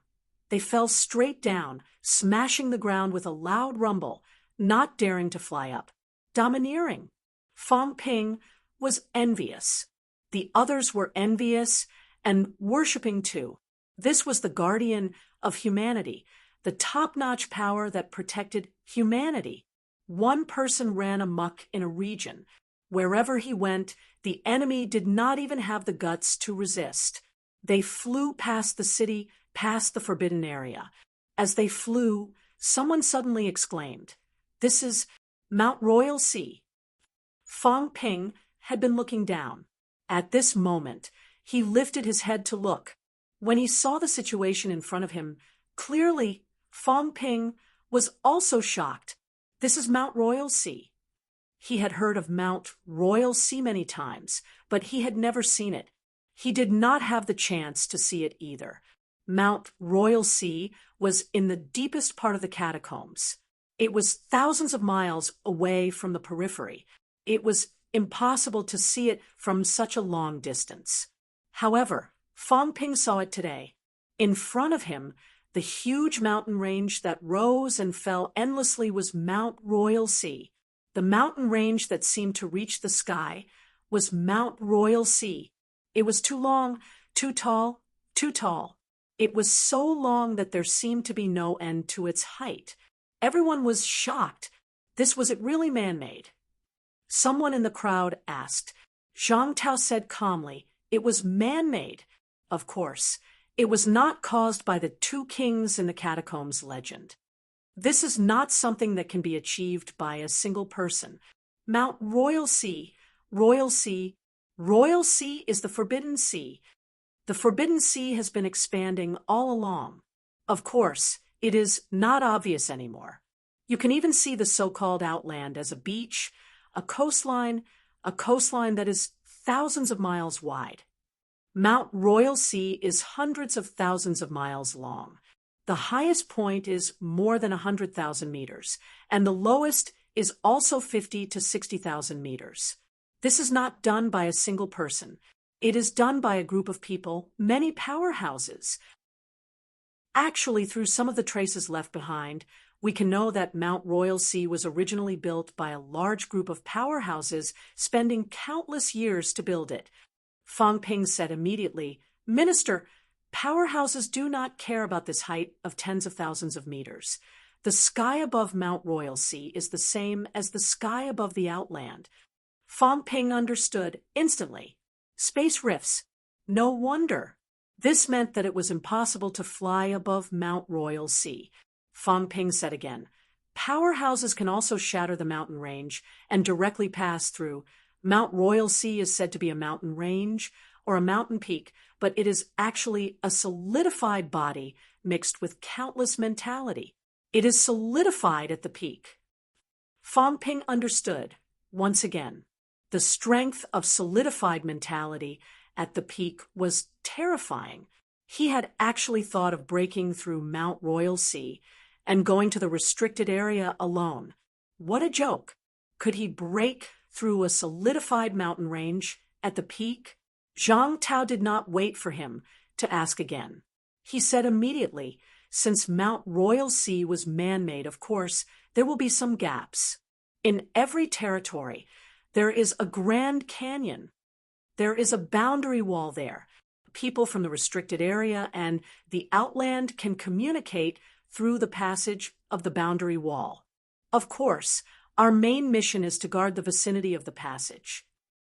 they fell straight down, smashing the ground with a loud rumble, not daring to fly up. Domineering. Fang Ping was envious. The others were envious and worshipping too. This was the guardian of humanity, the top-notch power that protected humanity. One person ran amok in a region. Wherever he went, the enemy did not even have the guts to resist. They flew past the city, past the forbidden area. As they flew, someone suddenly exclaimed, "This is Mount Royal Sea." Fang Ping had been looking down. At this moment, he lifted his head to look. When he saw the situation in front of him, clearly, Fang Ping was also shocked. This is Mount Royal Sea. He had heard of Mount Royal Sea many times, but he had never seen it. He did not have the chance to see it either. Mount Royal Sea was in the deepest part of the catacombs. It was thousands of miles away from the periphery. It was impossible to see it from such a long distance. However, Fang Ping saw it today. In front of him, the huge mountain range that rose and fell endlessly was Mount Royal Sea. The mountain range that seemed to reach the sky was Mount Royal Sea. It was too long, too tall, too tall. It was so long that there seemed to be no end to its height. Everyone was shocked. Was it really man-made? Someone in the crowd asked. Zhang Tao said calmly, "It was man-made." Of course, it was not caused by the two kings in the catacombs legend. This is not something that can be achieved by a single person. Mount Royal Sea, Royal Sea, Royal Sea is the Forbidden Sea. The Forbidden Sea has been expanding all along. Of course, it is not obvious anymore. You can even see the so-called outland as a beach, a coastline that is thousands of miles wide. Mount Royal Sea is hundreds of thousands of miles long. The highest point is more than 100,000 meters, and the lowest is also 50 to 60,000 meters. This is not done by a single person. It is done by a group of people, many powerhouses. Actually, through some of the traces left behind, we can know that Mount Royal Sea was originally built by a large group of powerhouses, spending countless years to build it. Fang Ping said immediately, "Minister, powerhouses do not care about this height of tens of thousands of meters. The sky above Mount Royal Sea is the same as the sky above the outland." Fang Ping understood instantly. Space rifts. No wonder. This meant that it was impossible to fly above Mount Royal Sea. Fang Ping said again, "Powerhouses can also shatter the mountain range and directly pass through. Mount Royal Sea is said to be a mountain range or a mountain peak, but it is actually a solidified body mixed with countless mentality. It is solidified at the peak." Fang Ping understood, once again. The strength of solidified mentality at the peak was terrifying. He had actually thought of breaking through Mount Royal Sea and going to the restricted area alone. What a joke! Could he break through a solidified mountain range at the peak? Zhang Tao did not wait for him to ask again. He said immediately, "Since Mount Royal Sea was man-made, of course, there will be some gaps. In every territory, there is a Grand Canyon. There is a boundary wall there. People from the restricted area and the outland can communicate through the passage of the boundary wall. Of course, Our main mission is to guard the vicinity of the passage.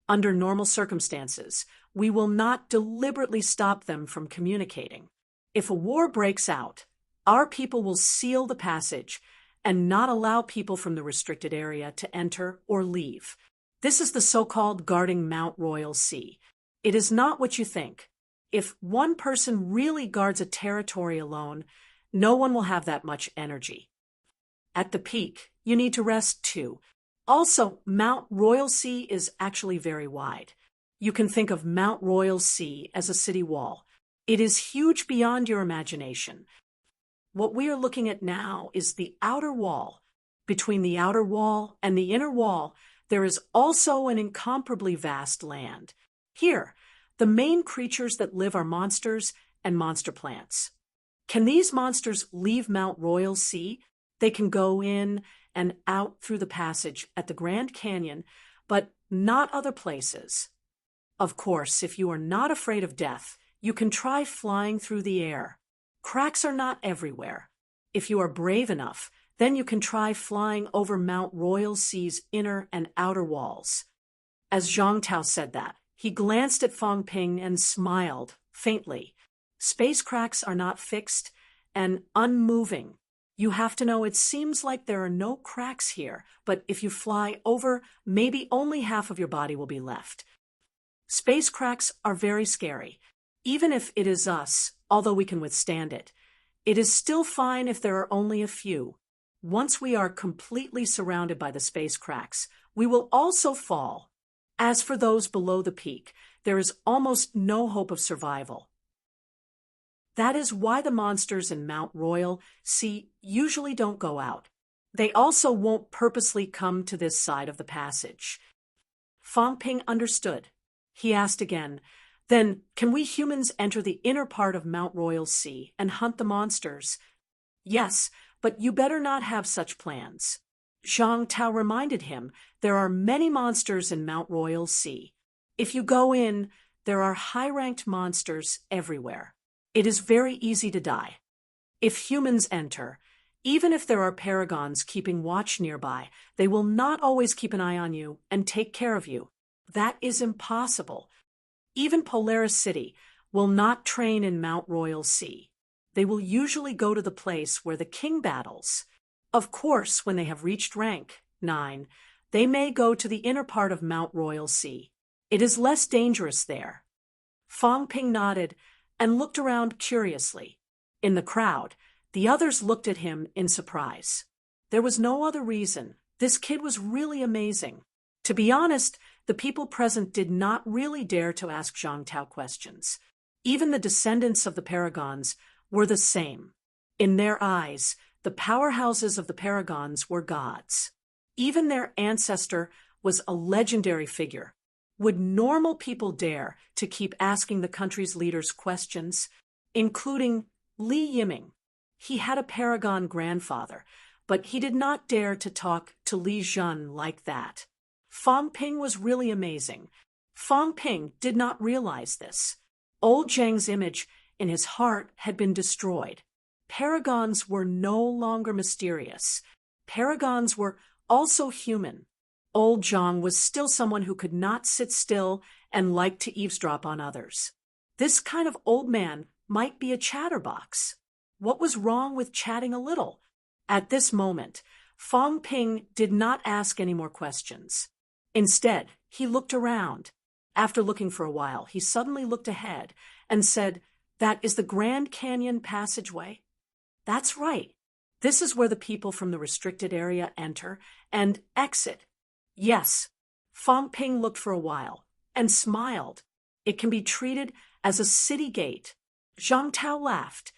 Under normal circumstances, we will not deliberately stop them from communicating. If a war breaks out, our people will seal the passage and not allow people from the restricted area to enter or leave. This is the so-called guarding Mount Royal Sea. It is not what you think. If one person really guards a territory alone, no one will have that much energy. At the peak, you need to rest too. Also, Mount Royal Sea is actually very wide. You can think of Mount Royal Sea as a city wall. It is huge beyond your imagination. What we are looking at now is the outer wall. Between the outer wall and the inner wall, there is also an incomparably vast land. Here, the main creatures that live are monsters and monster plants. Can these monsters leave Mount Royal Sea? They can go in and out through the passage at the Grand Canyon, but not other places. Of course, if you are not afraid of death, you can try flying through the air. Cracks are not everywhere. If you are brave enough, then you can try flying over Mount Royal Sea's inner and outer walls. As Zhang Tao said that, he glanced at Fang Ping and smiled, faintly. Space cracks are not fixed and unmoving. You have to know it seems like there are no cracks here, but if you fly over, maybe only half of your body will be left. Space cracks are very scary. Even if it is us, although we can withstand it, it is still fine if there are only a few. Once we are completely surrounded by the space cracks, we will also fall. As for those below the peak, there is almost no hope of survival. That is why the monsters in Mount Royal Sea usually don't go out. They also won't purposely come to this side of the passage. Fang Ping understood. He asked again, "Then, can we humans enter the inner part of Mount Royal Sea and hunt the monsters?" "Yes, but you better not have such plans." Zhang Tao reminded him, "There are many monsters in Mount Royal Sea. If you go in, there are high-ranked monsters everywhere. It is very easy to die. If humans enter, even if there are paragons keeping watch nearby, they will not always keep an eye on you and take care of you. That is impossible. Even Polaris City will not train in Mount Royal Sea. They will usually go to the place where the king battles. Of course, when they have reached rank 9, they may go to the inner part of Mount Royal Sea. It is less dangerous there." Fang Ping nodded and looked around curiously. In the crowd, the others looked at him in surprise. There was no other reason. This kid was really amazing. To be honest, the people present did not really dare to ask Zhang Tao questions. Even the descendants of the paragons were the same. In their eyes, the powerhouses of the paragons were gods. Even their ancestor was a legendary figure. Would normal people dare to keep asking the country's leaders questions, including Li Yiming? He had a paragon grandfather, but he did not dare to talk to Li Zhen like that. Fang Ping was really amazing. Fang Ping did not realize this. Old Zhang's image in his heart had been destroyed. Paragons were no longer mysterious. Paragons were also human. Old Zhang was still someone who could not sit still and liked to eavesdrop on others. This kind of old man might be a chatterbox. What was wrong with chatting a little? At this moment, Fang Ping did not ask any more questions. Instead, he looked around. After looking for a while, he suddenly looked ahead and said, "That is the Grand Canyon passageway?" "That's right. This is where the people from the restricted area enter and exit." "Yes." Fang Ping looked for a while and smiled. "It can be treated as a city gate." Zhang Tao laughed.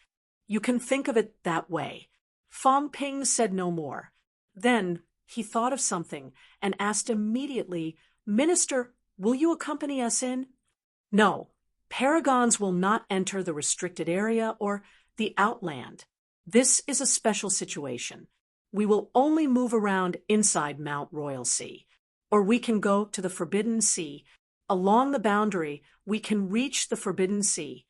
"You can think of it that way." Fang Ping said no more. Then he thought of something and asked immediately, "Minister, will you accompany us in?" "No, paragons will not enter the restricted area or the outland. This is a special situation. We will only move around inside Mount Royal Sea, or we can go to the Forbidden Sea. Along the boundary, we can reach the Forbidden Sea.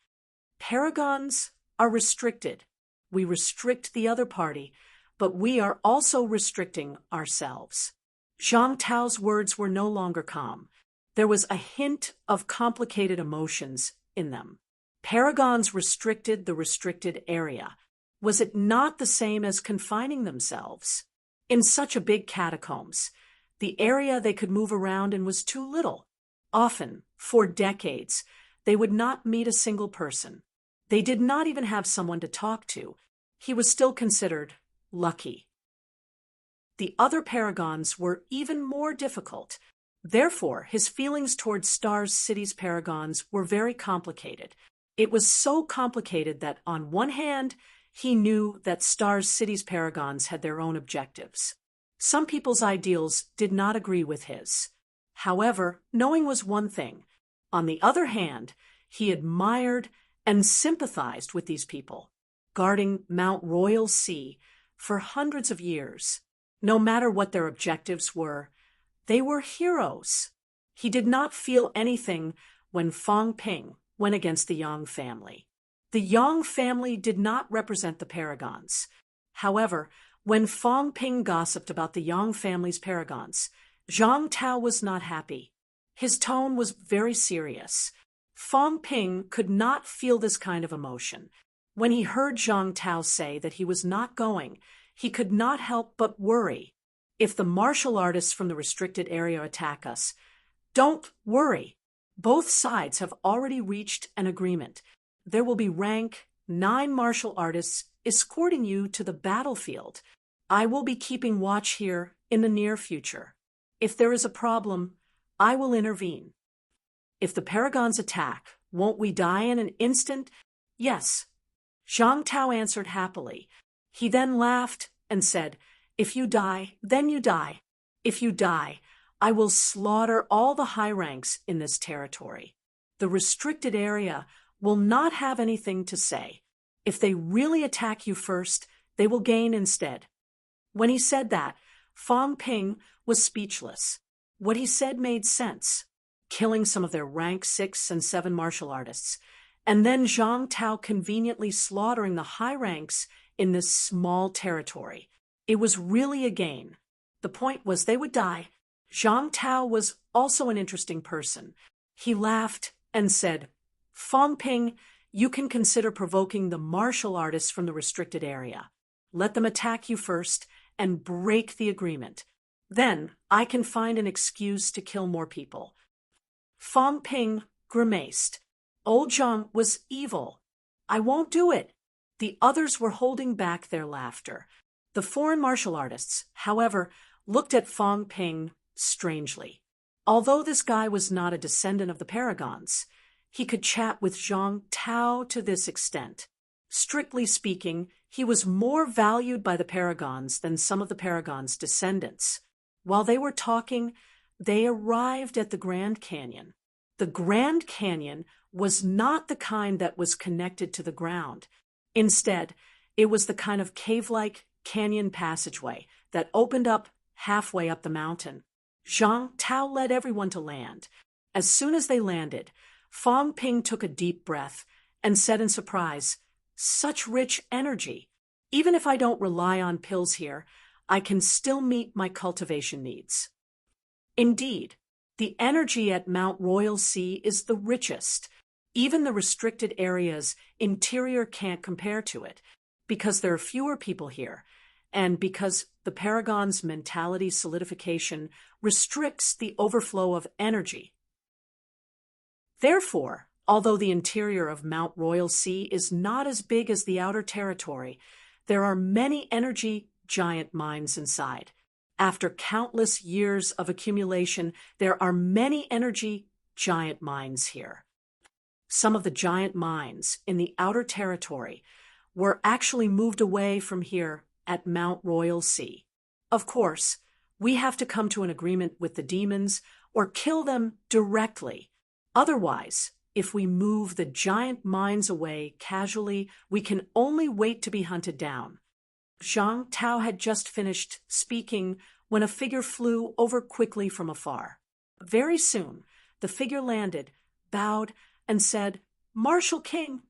Paragons are restricted. We restrict the other party, but we are also restricting ourselves." Zhang Tao's words were no longer calm. There was a hint of complicated emotions in them. Paragons restricted the restricted area. Was it not the same as confining themselves? In such a big catacombs, the area they could move around in was too little. Often, for decades, they would not meet a single person. They did not even have someone to talk to. He was still considered lucky. The other paragons were even more difficult. Therefore, his feelings towards Star City's paragons were very complicated. It was so complicated that, on one hand, he knew that Star City's paragons had their own objectives. Some people's ideals did not agree with his. However, knowing was one thing. On the other hand, he admired and sympathized with these people, guarding Mount Royal Sea for hundreds of years. No matter what their objectives were, they were heroes. He did not feel anything when Fang Ping went against the Yang family. The Yang family did not represent the paragons. However, when Fang Ping gossiped about the Yang family's paragons, Zhang Tao was not happy. His tone was very serious. Fang Ping could not feel this kind of emotion. When he heard Zhang Tao say that he was not going, he could not help but worry. If the martial artists from the restricted area attack us, don't worry. Both sides have already reached an agreement. There will be rank 9 martial artists escorting you to the battlefield. I will be keeping watch here in the near future. If there is a problem, I will intervene. If the paragons attack, won't we die in an instant? Yes. Zhang Tao answered happily. He then laughed and said, "If you die, then you die. If you die, I will slaughter all the high ranks in this territory. The restricted area will not have anything to say. If they really attack you first, they will gain instead." When he said that, Fang Ping was speechless. What he said made sense. Killing some of their rank 6 and 7 martial artists, and then Zhang Tao conveniently slaughtering the high ranks in this small territory. It was really a gain. The point was they would die. Zhang Tao was also an interesting person. He laughed and said, "Fang Ping, you can consider provoking the martial artists from the restricted area. Let them attack you first and break the agreement. Then I can find an excuse to kill more people." Fang Ping grimaced. Old Zhang was evil. "I won't do it." The others were holding back their laughter. The foreign martial artists, however, looked at Fang Ping strangely. Although this guy was not a descendant of the paragons, he could chat with Zhang Tao to this extent. Strictly speaking, he was more valued by the paragons than some of the paragons' descendants. While they were talking, they arrived at the Grand Canyon. The Grand Canyon was not the kind that was connected to the ground. Instead, it was the kind of cave-like canyon passageway that opened up halfway up the mountain. Zhang Tao led everyone to land. As soon as they landed, Fang Ping took a deep breath and said in surprise, "Such rich energy. Even if I don't rely on pills here, I can still meet my cultivation needs." Indeed, the energy at Mount Royal Sea is the richest. Even the restricted area's interior can't compare to it, because there are fewer people here, and because the Paragon's mentality solidification restricts the overflow of energy. Therefore, although the interior of Mount Royal Sea is not as big as the outer territory, there are many energy giant mines inside. After countless years of accumulation, there are many energy giant mines here. Some of the giant mines in the outer territory were actually moved away from here at Mount Royal Sea. Of course, we have to come to an agreement with the demons or kill them directly. Otherwise, if we move the giant mines away casually, we can only wait to be hunted down. Zhang Tao had just finished speaking when a figure flew over quickly from afar. Very soon, the figure landed, bowed, and said, "Martial King."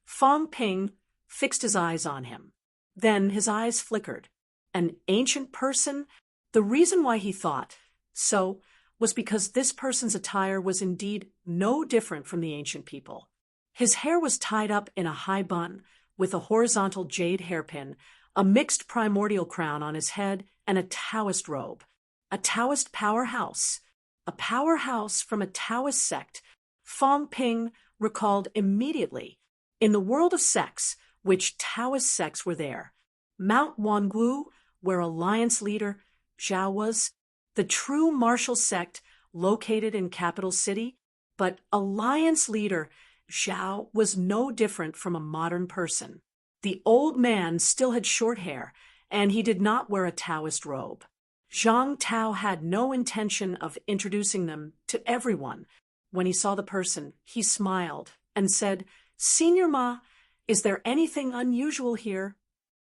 Fang Ping fixed his eyes on him. Then his eyes flickered. An ancient person? The reason why he thought so was because this person's attire was indeed no different from the ancient people. His hair was tied up in a high bun with a horizontal jade hairpin, a mixed primordial crown on his head, and a Taoist robe. A Taoist powerhouse. A powerhouse from a Taoist sect. Fong Ping recalled immediately. In the world of sects, which Taoist sects were there? Mount Wangu, where Alliance leader Zhao was, the true martial sect located in capital city, but Alliance leader Zhao was no different from a modern person. The old man still had short hair, and he did not wear a Taoist robe. Zhang Tao had no intention of introducing them to everyone. When he saw the person, he smiled and said, "Senior Ma, is there anything unusual here?"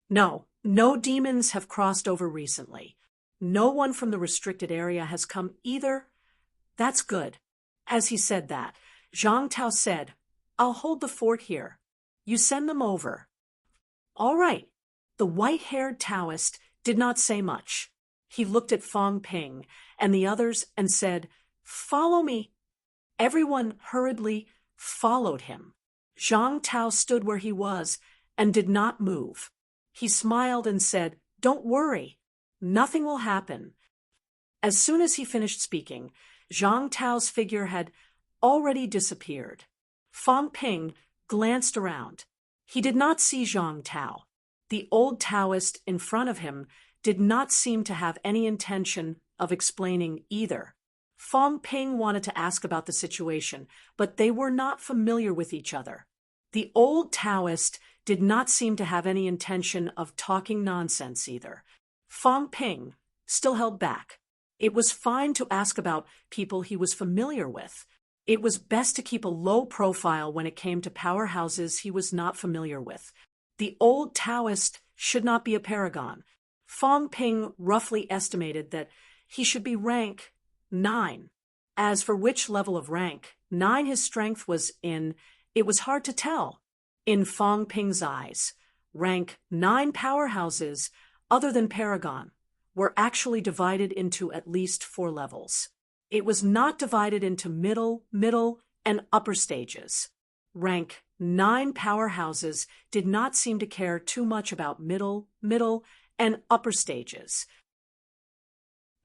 No demons have crossed over recently. No one from the restricted area has come either. That's good. As he said that, Zhang Tao said, "I'll hold the fort here. You send them over." All right. The white-haired Taoist did not say much. He looked at Fong Ping and the others and said, "Follow me." Everyone hurriedly followed him. Zhang Tao stood where he was and did not move. He smiled and said, "Don't worry. Nothing will happen." As soon as he finished speaking, Zhang Tao's figure had already disappeared. Fong Ping glanced around. He did not see Zhang Tao. The old Taoist in front of him did not seem to have any intention of explaining either. Fong Ping wanted to ask about the situation, but they were not familiar with each other. The old Taoist did not seem to have any intention of talking nonsense either. Fong Ping still held back. It was fine to ask about people he was familiar with. It was best to keep a low profile when it came to powerhouses he was not familiar with. The old Taoist should not be a paragon. Fong Ping roughly estimated that he should be rank 9. As for which level of rank 9 his strength was in, it was hard to tell. In Fong Ping's eyes, rank 9 powerhouses, other than paragon, were actually divided into at least 4 levels. It was not divided into middle, and upper stages. Rank 9 powerhouses did not seem to care too much about middle, and upper stages.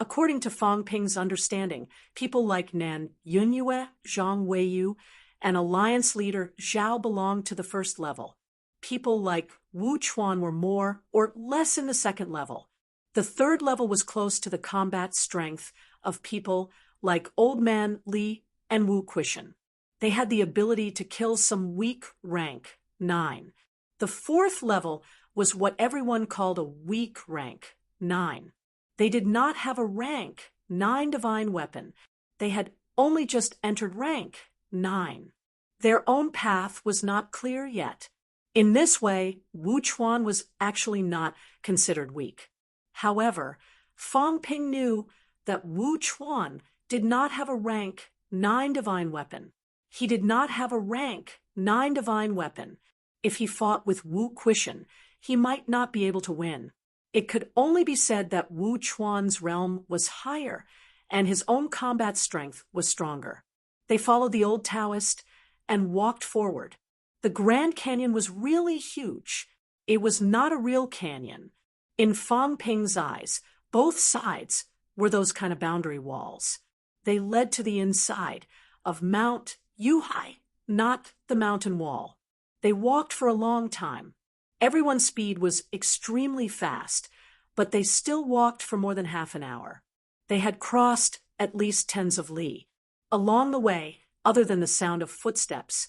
According to Fong Ping's understanding, people like Nan Yunyue, Zhang Weiyu, and Alliance leader Zhao belonged to the first level. People like Wu Chuan were more or less in the second level. The third level was close to the combat strength of people like Old Man Li and Wu Quishan. They had the ability to kill some weak rank 9. The fourth level was what everyone called a weak rank 9. They did not have a rank 9 divine weapon. They had only just entered rank 9. Their own path was not clear yet. In this way, Wu Chuan was actually not considered weak. However, Fong Ping knew that Wu Chuan did not have a rank 9 divine weapon. He did not have a rank 9 divine weapon. If he fought with Wu Quishan, he might not be able to win. It could only be said that Wu Chuan's realm was higher, and his own combat strength was stronger. They followed the old Taoist and walked forward. The Grand Canyon was really huge. It was not a real canyon. In Fong Ping's eyes, both sides were those kind of boundary walls. They led to the inside of Mount Yuhai, not the mountain wall. They walked for a long time. Everyone's speed was extremely fast, but they still walked for more than half an hour. They had crossed at least tens of li. Along the way, other than the sound of footsteps,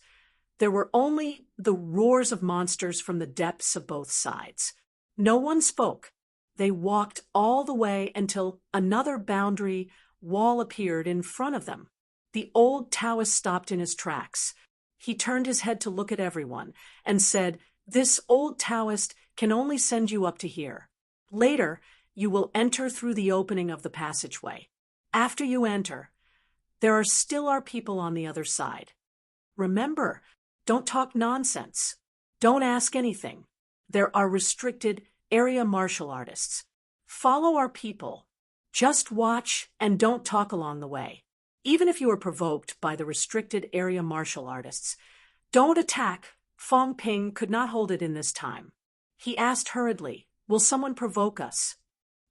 there were only the roars of monsters from the depths of both sides. No one spoke. They walked all the way until another boundary wall appeared in front of them. The old Taoist stopped in his tracks. He turned his head to look at everyone and said, "This old Taoist can only send you up to here. Later, you will enter through the opening of the passageway. After you enter, there are still our people on the other side. Remember, don't talk nonsense. Don't ask anything. There are restricted area martial artists. Follow our people. Just watch and don't talk along the way. Even if you are provoked by the restricted area martial artists, don't attack. Fong Ping could not hold it in this time. He asked hurriedly, "Will someone provoke us?"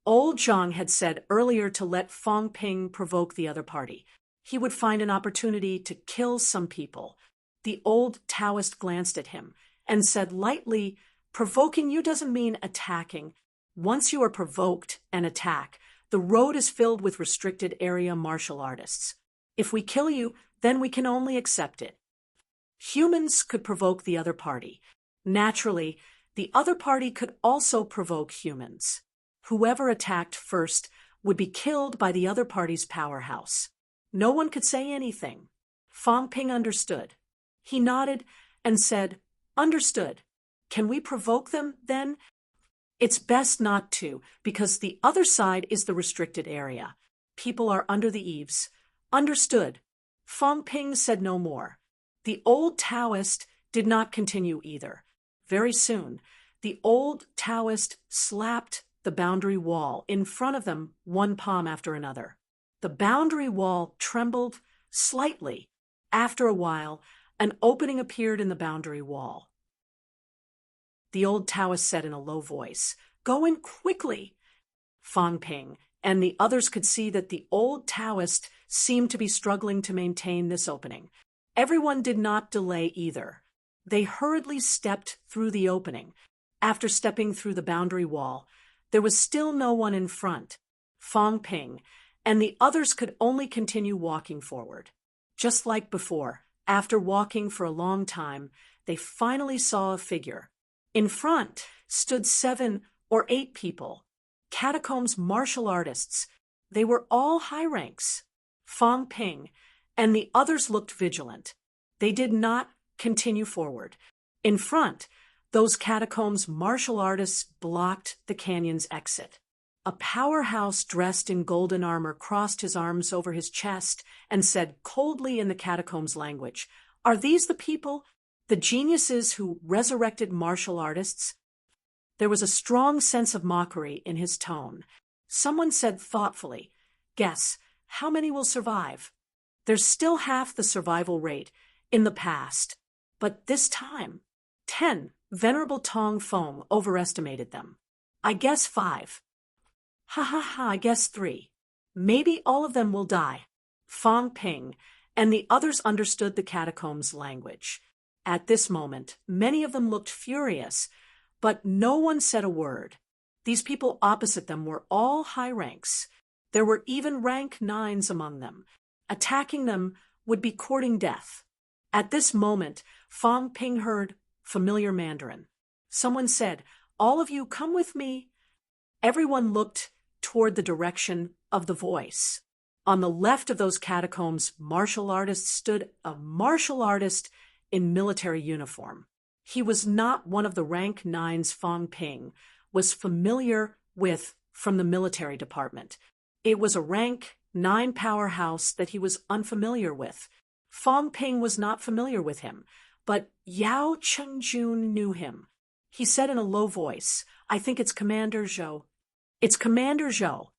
Old Zhang had said earlier to let Fong Ping provoke the other party. He would find an opportunity to kill some people. The old Taoist glanced at him and said lightly, "Provoking you doesn't mean attacking. Once you are provoked and attack, the road is filled with restricted area martial artists. If we kill you, then we can only accept it." Humans could provoke the other party. Naturally, the other party could also provoke humans. Whoever attacked first would be killed by the other party's powerhouse. No one could say anything. Fong Ping understood. He nodded and said, "Understood. Can we provoke them, then?" "It's best not to, because the other side is the restricted area. People are under the eaves." "Understood." Fong Ping said no more. The old Taoist did not continue either. Very soon, the old Taoist slapped the boundary wall in front of them, one palm after another. The boundary wall trembled slightly. After a while, an opening appeared in the boundary wall. The old Taoist said in a low voice, "Go in quickly." Fong Ping and the others could see that the old Taoist seemed to be struggling to maintain this opening. Everyone did not delay either. They hurriedly stepped through the opening. After stepping through the boundary wall, there was still no one in front. Fong Ping and the others could only continue walking forward. Just like before, after walking for a long time, they finally saw a figure. In front stood 7 or 8 people, catacombs martial artists. They were all high ranks. Fong Ping and the others looked vigilant. They did not continue forward. In front, those catacombs martial artists blocked the canyon's exit. A powerhouse dressed in golden armor crossed his arms over his chest and said coldly in the catacombs language, "Are these the people, the geniuses who resurrected martial artists?" There was a strong sense of mockery in his tone. Someone said thoughtfully, "Guess, how many will survive?" There's still half the survival rate in the past, but this time, 10. Venerable Tong Fong overestimated them. "I guess 5. Ha ha ha, I guess 3. Maybe all of them will die." Fong Ping and the others understood the catacombs language. At this moment, many of them looked furious, but no one said a word. These people opposite them were all high ranks. There were even rank 9s among them. Attacking them would be courting death. At this moment, Fong Ping heard familiar Mandarin. Someone said, "All of you come with me." Everyone looked toward the direction of the voice. On the left of those catacombs martial artists stood a martial artist in military uniform. He was not one of the rank 9s Fong Ping was familiar with from the military department. It was a rank 9 powerhouse that he was unfamiliar with. Fong Ping was not familiar with him, but Yao Chengjun knew him. He said in a low voice, "I think it's Commander Zhou." "It's Commander Zhou."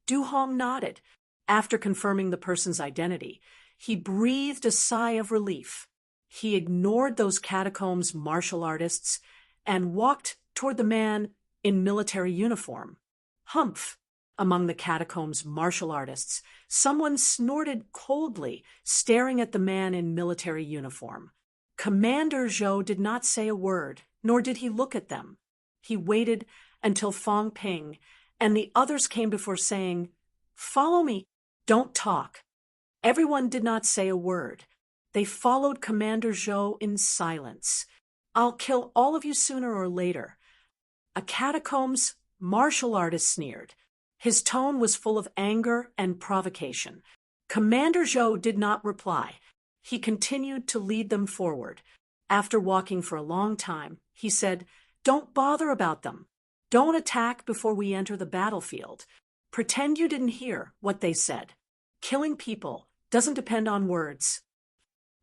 Du Hong nodded. After confirming the person's identity, he breathed a sigh of relief. He ignored those catacombs martial artists and walked toward the man in military uniform. Humph! Among the catacombs martial artists, someone snorted coldly, staring at the man in military uniform. Commander Zhou did not say a word, nor did he look at them. He waited until Fong Ping and the others came before saying, "Follow me, don't talk." Everyone did not say a word. They followed Commander Zhou in silence. "I'll kill all of you sooner or later." A catacombs martial artist sneered. His tone was full of anger and provocation. Commander Zhou did not reply. He continued to lead them forward. After walking for a long time, he said, "Don't bother about them. Don't attack before we enter the battlefield. Pretend you didn't hear what they said. Killing people doesn't depend on words."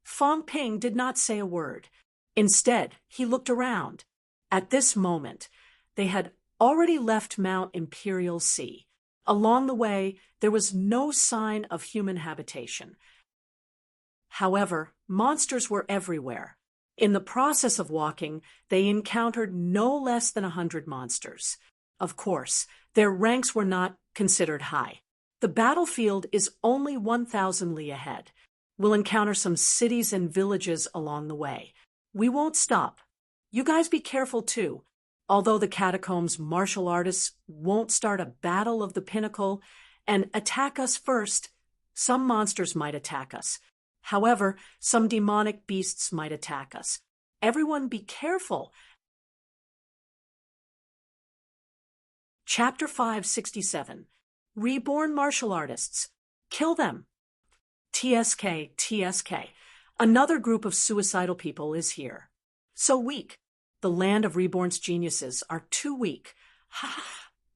Fong Ping did not say a word. Instead, he looked around. At this moment, they had already left Mount Imperial Sea. Along the way, there was no sign of human habitation. However, monsters were everywhere. In the process of walking, they encountered no less than 100 monsters. Of course, their ranks were not considered high. The battlefield is only 1,000 li ahead. We'll encounter some cities and villages along the way. We won't stop. You guys be careful too. Although the catacombs martial artists won't start a battle of the pinnacle and attack us first, some monsters might attack us. However, some demonic beasts might attack us. Everyone be careful. Chapter 567. Reborn Martial Artists. Kill them. TSK. Another group of suicidal people is here. So weak. The land of reborn's geniuses are too weak.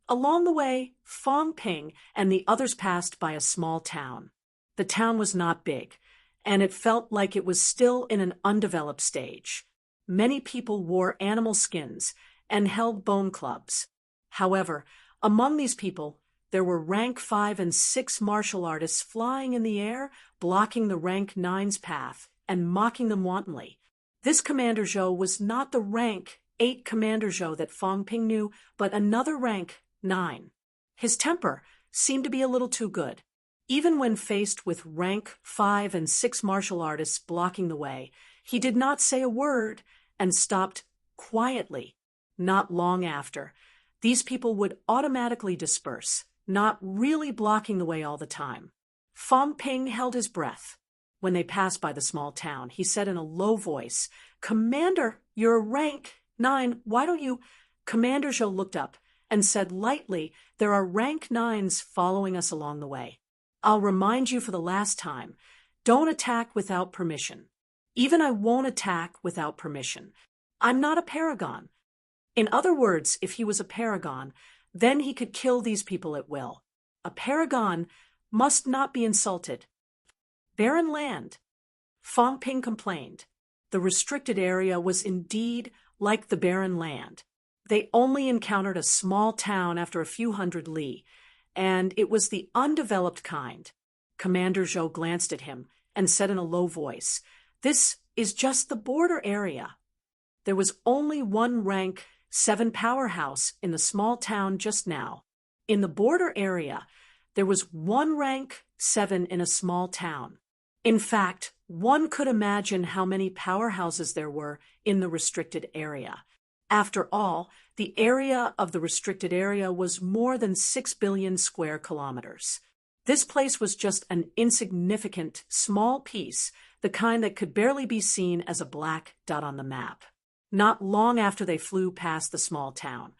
Along the way, Fong Ping and the others passed by a small town. The town was not big, and it felt like it was still in an undeveloped stage. Many people wore animal skins and held bone clubs. However, among these people, there were rank 5 and 6 martial artists flying in the air, blocking the rank 9's path and mocking them wantonly. This Commander Zhou was not the rank 8 Commander Zhou that Fong Ping knew, but another rank 9. His temper seemed to be a little too good. Even when faced with rank 5 and 6 martial artists blocking the way, he did not say a word and stopped quietly. Not long after, these people would automatically disperse, not really blocking the way all the time. Fong Ping held his breath. When they passed by the small town, he said in a low voice, "Commander, you're a rank 9, why don't you—" Commander Zhou looked up and said lightly, "There are rank 9s following us along the way. I'll remind you for the last time, don't attack without permission. Even I won't attack without permission. I'm not a paragon." In other words, if he was a paragon, then he could kill these people at will. A paragon must not be insulted. Barren land. Fong Ping complained. The restricted area was indeed like the barren land. They only encountered a small town after a few hundred li, and it was the undeveloped kind. Commander Zhou glanced at him and said in a low voice, "This is just the border area." There was only one rank 7 powerhouse in the small town just now. In the border area, there was one rank 7 in a small town. In fact, one could imagine how many powerhouses there were in the restricted area. After all, the area of the restricted area was more than 6 billion square kilometers. This place was just an insignificant, small piece, the kind that could barely be seen as a black dot on the map. Not long after they flew past the small town,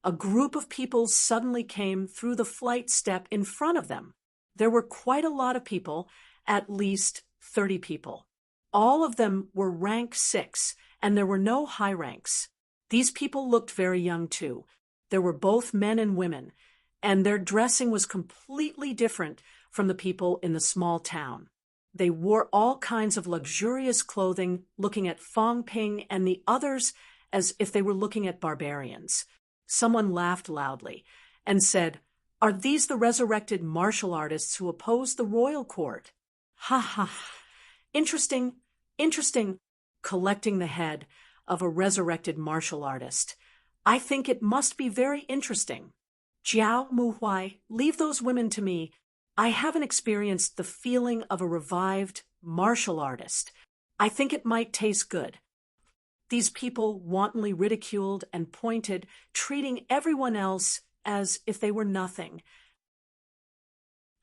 a group of people suddenly came through the flight step in front of them. There were quite a lot of people, at least 30 people. All of them were rank 6, and there were no high ranks. These people looked very young too. There were both men and women, and their dressing was completely different from the people in the small town. They wore all kinds of luxurious clothing, looking at Fong Ping and the others as if they were looking at barbarians. Someone laughed loudly and said, "Are these the resurrected martial artists who opposed the royal court?" "Ha ha, interesting. Collecting the head of a resurrected martial artist. I think it must be very interesting. Jiao Muhuai, leave those women to me. I haven't experienced the feeling of a revived martial artist. I think it might taste good." These people wantonly ridiculed and pointed, treating everyone else as if they were nothing.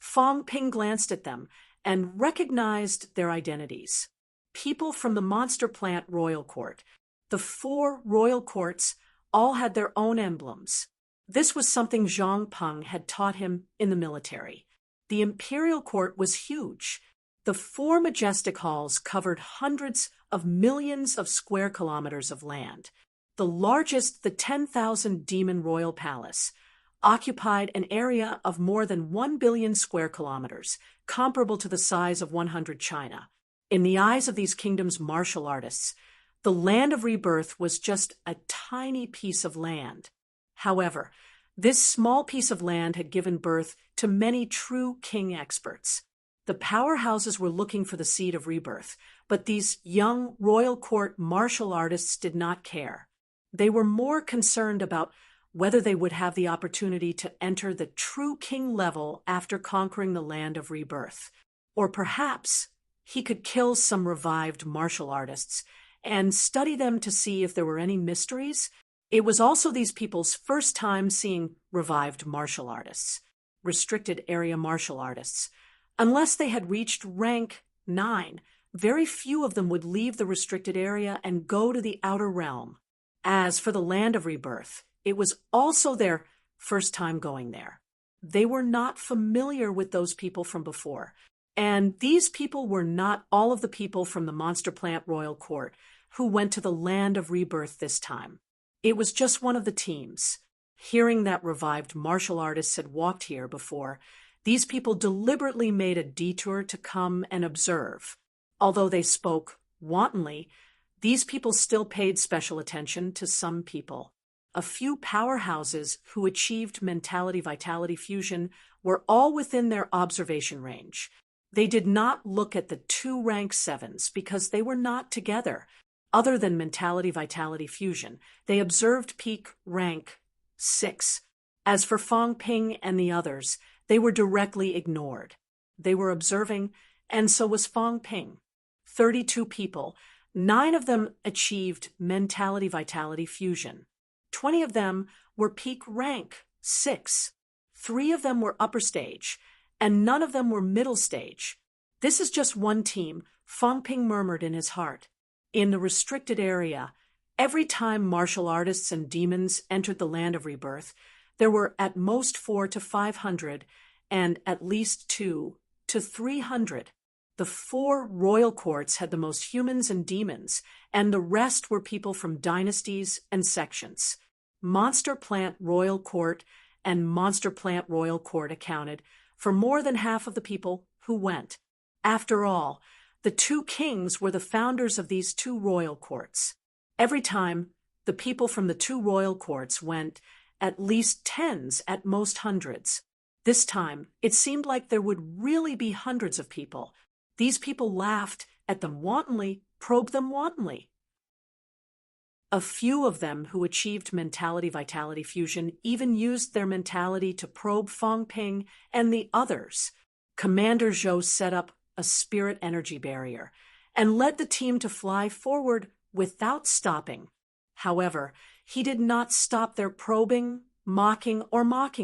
Fong Ping glanced at them and recognized their identities. People from the Monster Plant Royal Court. The 4 royal courts all had their own emblems. This was something Zhang Peng had taught him in the military. The imperial court was huge. The 4 majestic halls covered hundreds of millions of square kilometers of land. The largest, the 10,000 Demon Royal Palace, occupied an area of more than 1 billion square kilometers, comparable to the size of 100 China. In the eyes of these kingdoms' martial artists, the land of rebirth was just a tiny piece of land. However, This small piece of land had given birth to many true king experts. The powerhouses were looking for the seed of rebirth, but these young royal court martial artists did not care. They were more concerned about whether they would have the opportunity to enter the true king level after conquering the land of rebirth. Or perhaps he could kill some revived martial artists and study them to see if there were any mysteries. It was also these people's first time seeing revived martial artists, restricted area martial artists. Unless they had reached rank 9, very few of them would leave the restricted area and go to the outer realm. As for the land of rebirth, it was also their first time going there. They were not familiar with those people from before. And these people were not all of the people from the Monster Plant Royal Court who went to the land of rebirth this time. It was just one of the teams. Hearing that revived martial artists had walked here before, these people deliberately made a detour to come and observe. Although they spoke wantonly, these people still paid special attention to some people. A few powerhouses who achieved mentality-vitality fusion were all within their observation range. They did not look at the 2 rank 7s because they were not together. Other than mentality-vitality fusion, they observed peak rank 6. As for Fong Ping and the others, they were directly ignored. They were observing, and so was Fong Ping. 32 people, 9 of them achieved mentality-vitality fusion. 20 of them were peak rank 6. 3 of them were upper stage, and none of them were middle stage. This is just one team, Fong Ping murmured in his heart. In the restricted area, every time martial artists and demons entered the land of rebirth, there were at most 400 to 500 and at least 200 to 300. The 4 royal courts had the most humans and demons, and the rest were people from dynasties and sections. Monster Plant Royal Court and Monster Plant Royal Court accounted for more than half of the people who went. After all, the 2 kings were the founders of these 2 royal courts. Every time, the people from the 2 royal courts went, at least tens, at most hundreds. This time, it seemed like there would really be hundreds of people. These people laughed at them wantonly, probed them wantonly. A few of them who achieved mentality-vitality fusion even used their mentality to probe Fong Ping and the others. Commander Zhou set up a spirit energy barrier and led the team to fly forward without stopping. However, he did not stop their probing, mocking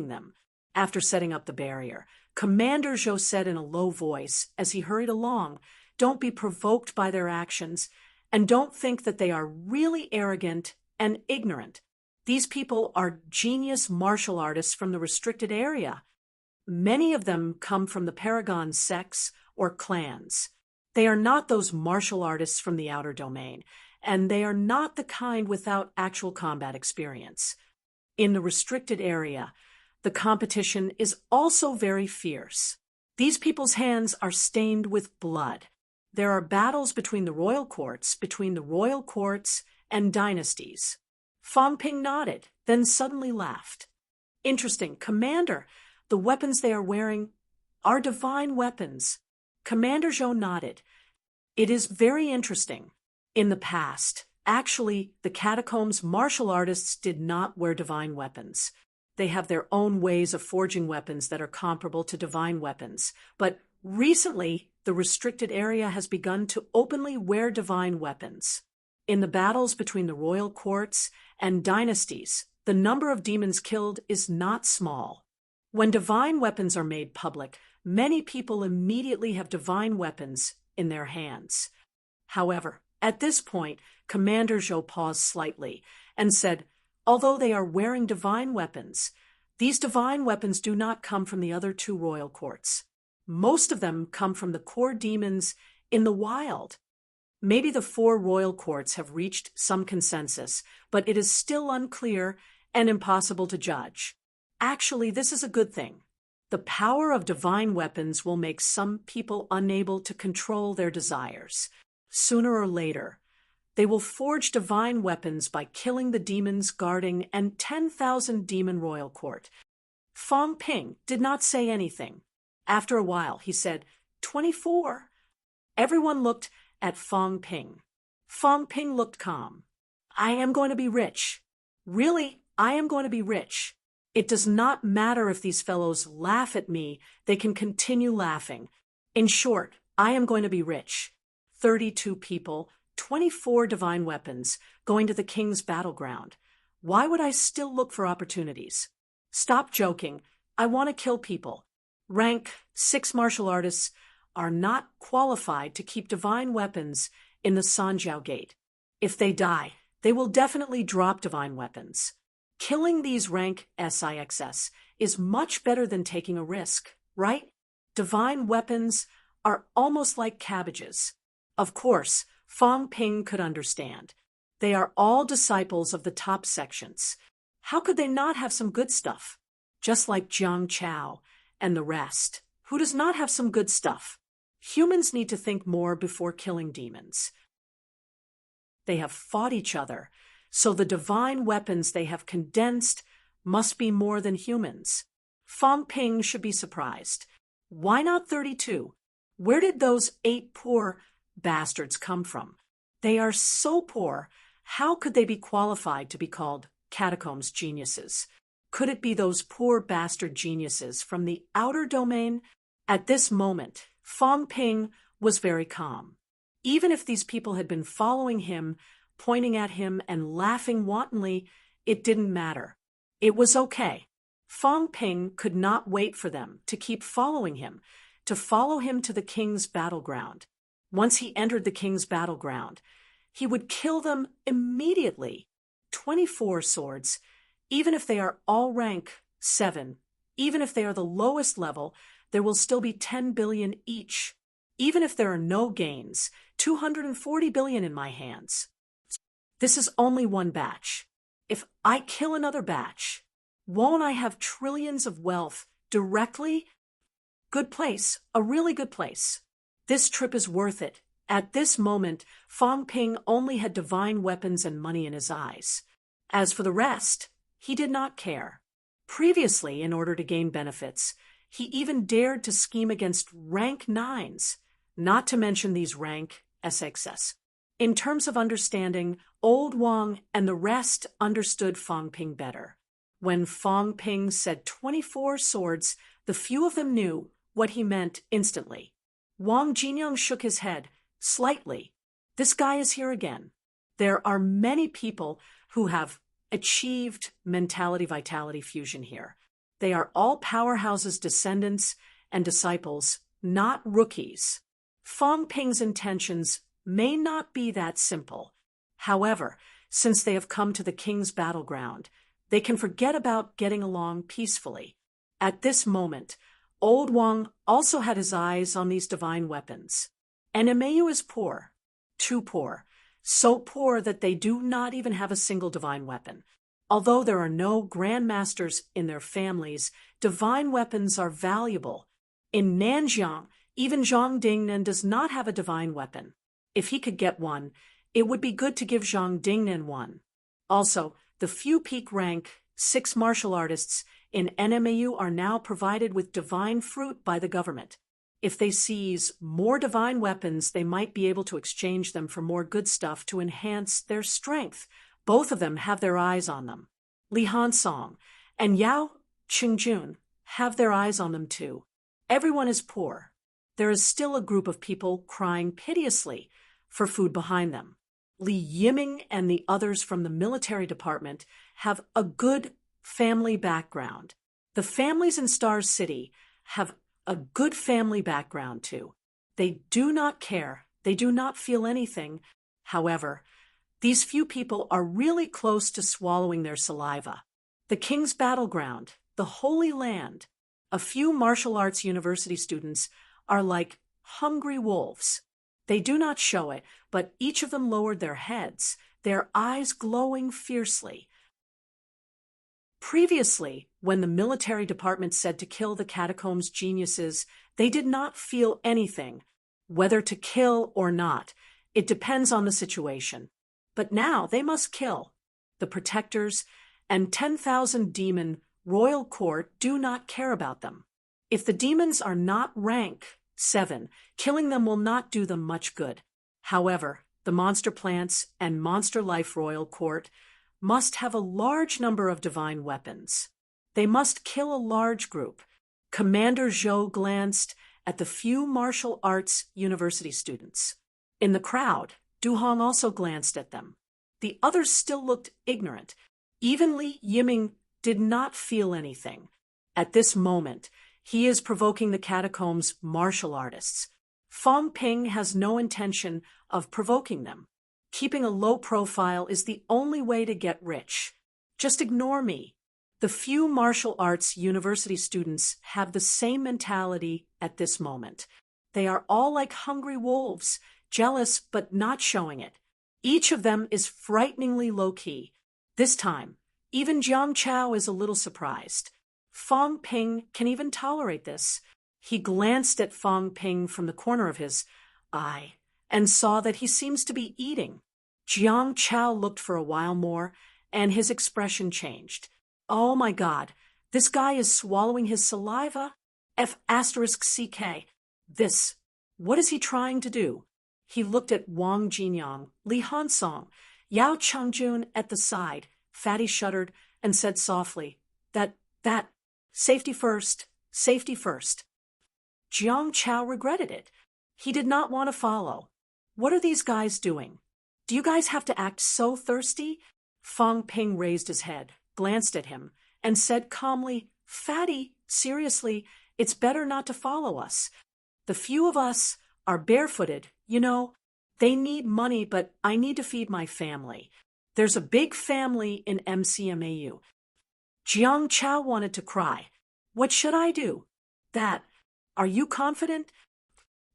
them. After setting up the barrier, Commander Zhou said in a low voice as he hurried along, "Don't be provoked by their actions, and don't think that they are really arrogant and ignorant. These people are genius martial artists from the restricted area. Many of them come from the Paragon sects or clans. They are not those martial artists from the outer domain, and they are not the kind without actual combat experience. In the restricted area, the competition is also very fierce. These people's hands are stained with blood. There are battles between the royal courts, and dynasties." Fong Ping nodded, then suddenly laughed. "Interesting, Commander. The weapons they are wearing are divine weapons." Commander Zhou nodded. "It is very interesting. In the past, actually, the catacombs martial artists did not wear divine weapons. They have their own ways of forging weapons that are comparable to divine weapons. But recently, the restricted area has begun to openly wear divine weapons. In the battles between the royal courts and dynasties, the number of demons killed is not small. When divine weapons are made public, many people immediately have divine weapons in their hands." However, at this point, Commander Zhou paused slightly and said, "Although they are wearing divine weapons, these divine weapons do not come from the other 2 royal courts. Most of them come from the core demons in the wild. Maybe the 4 royal courts have reached some consensus, but it is still unclear and impossible to judge. Actually, this is a good thing. The power of divine weapons will make some people unable to control their desires. Sooner or later, They will forge divine weapons by killing the demons guarding and 10,000 demon royal court. Fong Ping did not say anything. After a while, he said, 24. Everyone looked at Fong Ping. Fong Ping looked calm. I am going to be rich. Really, I am going to be rich. It does not matter if these fellows laugh at me, they can continue laughing. In short, I am going to be rich. 32 people, 24 divine weapons, going to the king's battleground. Why would I still look for opportunities? Stop joking. I want to kill people. Rank 6 martial artists are not qualified to keep divine weapons in the Sanjiao Gate. If they die, they will definitely drop divine weapons. Killing these rank SIXS is much better than taking a risk, right? Divine weapons are almost like cabbages. Of course, Fong Ping could understand. They are all disciples of the top sections. How could they not have some good stuff? Just like Jiang Chao and the rest. Who does not have some good stuff? Humans need to think more before killing demons. They have fought each other, so the divine weapons they have condensed must be more than humans. Fong Ping should be surprised. Why not 32? Where did those 8 poor bastards come from? They are so poor, how could they be qualified to be called catacombs geniuses? Could it be those poor bastard geniuses from the outer domain? At this moment, Fong Ping was very calm. Even if these people had been following him, pointing at him and laughing wantonly, it didn't matter. It was okay. Fong Ping could not wait for them to keep following him, to follow him to the king's battleground. Once he entered the king's battleground, he would kill them immediately. 24 swords, even if they are all rank 7, even if they are the lowest level, there will still be 10 billion each. Even if there are no gains, 240 billion in my hands. This is only one batch. If I kill another batch, won't I have trillions of wealth directly? Good place, a really good place. This trip is worth it. At this moment, Fong Ping only had divine weapons and money in his eyes. As for the rest, he did not care. Previously, in order to gain benefits, he even dared to scheme against rank 9s, not to mention these rank SXS. In terms of understanding, Old Wang and the rest understood Fong Ping better. When Fong Ping said 24 swords, the few of them knew what he meant instantly. Wang Jinyang shook his head, slightly. This guy is here again. There are many people who have achieved mentality-vitality fusion here. They are all powerhouses' descendants and disciples, not rookies. Fong Ping's intentions may not be that simple. However, since they have come to the king's battleground, they can forget about getting along peacefully. At this moment, Old Wang also had his eyes on these divine weapons. And Emeu is poor, too poor, so poor that they do not even have a single divine weapon. Although there are no grandmasters in their families, divine weapons are valuable. In Nanjiang, even Zhang Dingnan does not have a divine weapon. If he could get one, it would be good to give Zhang Dingnan one. Also, the few peak rank 6 martial artists in NMAU are now provided with divine fruit by the government. If they seize more divine weapons, they might be able to exchange them for more good stuff to enhance their strength. Both of them have their eyes on them. Li Hansong and Yao Qingjun have their eyes on them too. Everyone is poor. There is still a group of people crying piteously for food behind them. Li Yiming and the others from the military department have a good family background. The families in Star City have a good family background too. They do not care. They do not feel anything. However, these few people are really close to swallowing their saliva. The king's battleground, the Holy Land, a few martial arts university students are like hungry wolves. They do not show it, but each of them lowered their heads, their eyes glowing fiercely. Previously, when the military department said to kill the catacombs geniuses, they did not feel anything. Whether to kill or not, it depends on the situation. But now they must kill. The protectors and 10,000 demon royal court do not care about them. If the demons are not rank 7, killing them will not do them much good. However, the monster plants and monster life royal court must have a large number of divine weapons. They must kill a large group. Commander Zhou glanced at the few martial arts university students. In the crowd, Du Hong also glanced at them. The others still looked ignorant. Even Li Yiming did not feel anything. At this moment, he is provoking the catacombs' martial artists. Fong Ping has no intention of provoking them. Keeping a low profile is the only way to get rich. Just ignore me. The few martial arts university students have the same mentality at this moment. They are all like hungry wolves, jealous but not showing it. Each of them is frighteningly low-key. This time, even Jiang Chao is a little surprised. Fong Ping can even tolerate this. He glanced at Fong Ping from the corner of his eye and saw that he seems to be eating. Jiang Chao looked for a while more, and his expression changed. Oh my God, this guy is swallowing his saliva? F***CK. This. What is he trying to do? He looked at Wang Jinyang, Li Hansong, Yao Changjun at the side. Fatty shuddered and said softly, That, safety first, safety first. Jiang Chao regretted it. He did not want to follow. What are these guys doing? Do you guys have to act so thirsty? Fong Ping raised his head, glanced at him, and said calmly, Fatty, seriously, it's better not to follow us. The few of us are barefooted, you know. They need money, but I need to feed my family. There's a big family in MCMAU. Jiang Chao wanted to cry. What should I do? That. Are you confident?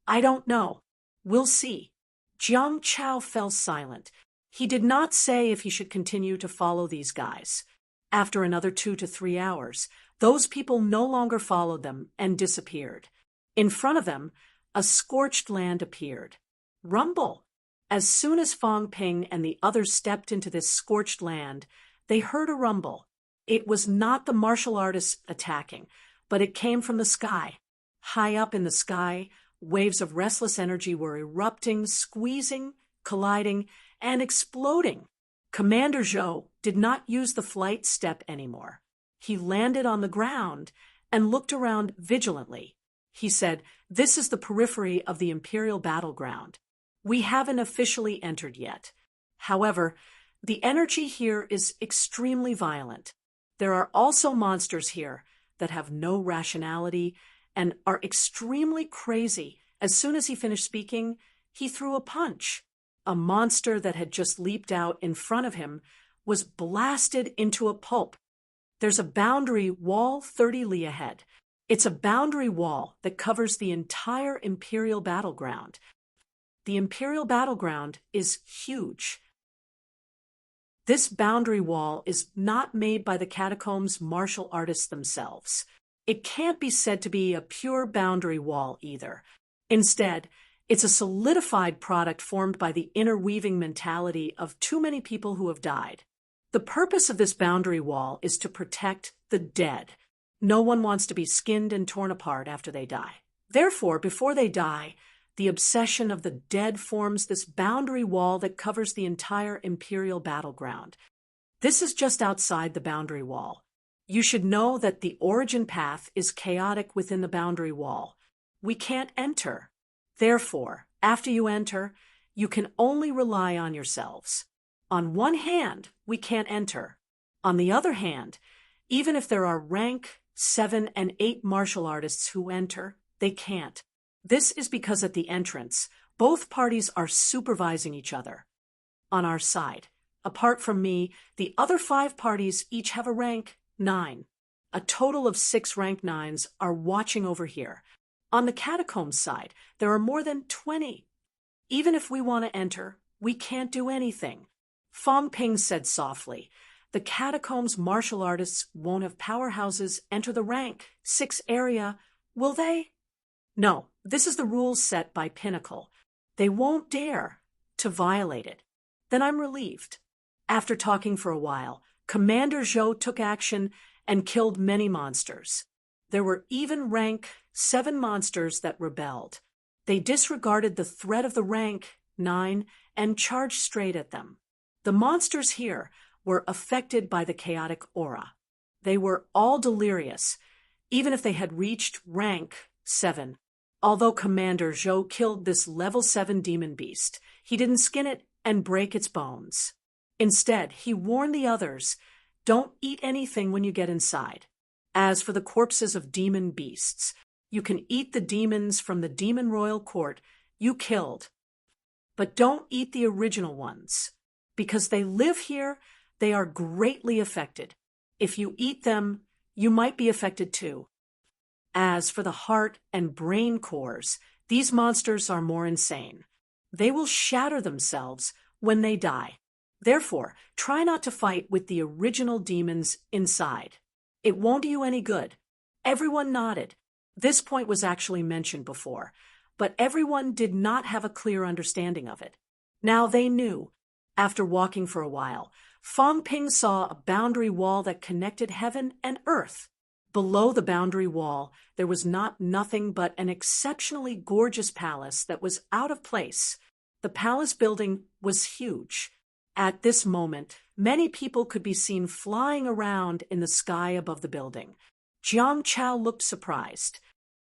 I don't know. We'll see. Jiang Chao fell silent. He did not say if he should continue to follow these guys. After another 2 to 3 hours, those people no longer followed them and disappeared. In front of them, a scorched land appeared. Rumble! As soon as Fong Ping and the others stepped into this scorched land, they heard a rumble. It was not the martial artists attacking, but it came from the sky. High up in the sky, waves of restless energy were erupting, squeezing, colliding, and exploding. Commander Zhou did not use the flight step anymore. He landed on the ground and looked around vigilantly. He said, This is the periphery of the Imperial battleground. We haven't officially entered yet. However, the energy here is extremely violent. There are also monsters here that have no rationality and are extremely crazy. As soon as he finished speaking, he threw a punch. A monster that had just leaped out in front of him was blasted into a pulp. There's a boundary wall 30 li ahead. It's a boundary wall that covers the entire Imperial battleground. The Imperial battleground is huge. This boundary wall is not made by the catacombs' martial artists themselves. It can't be said to be a pure boundary wall either. Instead, it's a solidified product formed by the interweaving mentality of too many people who have died. The purpose of this boundary wall is to protect the dead. No one wants to be skinned and torn apart after they die. Therefore, before they die, the obsession of the dead forms this boundary wall that covers the entire Imperial battleground. This is just outside the boundary wall. You should know that the origin path is chaotic within the boundary wall. We can't enter. Therefore, after you enter, you can only rely on yourselves. On one hand, we can't enter. On the other hand, even if there are rank 7 and 8 martial artists who enter, they can't. This is because at the entrance, both parties are supervising each other. On our side, apart from me, the other 5 parties each have a rank 9. A total of 6 rank 9s are watching over here. On the catacombs side, there are more than 20. Even if we want to enter, we can't do anything. Fong Ping said softly, The catacombs martial artists won't have powerhouses enter the rank 6 area, will they? No, this is the rules set by Pinnacle. They won't dare to violate it. then I'm relieved. After talking for a while, Commander Zhou took action and killed many monsters. There were even rank 7 monsters that rebelled. They disregarded the threat of the rank 9 and charged straight at them. The monsters here were affected by the chaotic aura. They were all delirious, even if they had reached rank 7. Although Commander Zhou killed this level 7 demon beast, he didn't skin it and break its bones. Instead, he warned the others, don't eat anything when you get inside. As for the corpses of demon beasts, you can eat the demons from the demon royal court you killed, but don't eat the original ones. Because they live here, they are greatly affected. If you eat them, you might be affected too. As for the heart and brain cores, these monsters are more insane. They will shatter themselves when they die. Therefore, try not to fight with the original demons inside. It won't do you any good. Everyone nodded. This point was actually mentioned before, but everyone did not have a clear understanding of it. Now they knew. After walking for a while, Fang Ping saw a boundary wall that connected heaven and earth. Below the boundary wall, there was nothing but an exceptionally gorgeous palace that was out of place. The palace building was huge. At this moment, many people could be seen flying around in the sky above the building. Jiang Chao looked surprised.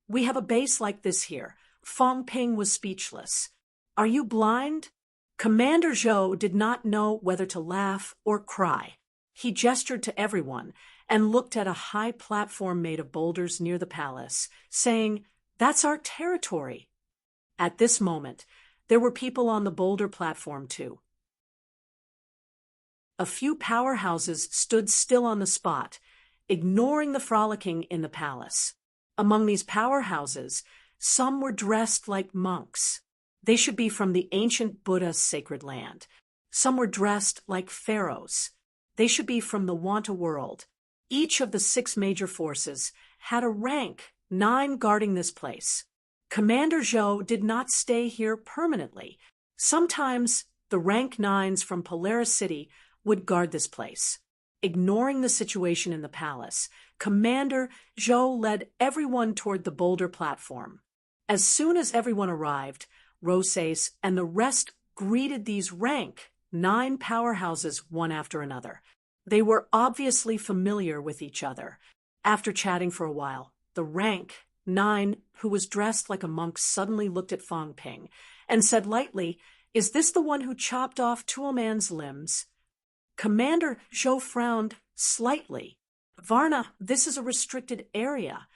We have a base like this here. Fang Ping was speechless. Are you blind? Commander Zhou did not know whether to laugh or cry. He gestured to everyone and looked at a high platform made of boulders near the palace, saying, "That's our territory." At this moment, there were people on the boulder platform too. A few powerhouses stood still on the spot, ignoring the frolicking in the palace. Among these powerhouses, some were dressed like monks. They should be from the ancient Buddha's sacred land. Some were dressed like pharaohs. They should be from the Wanta world. Each of the 6 major forces had a rank 9 guarding this place. Commander Zhou did not stay here permanently. Sometimes the rank 9s from Polaris City would guard this place. Ignoring the situation in the palace, Commander Zhou led everyone toward the boulder platform. As soon as everyone arrived, Rosés and the rest greeted these rank 9 powerhouses one after another. They were obviously familiar with each other. After chatting for a while, the rank 9, who was dressed like a monk, suddenly looked at Fang Ping and said lightly, "Is this the one who chopped off Tuoman's limbs?" Commander Zhou frowned slightly. "Varna, this is a restricted area."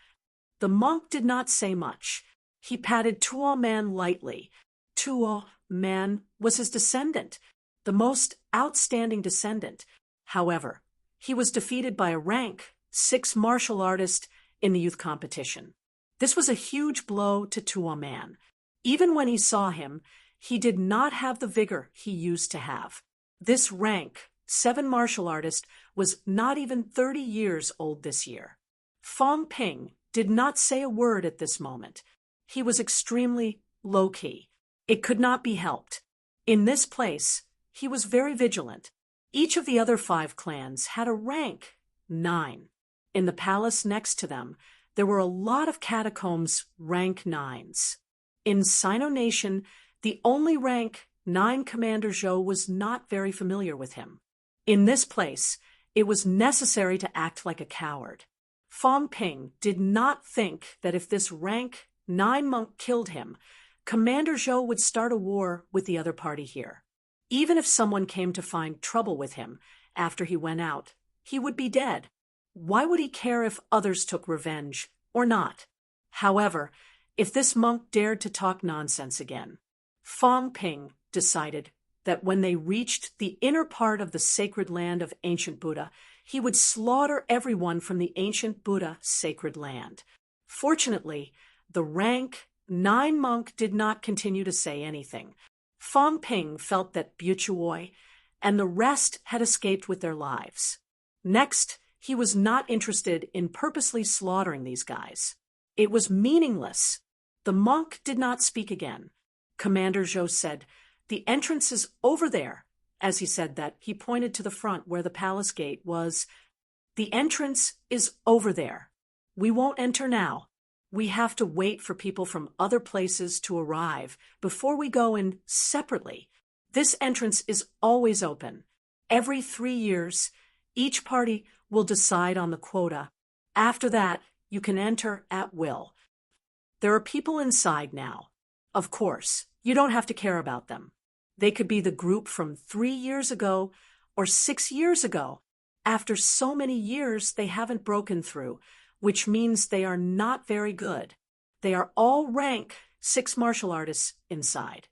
The monk did not say much. He patted Tuoman lightly. Tuoman was his descendant, the most outstanding descendant. However, he was defeated by a rank 6 martial artist in the youth competition. This was a huge blow to Tuoman. Even when he saw him, he did not have the vigor he used to have. This rank 7 martial artist was not even 30 years old this year. Fang Ping did not say a word at this moment. He was extremely low-key. It could not be helped. In this place, he was very vigilant. Each of the other 5 clans had a rank 9. In the palace next to them, there were a lot of catacombs rank 9s. In Sino Nation, the only rank 9 Commander Zhou was not very familiar with him. In this place, it was necessary to act like a coward. Fang Ping did not think that if this rank 9 monk killed him, Commander Zhou would start a war with the other party here. Even if someone came to find trouble with him after he went out, he would be dead. Why would he care if others took revenge or not? However, if this monk dared to talk nonsense again, Fang Ping decided that when they reached the inner part of the sacred land of ancient Buddha, he would slaughter everyone from the ancient Buddha sacred land. Fortunately, the rank 9 monk did not continue to say anything. Fang Ping felt that Buchuoi and the rest had escaped with their lives. Next, he was not interested in purposely slaughtering these guys. It was meaningless. The monk did not speak again. Commander Zhou said, "The entrance is over there. As he said that, he pointed to the front where the palace gate was. The entrance is over there. We won't enter now. We have to wait for people from other places to arrive before we go in separately. This entrance is always open. Every 3 years, each party will decide on the quota. After that, you can enter at will. There are people inside now. Of course, you don't have to care about them. They could be the group from 3 years ago or 6 years ago. After so many years, they haven't broken through, which means they are not very good. They are all rank 6 martial artists inside.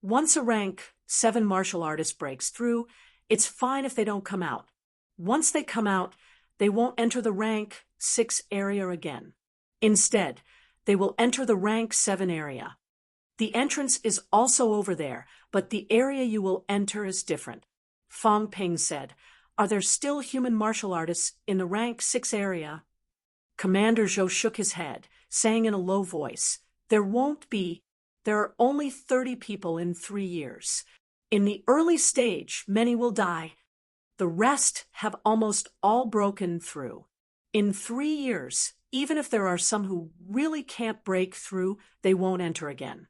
Once a rank 7 martial artist breaks through, it's fine if they don't come out. Once they come out, they won't enter the rank 6 area again. Instead, they will enter the rank 7 area. The entrance is also over there, but the area you will enter is different. Fang Ping said, "Are there still human martial artists in the rank 6 area?" Commander Zhou shook his head, saying in a low voice, "There won't be. There are only 30 people in 3 years. In the early stage, many will die. The rest have almost all broken through. In 3 years, even if there are some who really can't break through, they won't enter again.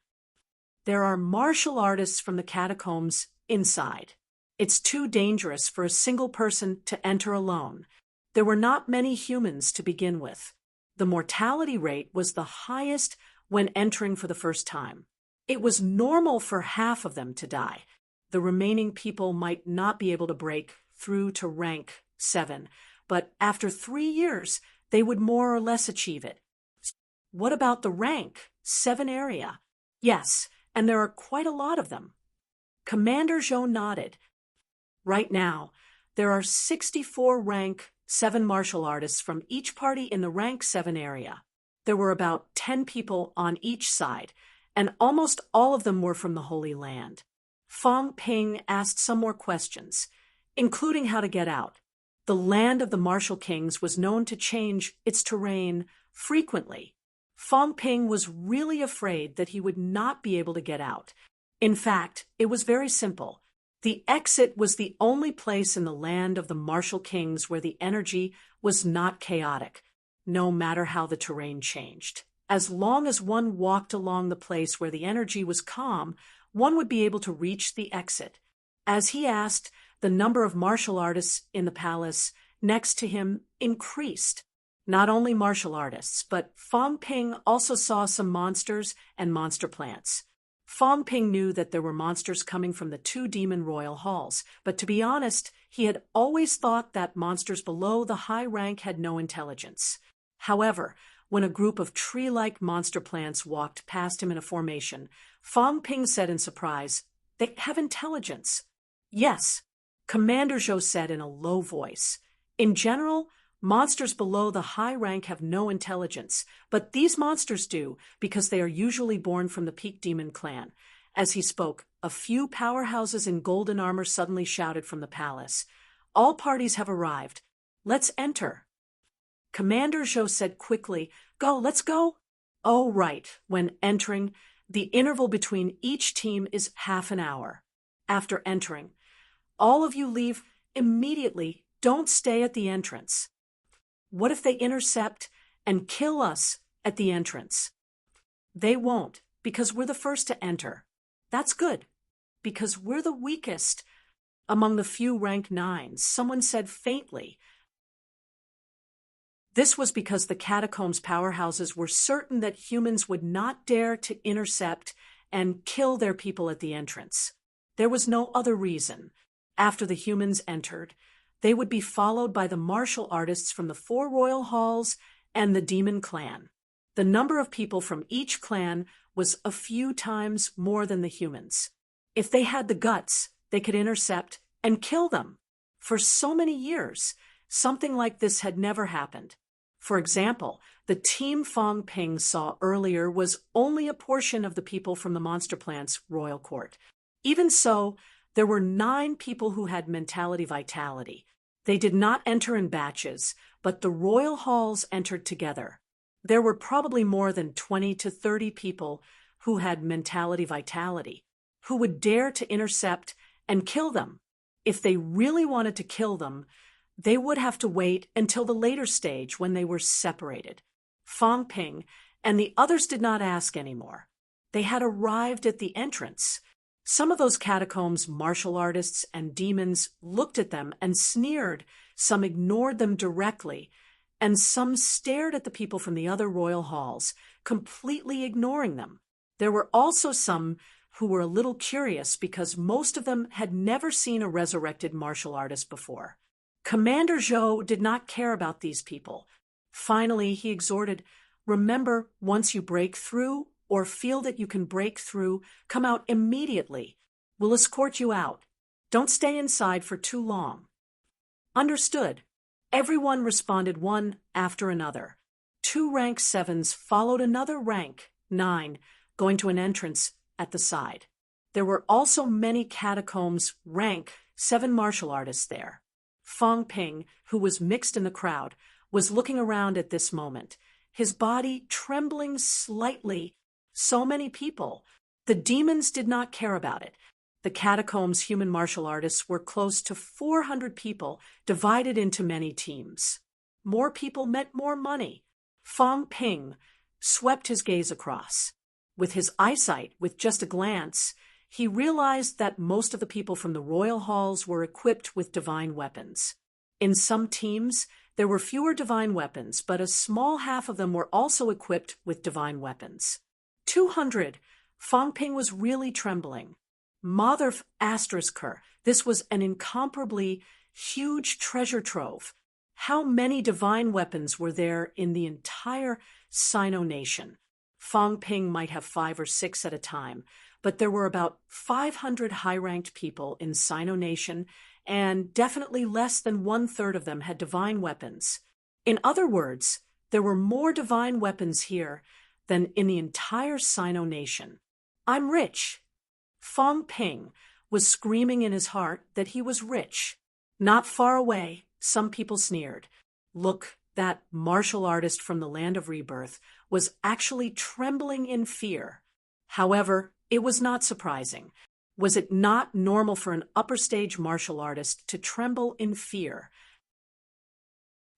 There are martial artists from the catacombs inside. It's too dangerous for a single person to enter alone. There were not many humans to begin with. The mortality rate was the highest when entering for the first time. It was normal for half of them to die. The remaining people might not be able to break through to rank 7, but after 3 years, they would more or less achieve it." "What about the rank 7 area?" "Yes, and there are quite a lot of them." Commander Zhou nodded. "Right now, there are 64 rank 7 martial artists from each party in the rank 7 area. There were about 10 people on each side, and almost all of them were from the Holy Land." Fang Ping asked some more questions, including how to get out. The land of the martial kings was known to change its terrain frequently. Fang Ping was really afraid that he would not be able to get out. In fact, it was very simple. The exit was the only place in the land of the martial kings where the energy was not chaotic, no matter how the terrain changed. As long as one walked along the place where the energy was calm, one would be able to reach the exit. As he asked, the number of martial artists in the palace next to him increased. Not only martial artists, but Fang Ping also saw some monsters and monster plants. Fang Ping knew that there were monsters coming from the 2 demon royal halls, but to be honest, he had always thought that monsters below the high rank had no intelligence. However, when a group of tree-like monster plants walked past him in a formation, Fang Ping said in surprise, "They have intelligence." "Yes," Commander Zhou said in a low voice. "In general, monsters below the high rank have no intelligence, but these monsters do because they are usually born from the Peak Demon clan." As he spoke, a few powerhouses in golden armor suddenly shouted from the palace, "All parties have arrived. Let's enter." Commander Zhou said quickly, "Go, let's go." "Oh, right. When entering, the interval between each team is half an hour. After entering, all of you leave immediately. Don't stay at the entrance." "What if they intercept and kill us at the entrance?" "They won't, because we're the first to enter." "That's good, because we're the weakest among the few rank 9s, someone said faintly. This was because the catacombs powerhouses were certain that humans would not dare to intercept and kill their people at the entrance. There was no other reason. After the humans entered, they would be followed by the martial artists from the 4 royal halls and the demon clan. The number of people from each clan was a few times more than the humans. If they had the guts, they could intercept and kill them. For so many years, something like this had never happened. For example, the team Fang Ping saw earlier was only a portion of the people from the Monster Plant's royal court. Even so, there were 9 people who had mentality vitality. They did not enter in batches, but the royal halls entered together. There were probably more than 20 to 30 people who had mentality vitality, who would dare to intercept and kill them. If they really wanted to kill them, they would have to wait until the later stage when they were separated. Fang Ping and the others did not ask anymore. They had arrived at the entrance. Some of those catacombs martial artists and demons looked at them and sneered. Some ignored them directly, and some stared at the people from the other royal halls, completely ignoring them. There were also some who were a little curious because most of them had never seen a resurrected martial artist before. Commander Zhou did not care about these people. Finally, he exhorted, "Remember, once you break through or feel that you can break through, come out immediately. We'll escort you out. Don't stay inside for too long." Understood. Everyone responded one after another. 2 rank 7s followed another rank 9, going to an entrance at the side. There were also many catacombs rank 7 martial artists there. Fang Ping, who was mixed in the crowd, was looking around at this moment, his body trembling slightly. So many people. The demons did not care about it. The catacombs human martial artists were close to 400 people, divided into many teams. More people meant more money. Fang Ping swept his gaze across. With his eyesight, with just a glance, he realized that most of the people from the royal halls were equipped with divine weapons. In some teams, there were fewer divine weapons, but a small half of them were also equipped with divine weapons. 200. Fang Ping was really trembling. Mother Asterisker, this was an incomparably huge treasure trove. How many divine weapons were there in the entire Sino nation? Fang Ping might have 5 or 6 at a time, but there were about 500 high-ranked people in Sino nation, and definitely less than 1/3 of them had divine weapons. In other words, there were more divine weapons here than in the entire Sino nation. "I'm rich." Fang Ping was screaming in his heart that he was rich. Not far away, some people sneered. Look, that martial artist from the land of rebirth was actually trembling in fear. However, it was not surprising. Was it not normal for an upper stage martial artist to tremble in fear?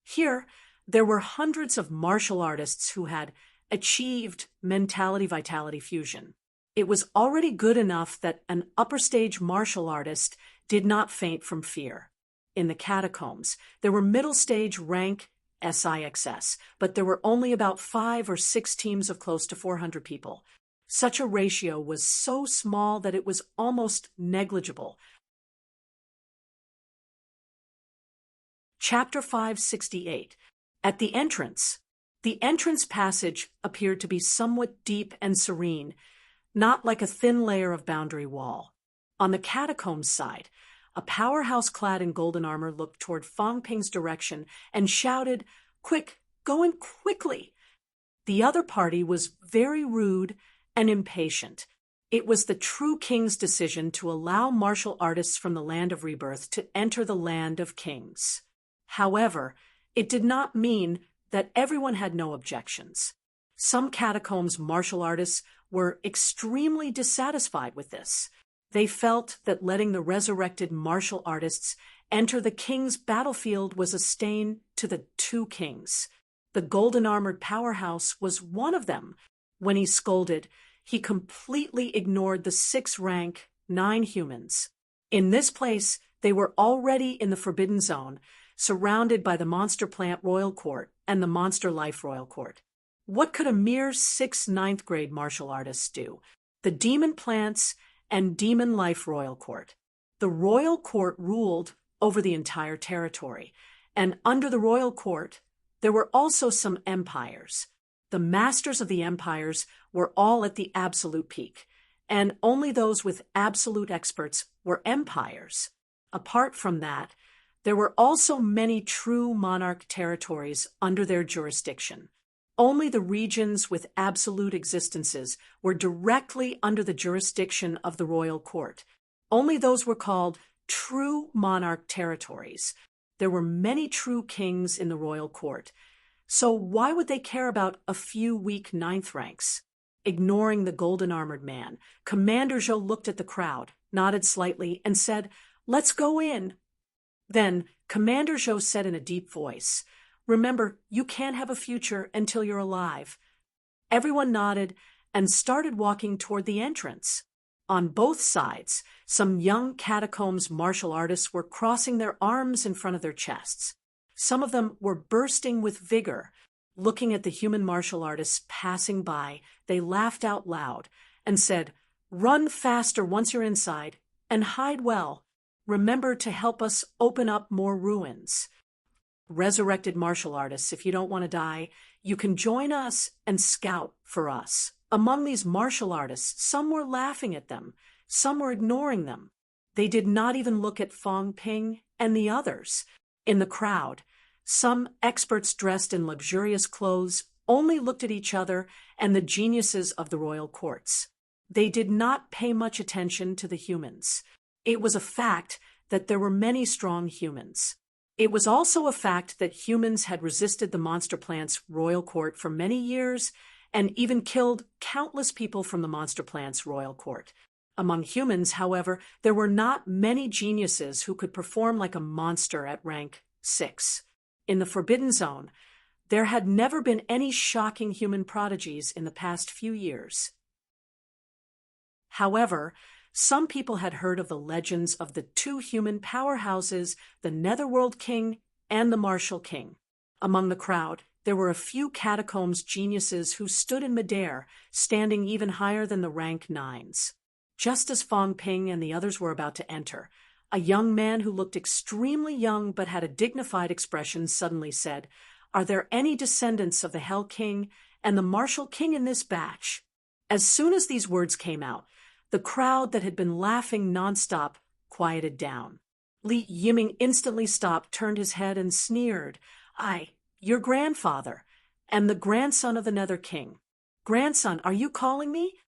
Here, there were hundreds of martial artists who had achieved mentality-vitality fusion. It was already good enough that an upper stage martial artist did not faint from fear. In the catacombs, there were middle stage rank SIXS, but there were only about 5 or 6 teams of close to 400 people. Such a ratio was so small that it was almost negligible. Chapter 568. At the entrance passage appeared to be somewhat deep and serene, not like a thin layer of boundary wall. On the catacombs side, a powerhouse clad in golden armor looked toward Fang Ping's direction and shouted, "Quick, go in quickly!" The other party was very rude and impatient. It was the true king's decision to allow martial artists from the land of rebirth to enter the land of kings. However, it did not mean that everyone had no objections. Some catacombs martial artists were extremely dissatisfied with this. They felt that letting the resurrected martial artists enter the king's battlefield was a stain to the 2 kings. The golden-armored powerhouse was one of them. When he scolded, he completely ignored the 6-rank 9 humans. In this place, they were already in the Forbidden Zone, surrounded by the Monster Plant Royal Court and the Monster Life Royal Court. What could a mere 6 9th grade martial artists do? The Demon Plants and Demon Life Royal Court. The Royal Court ruled over the entire territory, and under the Royal Court, there were also some empires. The masters of the empires were all at the absolute peak, and only those with absolute experts were empires. Apart from that, there were also many true monarch territories under their jurisdiction. Only the regions with absolute existences were directly under the jurisdiction of the royal court. Only those were called true monarch territories. There were many true kings in the royal court. So why would they care about a few weak 9th ranks? Ignoring the golden-armored man, Commander Zhou looked at the crowd, nodded slightly, and said, "Let's go in." Then, Commander Zhou said in a deep voice, "Remember, you can't have a future until you're alive." Everyone nodded and started walking toward the entrance. On both sides, some young catacombs martial artists were crossing their arms in front of their chests. Some of them were bursting with vigor. Looking at the human martial artists passing by, they laughed out loud and said, "Run faster once you're inside, and hide well. Remember to help us open up more ruins." Resurrected martial artists, if you don't want to die, you can join us and scout for us. Among these martial artists, some were laughing at them, some were ignoring them. They did not even look at Fong Ping and the others. In the crowd, some experts dressed in luxurious clothes only looked at each other and the geniuses of the royal courts. They did not pay much attention to the humans. It was a fact that there were many strong humans. It was also a fact that humans had resisted the monster plant's royal court for many years and even killed countless people from the monster plant's royal court. Among humans, however, there were not many geniuses who could perform like a monster at rank 6. In the Forbidden Zone, there had never been any shocking human prodigies in the past few years. However, some people had heard of the legends of the two human powerhouses, the Netherworld King and the Martial King. Among the crowd, there were a few catacombs geniuses who stood in midair, standing even higher than the rank 9s. Just as Fong Ping and the others were about to enter, a young man who looked extremely young but had a dignified expression suddenly said, "Are there any descendants of the Hell King and the Martial King in this batch?" As soon as these words came out, the crowd that had been laughing nonstop quieted down. Li Yiming instantly stopped, turned his head, and sneered, Your grandfather, and the grandson of the Nether King. Grandson, are you calling me?"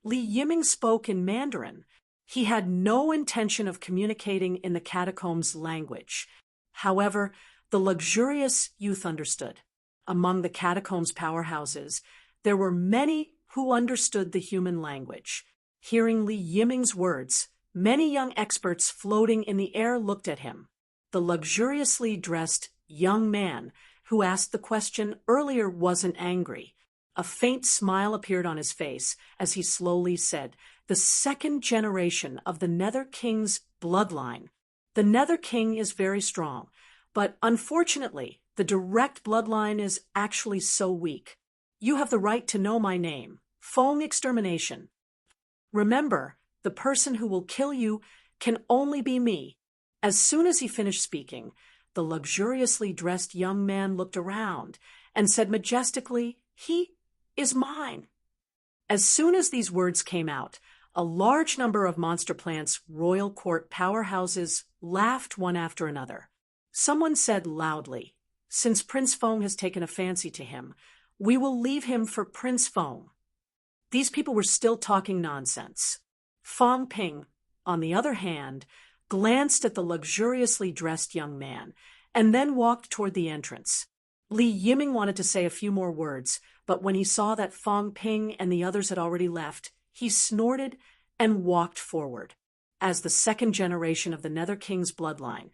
Li Yiming spoke in Mandarin. He had no intention of communicating in the catacombs' language. However, the luxurious youth understood. Among the catacombs' powerhouses, there were many who understood the human language. Hearing Li Yiming's words, many young experts floating in the air looked at him. The luxuriously dressed young man who asked the question earlier wasn't angry. A faint smile appeared on his face as he slowly said, "The second generation of the Nether King's bloodline. The Nether King is very strong, but unfortunately, the direct bloodline is actually so weak. You have the right to know my name, Fong Extermination. Remember, the person who will kill you can only be me." As soon as he finished speaking, the luxuriously dressed young man looked around and said majestically, "He is mine." As soon as these words came out, a large number of Monster Plant's royal court powerhouses laughed one after another. Someone said loudly, "Since Prince Fong has taken a fancy to him, we will leave him for Prince Fong." These people were still talking nonsense. Fong Ping, on the other hand, glanced at the luxuriously dressed young man, and then walked toward the entrance. Li Yiming wanted to say a few more words, but when he saw that Fong Ping and the others had already left, he snorted and walked forward. As the second generation of the Nether King's bloodline,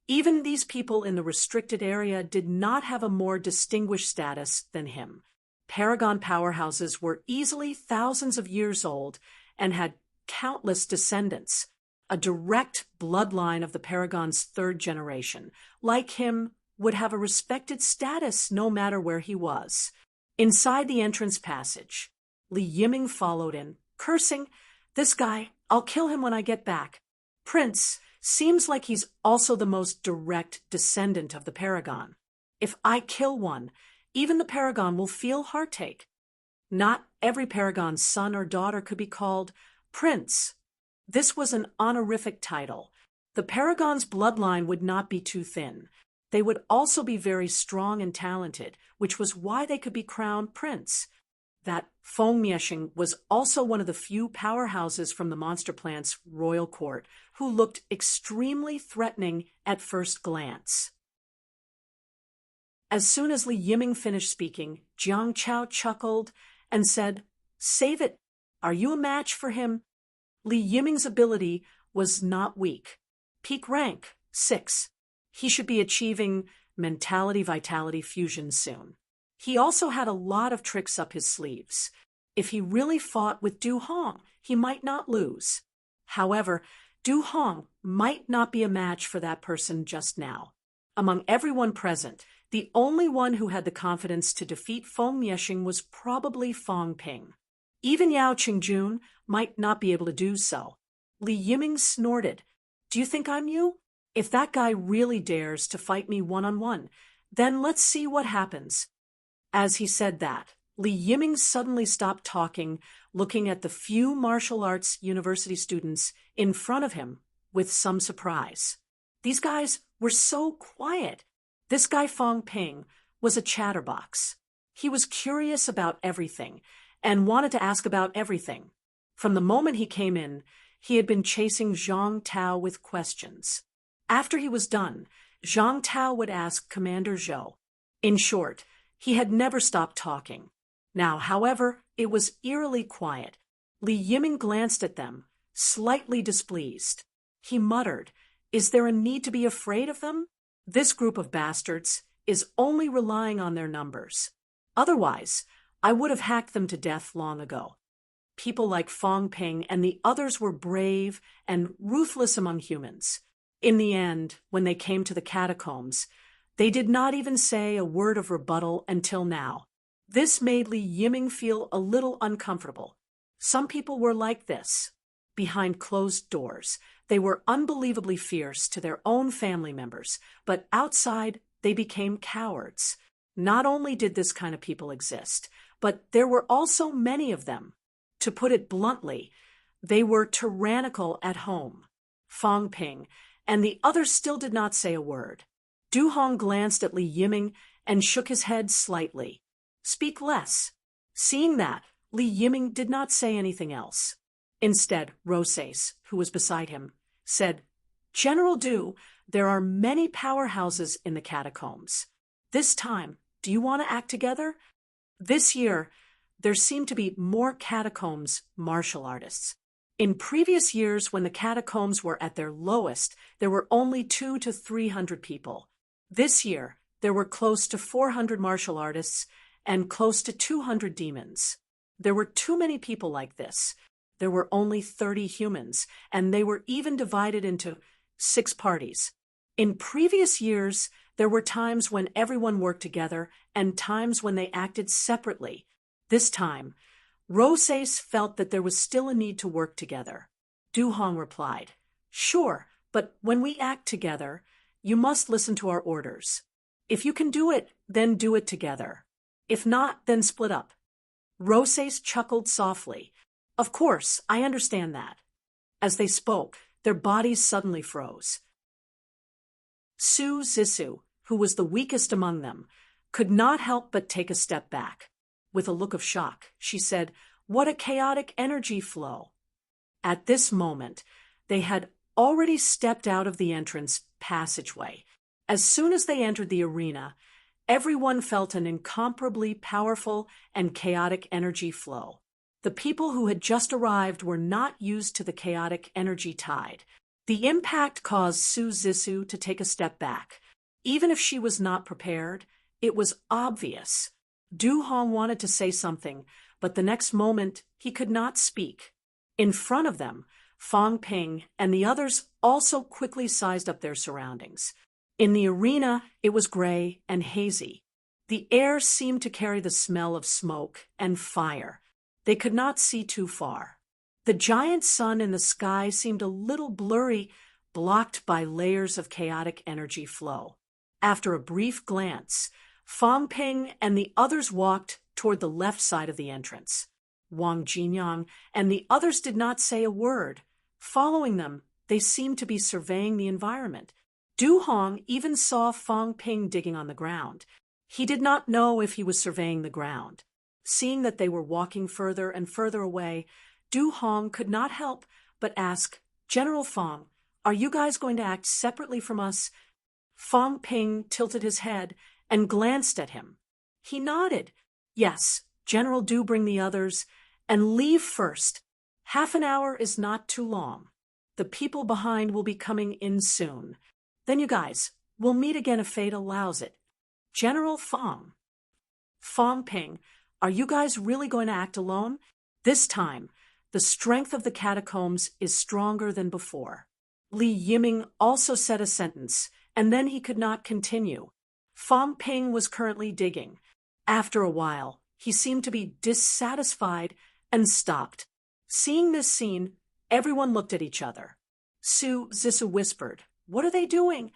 even these people in the restricted area did not have a more distinguished status than him. Paragon powerhouses were easily thousands of years old and had countless descendants. A direct bloodline of the Paragon's third generation, like him, would have a respected status no matter where he was. Inside the entrance passage, Li Yiming followed in, cursing, "This guy, I'll kill him when I get back. Prince, seems like he's also the most direct descendant of the Paragon. If I kill one, even the Paragon will feel heartache. Not every Paragon's son or daughter could be called Prince." This was an honorific title. The Paragon's bloodline would not be too thin. They would also be very strong and talented, which was why they could be crowned prince. That Fong Mieshing was also one of the few powerhouses from the Monster Plant's royal court who looked extremely threatening at first glance. As soon as Li Yiming finished speaking, Jiang Chao chuckled and said, Save it. Are you a match for him? Li Yiming's ability was not weak. Peak rank, 6. He should be achieving mentality-vitality fusion soon. He also had a lot of tricks up his sleeves. If he really fought with Du Hong, he might not lose. However, Du Hong might not be a match for that person just now. Among everyone present, the only one who had the confidence to defeat Feng Yexing was probably Fang Ping. Even Yao Qingjun might not be able to do so. Li Yiming snorted. Do you think I'm you? If that guy really dares to fight me one-on-one, then let's see what happens. As he said that, Li Yiming suddenly stopped talking, looking at the few martial arts university students in front of him with some surprise. These guys were so quiet. This guy Fang Ping was a chatterbox. He was curious about everything and wanted to ask about everything. From the moment he came in, he had been chasing Zhang Tao with questions. After he was done, Zhang Tao would ask Commander Zhou. In short, he had never stopped talking. Now, however, it was eerily quiet. Li Yiming glanced at them, slightly displeased. He muttered, "Is there a need to be afraid of them? This group of bastards is only relying on their numbers. Otherwise, I would have hacked them to death long ago." People like Fang Ping and the others were brave and ruthless among humans. In the end, when they came to the catacombs, they did not even say a word of rebuttal until now. This made Li Yiming feel a little uncomfortable. Some people were like this. Behind closed doors, they were unbelievably fierce to their own family members, but outside they became cowards. Not only did this kind of people exist, but there were also many of them. To put it bluntly, they were tyrannical at home. Fang Ping and the others still did not say a word. Du Hong glanced at Li Yiming and shook his head slightly. Speak less. Seeing that, Li Yiming did not say anything else. Instead, Rosais, who was beside him, said, "General Du, there are many powerhouses in the catacombs. This time, do you want to act together?" This year, there seemed to be more catacombs martial artists. In previous years, when the catacombs were at their lowest, there were only 200 to 300 people. This year, there were close to 400 martial artists and close to 200 demons. There were too many people like this. There were only 30 humans, and they were even divided into 6 parties. In previous years, there were times when everyone worked together and times when they acted separately. This time, Rosais felt that there was still a need to work together. Du Hong replied, "Sure, but when we act together, you must listen to our orders. If you can do it, then do it together. If not, then split up." Rosais chuckled softly. "Of course, I understand that." As they spoke, their bodies suddenly froze. Su Zissou, who was the weakest among them, could not help but take a step back. With a look of shock, she said, "What a chaotic energy flow." At this moment, they had already stepped out of the entrance passageway. As soon as they entered the arena, everyone felt an incomparably powerful and chaotic energy flow. The people who had just arrived were not used to the chaotic energy tide. The impact caused Su Zissou to take a step back. Even if she was not prepared, it was obvious. Du Hong wanted to say something, but the next moment he could not speak. In front of them, Fang Ping and the others also quickly sized up their surroundings. In the arena, it was gray and hazy. The air seemed to carry the smell of smoke and fire. They could not see too far. The giant sun in the sky seemed a little blurry, blocked by layers of chaotic energy flow. After a brief glance, Fang Ping and the others walked toward the left side of the entrance. Wang Jinyang and the others did not say a word. Following them, they seemed to be surveying the environment. Du Hong even saw Fang Ping digging on the ground. He did not know if he was surveying the ground. Seeing that they were walking further and further away, Du Hong could not help but ask, "General Fang, are you guys going to act separately from us?" Fang Ping tilted his head and glanced at him. He nodded. "Yes, General, do bring the others, And leave first. Half an hour is not too long. The people behind will be coming in soon. Then you guys, we'll meet again if fate allows it. General Fong. Fong Ping, are you guys really going to act alone? This time, the strength of the catacombs is stronger than before. Li Yiming also said a sentence, and then he could not continue. Fong Ping was currently digging. After a while, he seemed to be dissatisfied and stopped. Seeing this scene, everyone looked at each other. Su Zissou whispered, "What are they doing?"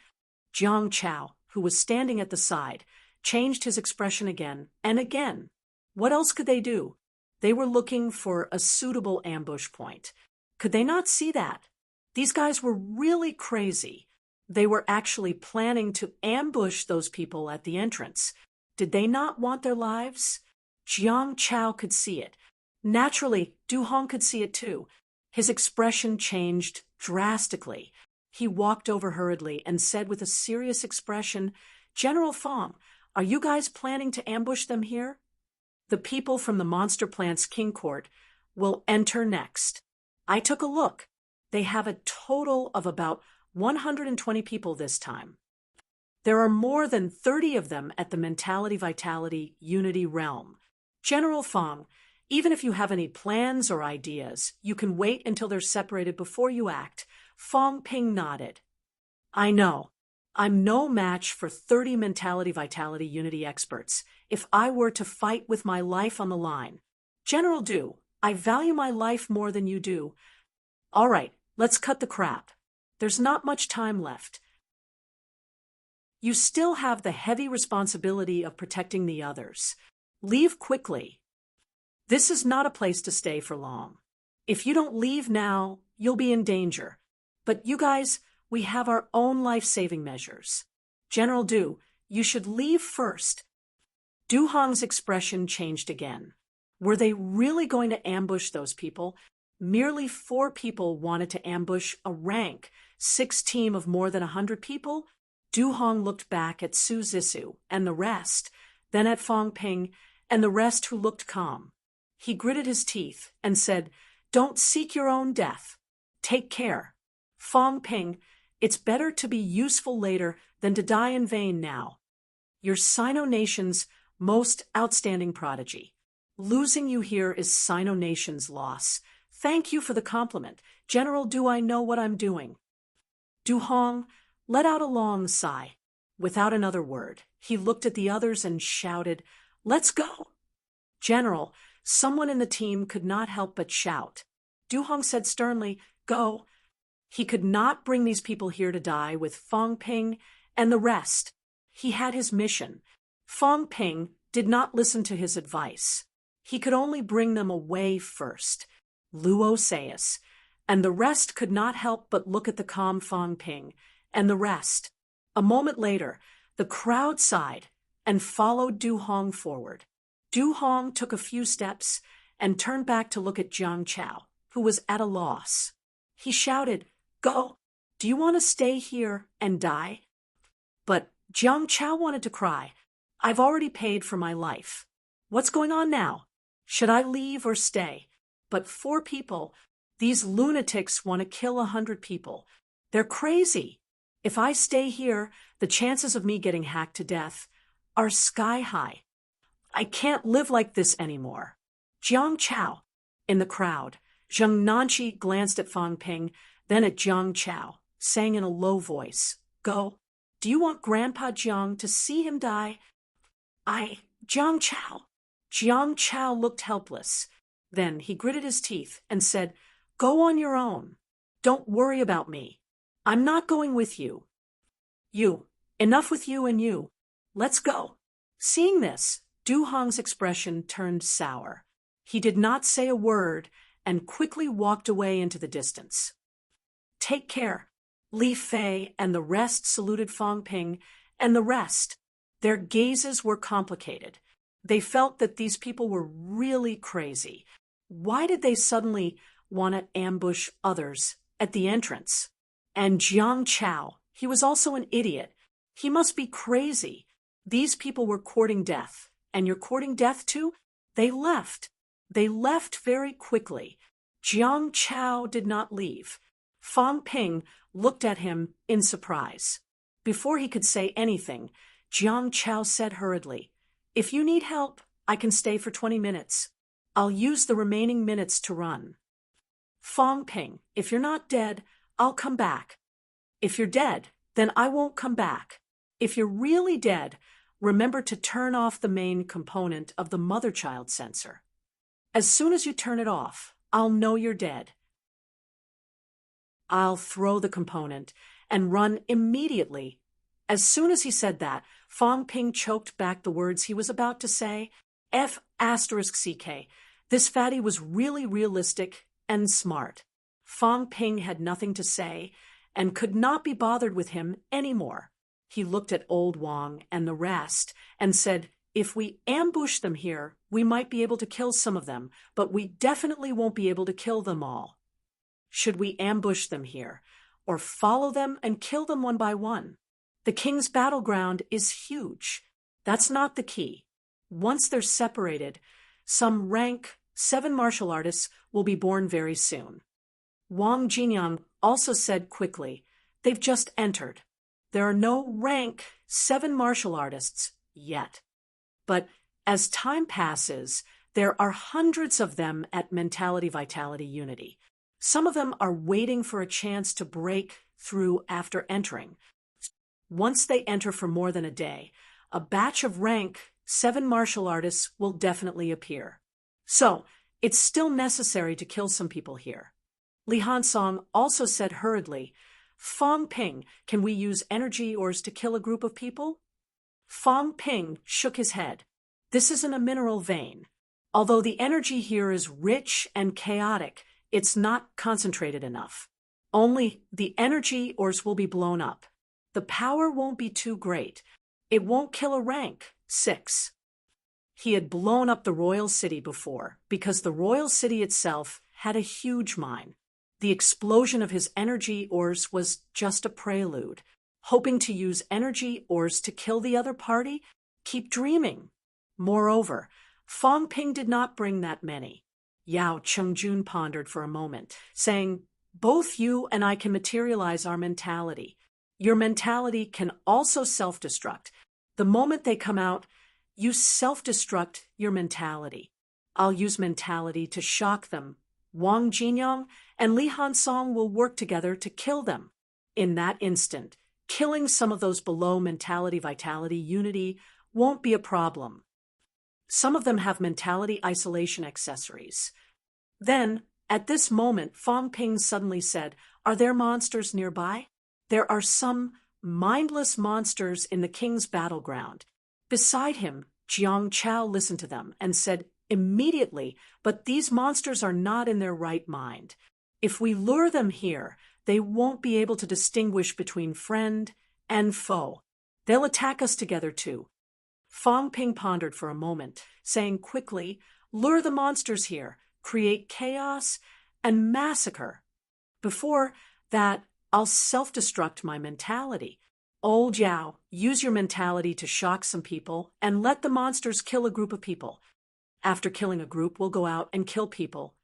Jiang Chao, who was standing at the side, changed his expression again and again. What else could they do? They were looking for a suitable ambush point. Could they not see that? These guys were really crazy. They were actually planning to ambush those people at the entrance. Did they not want their lives? Jiang Chao could see it. Naturally, Du Hong could see it too. His expression changed drastically. He walked over hurriedly and said with a serious expression, "General Fong, are you guys planning to ambush them here? The people from the Monster Plant's King Court will enter next." I took a look. They have a total of about 120 people this time. There are more than 30 of them at the Mentality Vitality Unity realm. General Fong, even if you have any plans or ideas, you can wait until they're separated before you act. Fong Ping nodded. I know. I'm no match for 30 Mentality Vitality Unity experts if I were to fight with my life on the line. General Du, I value my life more than you do. All right, let's cut the crap. There's not much time left. You still have the heavy responsibility of protecting the others. Leave quickly. This is not a place to stay for long. If you don't leave now, you'll be in danger. But you guys, we have our own life-saving measures. General Du, you should leave first. Du Hong's expression changed again. Were they really going to ambush those people? Merely 4 people wanted to ambush a rank 6 team of more than 100 people? Du Hong looked back at Su Zissou and the rest, then at Fong Ping and the rest who looked calm. He gritted his teeth and said, "Don't seek your own death. Take care. Fong Ping, it's better to be useful later than to die in vain now. You're Sino Nation's most outstanding prodigy. Losing you here is Sino Nation's loss. Thank you for the compliment. General, do I know what I'm doing?" Du Hong let out a long sigh. Without another word, he looked at the others and shouted, "Let's go!" "General," someone in the team could not help but shout. Du Hong said sternly, "Go." He could not bring these people here to die with Fong Ping and the rest. He had his mission. Fong Ping did not listen to his advice. He could only bring them away first. Luo Sayas, and the rest could not help but look at the calm Fong Ping and the rest. A moment later, the crowd sighed and followed Du Hong forward. Du Hong took a few steps and turned back to look at Jiang Chao, who was at a loss. He shouted, "Go! Do you want to stay here and die?" But Jiang Chao wanted to cry, "I've already paid for my life. What's going on now? Should I leave or stay? But 4 people, these lunatics want to kill 100 people. They're crazy. If I stay here, the chances of me getting hacked to death are sky high. I can't live like this anymore." Jiang Chao. In the crowd, Zheng Nanqi glanced at Fong Ping, then at Jiang Chao, saying in a low voice, "Go. Do you want Grandpa Jiang to see him die?" Jiang Chao." Jiang Chao looked helpless. Then he gritted his teeth and said, "Go on your own. Don't worry about me. I'm not going with you. Enough with you and you. Let's go." Seeing this, Du Hong's expression turned sour. He did not say a word and quickly walked away into the distance. "Take care." Li Fei and the rest saluted Fong Ping and the rest. Their gazes were complicated. They felt that these people were really crazy. Why did they suddenly want to ambush others at the entrance? And Jiang Chao, he was also an idiot. He must be crazy. These people were courting death. And you're courting death too? They left. They left very quickly. Jiang Chao did not leave. Fang Ping looked at him in surprise. Before he could say anything, Jiang Chao said hurriedly, "If you need help, I can stay for 20 minutes. I'll use the remaining minutes to run." "Fang Ping, if you're not dead, I'll come back." "If you're dead, then I won't come back. If you're really dead, remember to turn off the main component of the mother-child sensor. As soon as you turn it off, I'll know you're dead. I'll throw the component and run immediately." As soon as he said that, Fang Ping choked back the words he was about to say. F***CK. This fatty was really realistic and smart. Fang Ping had nothing to say and could not be bothered with him anymore. He looked at Old Wang and the rest and said, "If we ambush them here, we might be able to kill some of them, but we definitely won't be able to kill them all. Should we ambush them here, or follow them and kill them one by one? The king's battleground is huge. That's not the key. Once they're separated, some rank 7 martial artists will be born very soon." Wang Jinyang also said quickly, "They've just entered. There are no rank 7 martial artists yet. But as time passes, there are hundreds of them at Mentality Vitality Unity. Some of them are waiting for a chance to break through after entering. Once they enter for more than a day, a batch of rank 7 martial artists will definitely appear. So, it's still necessary to kill some people here." Li Hansong also said hurriedly, "Fang Ping, can we use energy ores to kill a group of people?" Fang Ping shook his head. "This isn't a mineral vein. Although the energy here is rich and chaotic, it's not concentrated enough. Only the energy ores will be blown up. The power won't be too great. It won't kill a rank 6. He had blown up the royal city before because the royal city itself had a huge mine. The explosion of his energy ores was just a prelude. Hoping to use energy ores to kill the other party? Keep dreaming. Moreover, Fang Ping did not bring that many. Yao Chengjun pondered for a moment, saying, "Both you and I can materialize our mentality. Your mentality can also self-destruct. The moment they come out, you self-destruct your mentality. I'll use mentality to shock them. Wang Jinyang and Li Hansong will work together to kill them. In that instant, killing some of those below Mentality Vitality Unity won't be a problem. Some of them have mentality isolation accessories." Then, at this moment, Fang Ping suddenly said, "Are there monsters nearby? There are some mindless monsters in the king's battleground." Beside him, Jiang Chao listened to them and said immediately, "But these monsters are not in their right mind. If we lure them here, they won't be able to distinguish between friend and foe. They'll attack us together too." Fang Ping pondered for a moment, saying quickly, "Lure the monsters here, create chaos, and massacre. Before that, I'll self-destruct my mentality. Old Yao, use your mentality to shock some people and let the monsters kill a group of people. After killing a group, we'll go out and kill people.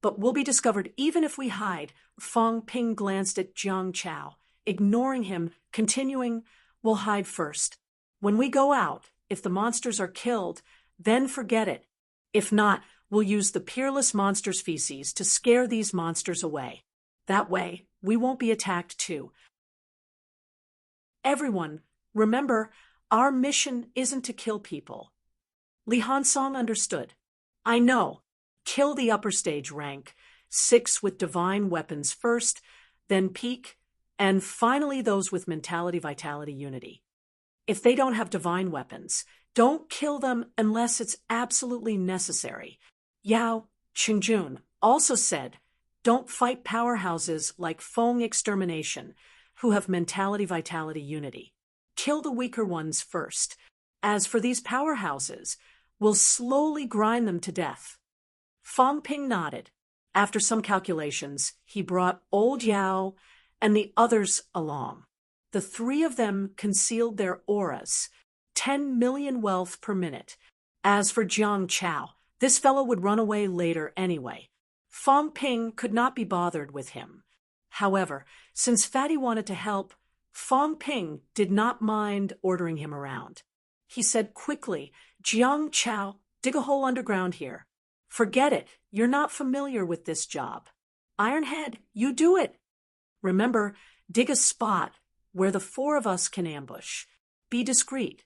But we'll be discovered even if we hide." Fang Ping glanced at Jiang Chao, ignoring him, continuing, "We'll hide first. When we go out, if the monsters are killed, then forget it. If not, we'll use the peerless monster's feces to scare these monsters away. That way, we won't be attacked too. Everyone, remember, our mission isn't to kill people." Li Hansong understood. "I know. Kill the upper stage rank, 6 with divine weapons first, then peak, and finally those with Mentality Vitality Unity. If they don't have divine weapons, don't kill them unless it's absolutely necessary." Yao Chengjun also said, "Don't fight powerhouses like Feng Extermination, who have Mentality Vitality Unity. Kill the weaker ones first. As for these powerhouses, we'll slowly grind them to death." Fang Ping nodded. After some calculations, he brought Old Yao and the others along. The 3 of them concealed their auras, 10 million wealth per minute. As for Jiang Chao, This fellow would run away later anyway. Fong Ping could not be bothered with him. However, since Fatty wanted to help, Fong Ping did not mind ordering him around. He said quickly, "Jiang Chao, dig a hole underground here. Forget it, you're not familiar with this job. Ironhead, you do it. Remember, dig a spot where the four of us can ambush. Be discreet.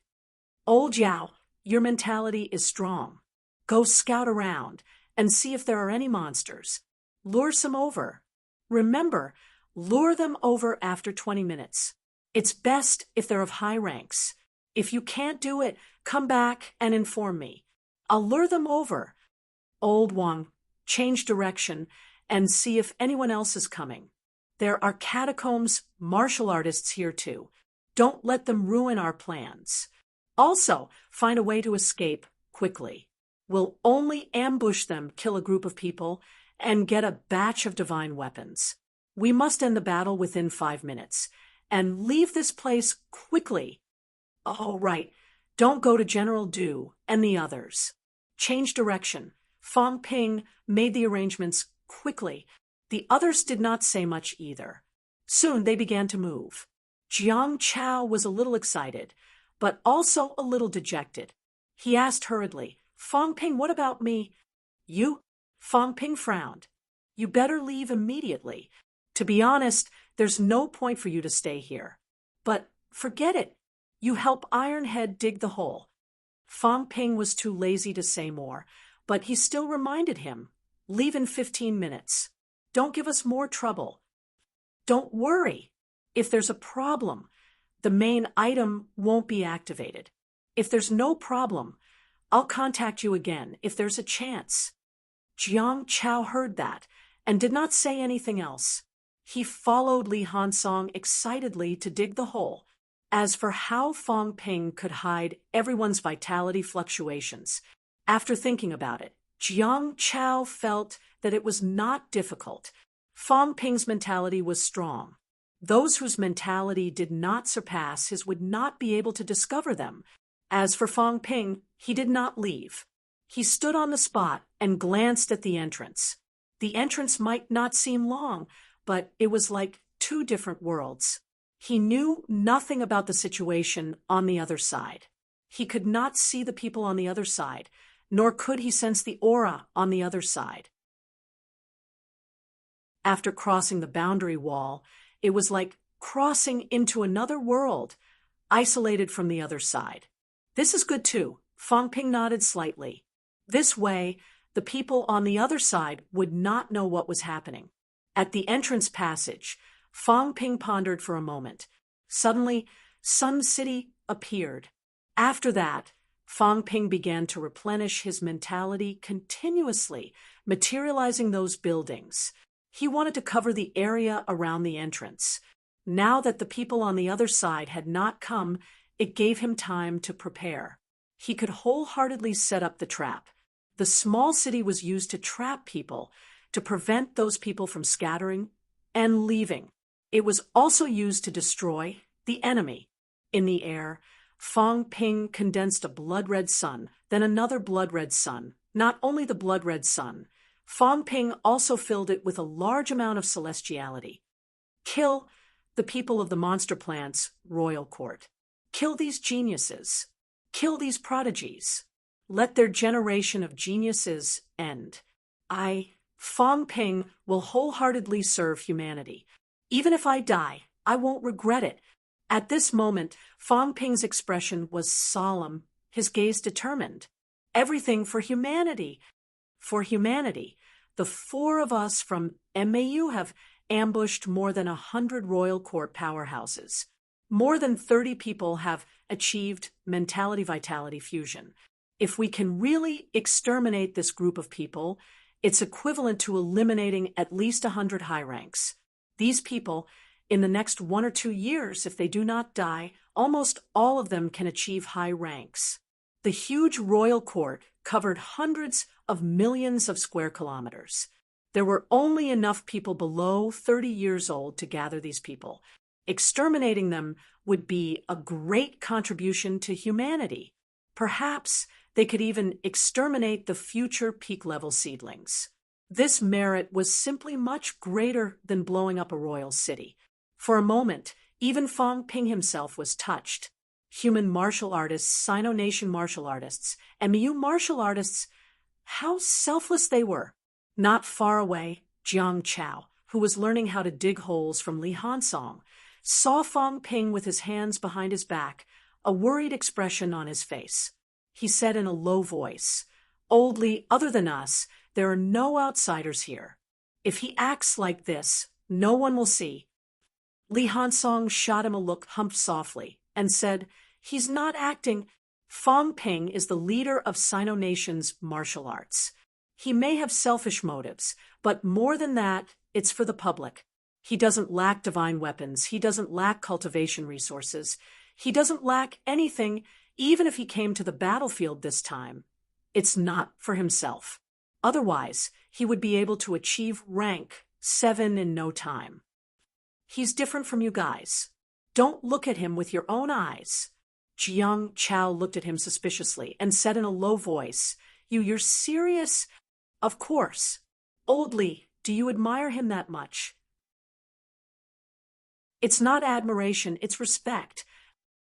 Old Jiao, your mentality is strong. Go scout around and see if there are any monsters. Lure some over. Remember, lure them over after 20 minutes. It's best if they're of high ranks. If you can't do it, come back and inform me. I'll lure them over. Old Wang, change direction and see if anyone else is coming. There are catacombs martial artists here too. Don't let them ruin our plans. Also, find a way to escape quickly. We'll only ambush them, kill a group of people, and get a batch of divine weapons. We must end the battle within 5 minutes, and leave this place quickly. Oh, right. Don't go to General Du and the others. Change direction. Fong Ping made the arrangements quickly. The others did not say much either. Soon they began to move. Jiang Chao was a little excited, but also a little dejected. He asked hurriedly, "Fong Ping, what about me?" "You?" Fong Ping frowned. "You better leave immediately. To be honest, there's no point for you to stay here. But forget it. You help Ironhead dig the hole." Fong Ping was too lazy to say more, but he still reminded him, "Leave in 15 minutes. Don't give us more trouble. Don't worry. If there's a problem, the main item won't be activated. If there's no problem, I'll contact you again if there's a chance." Jiang Chao heard that and did not say anything else. He followed Li Hansong excitedly to dig the hole. As for how Fong Ping could hide everyone's vitality fluctuations, after thinking about it, Jiang Chao felt that it was not difficult. Fong Ping's mentality was strong. Those whose mentality did not surpass his would not be able to discover them. As for Fong Ping, he did not leave. He stood on the spot and glanced at the entrance. The entrance might not seem long, but it was like two different worlds. He knew nothing about the situation on the other side. He could not see the people on the other side, nor could he sense the aura on the other side. After crossing the boundary wall, it was like crossing into another world, isolated from the other side. "This is good too," Fong Ping nodded slightly. This way, the people on the other side would not know what was happening. At the entrance passage, Fong Ping pondered for a moment. Suddenly, Sun City appeared. After that, Fong Ping began to replenish his mentality continuously, materializing those buildings. He wanted to cover the area around the entrance. Now that the people on the other side had not come, it gave him time to prepare. He could wholeheartedly set up the trap. The small city was used to trap people, to prevent those people from scattering and leaving. It was also used to destroy the enemy. In the air, Fong Ping condensed a blood-red sun, then another blood-red sun. Not only the blood-red sun, Fong Ping also filled it with a large amount of celestiality. Kill the people of the monster plant's royal court. Kill these geniuses. Kill these prodigies. Let their generation of geniuses end. Fong Ping, will wholeheartedly serve humanity. Even if I die, I won't regret it. At this moment, Fong Ping's expression was solemn, his gaze determined. Everything for humanity. For humanity. The four of us from MAU have ambushed more than 100 royal court powerhouses. More than 30 people have achieved mentality-vitality fusion. If we can really exterminate this group of people, it's equivalent to eliminating at least 100 high ranks. These people, in the next 1 or 2 years, if they do not die, almost all of them can achieve high ranks. The huge royal court covered hundreds of millions of square kilometers. There were only enough people below 30 years old to gather these people. Exterminating them would be a great contribution to humanity. Perhaps They could even exterminate the future peak-level seedlings. This merit was simply much greater than blowing up a royal city. For a moment, even Fong Ping himself was touched. Human martial artists, Sino-Nation martial artists, and Miu martial artists, how selfless they were. Not far away, Jiang Chao, who was learning how to dig holes from Li Hansong, saw Fong Ping with his hands behind his back, a worried expression on his face. He said in a low voice, "Old Li, other than us, there are no outsiders here. If he acts like this, no one will see." Li Hansong shot him a look, humped softly, and said, "He's not acting. Fong Ping is the leader of Sino-Nation's martial arts. He may have selfish motives, but more than that, it's for the public. He doesn't lack divine weapons. He doesn't lack cultivation resources. He doesn't lack anything, even if he came to the battlefield this time. It's not for himself. Otherwise, he would be able to achieve rank 7 in no time. He's different from you guys. Don't look at him with your own eyes." Jiang Chao looked at him suspiciously and said in a low voice, You're serious? Of course. Old Li, do you admire him that much?" "It's not admiration, it's respect,"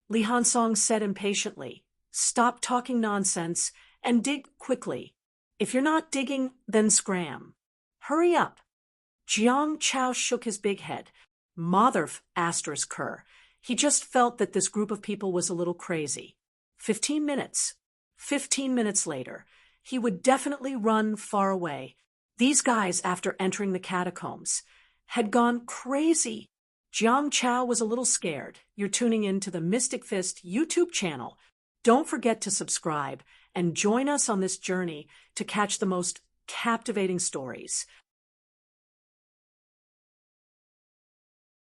Li Hansong said impatiently. "Stop talking nonsense and dig quickly. If you're not digging, then scram. Hurry up." Jiang Chao shook his big head. Motherf asterisk her. He just felt that this group of people was a little crazy. 15 minutes. 15 minutes later. He would definitely run far away. These guys, after entering the catacombs, had gone crazy. Jiang Chao was a little scared. You're tuning in to the Mystic Fist YouTube channel. Don't forget to subscribe and join us on this journey to catch the most captivating stories.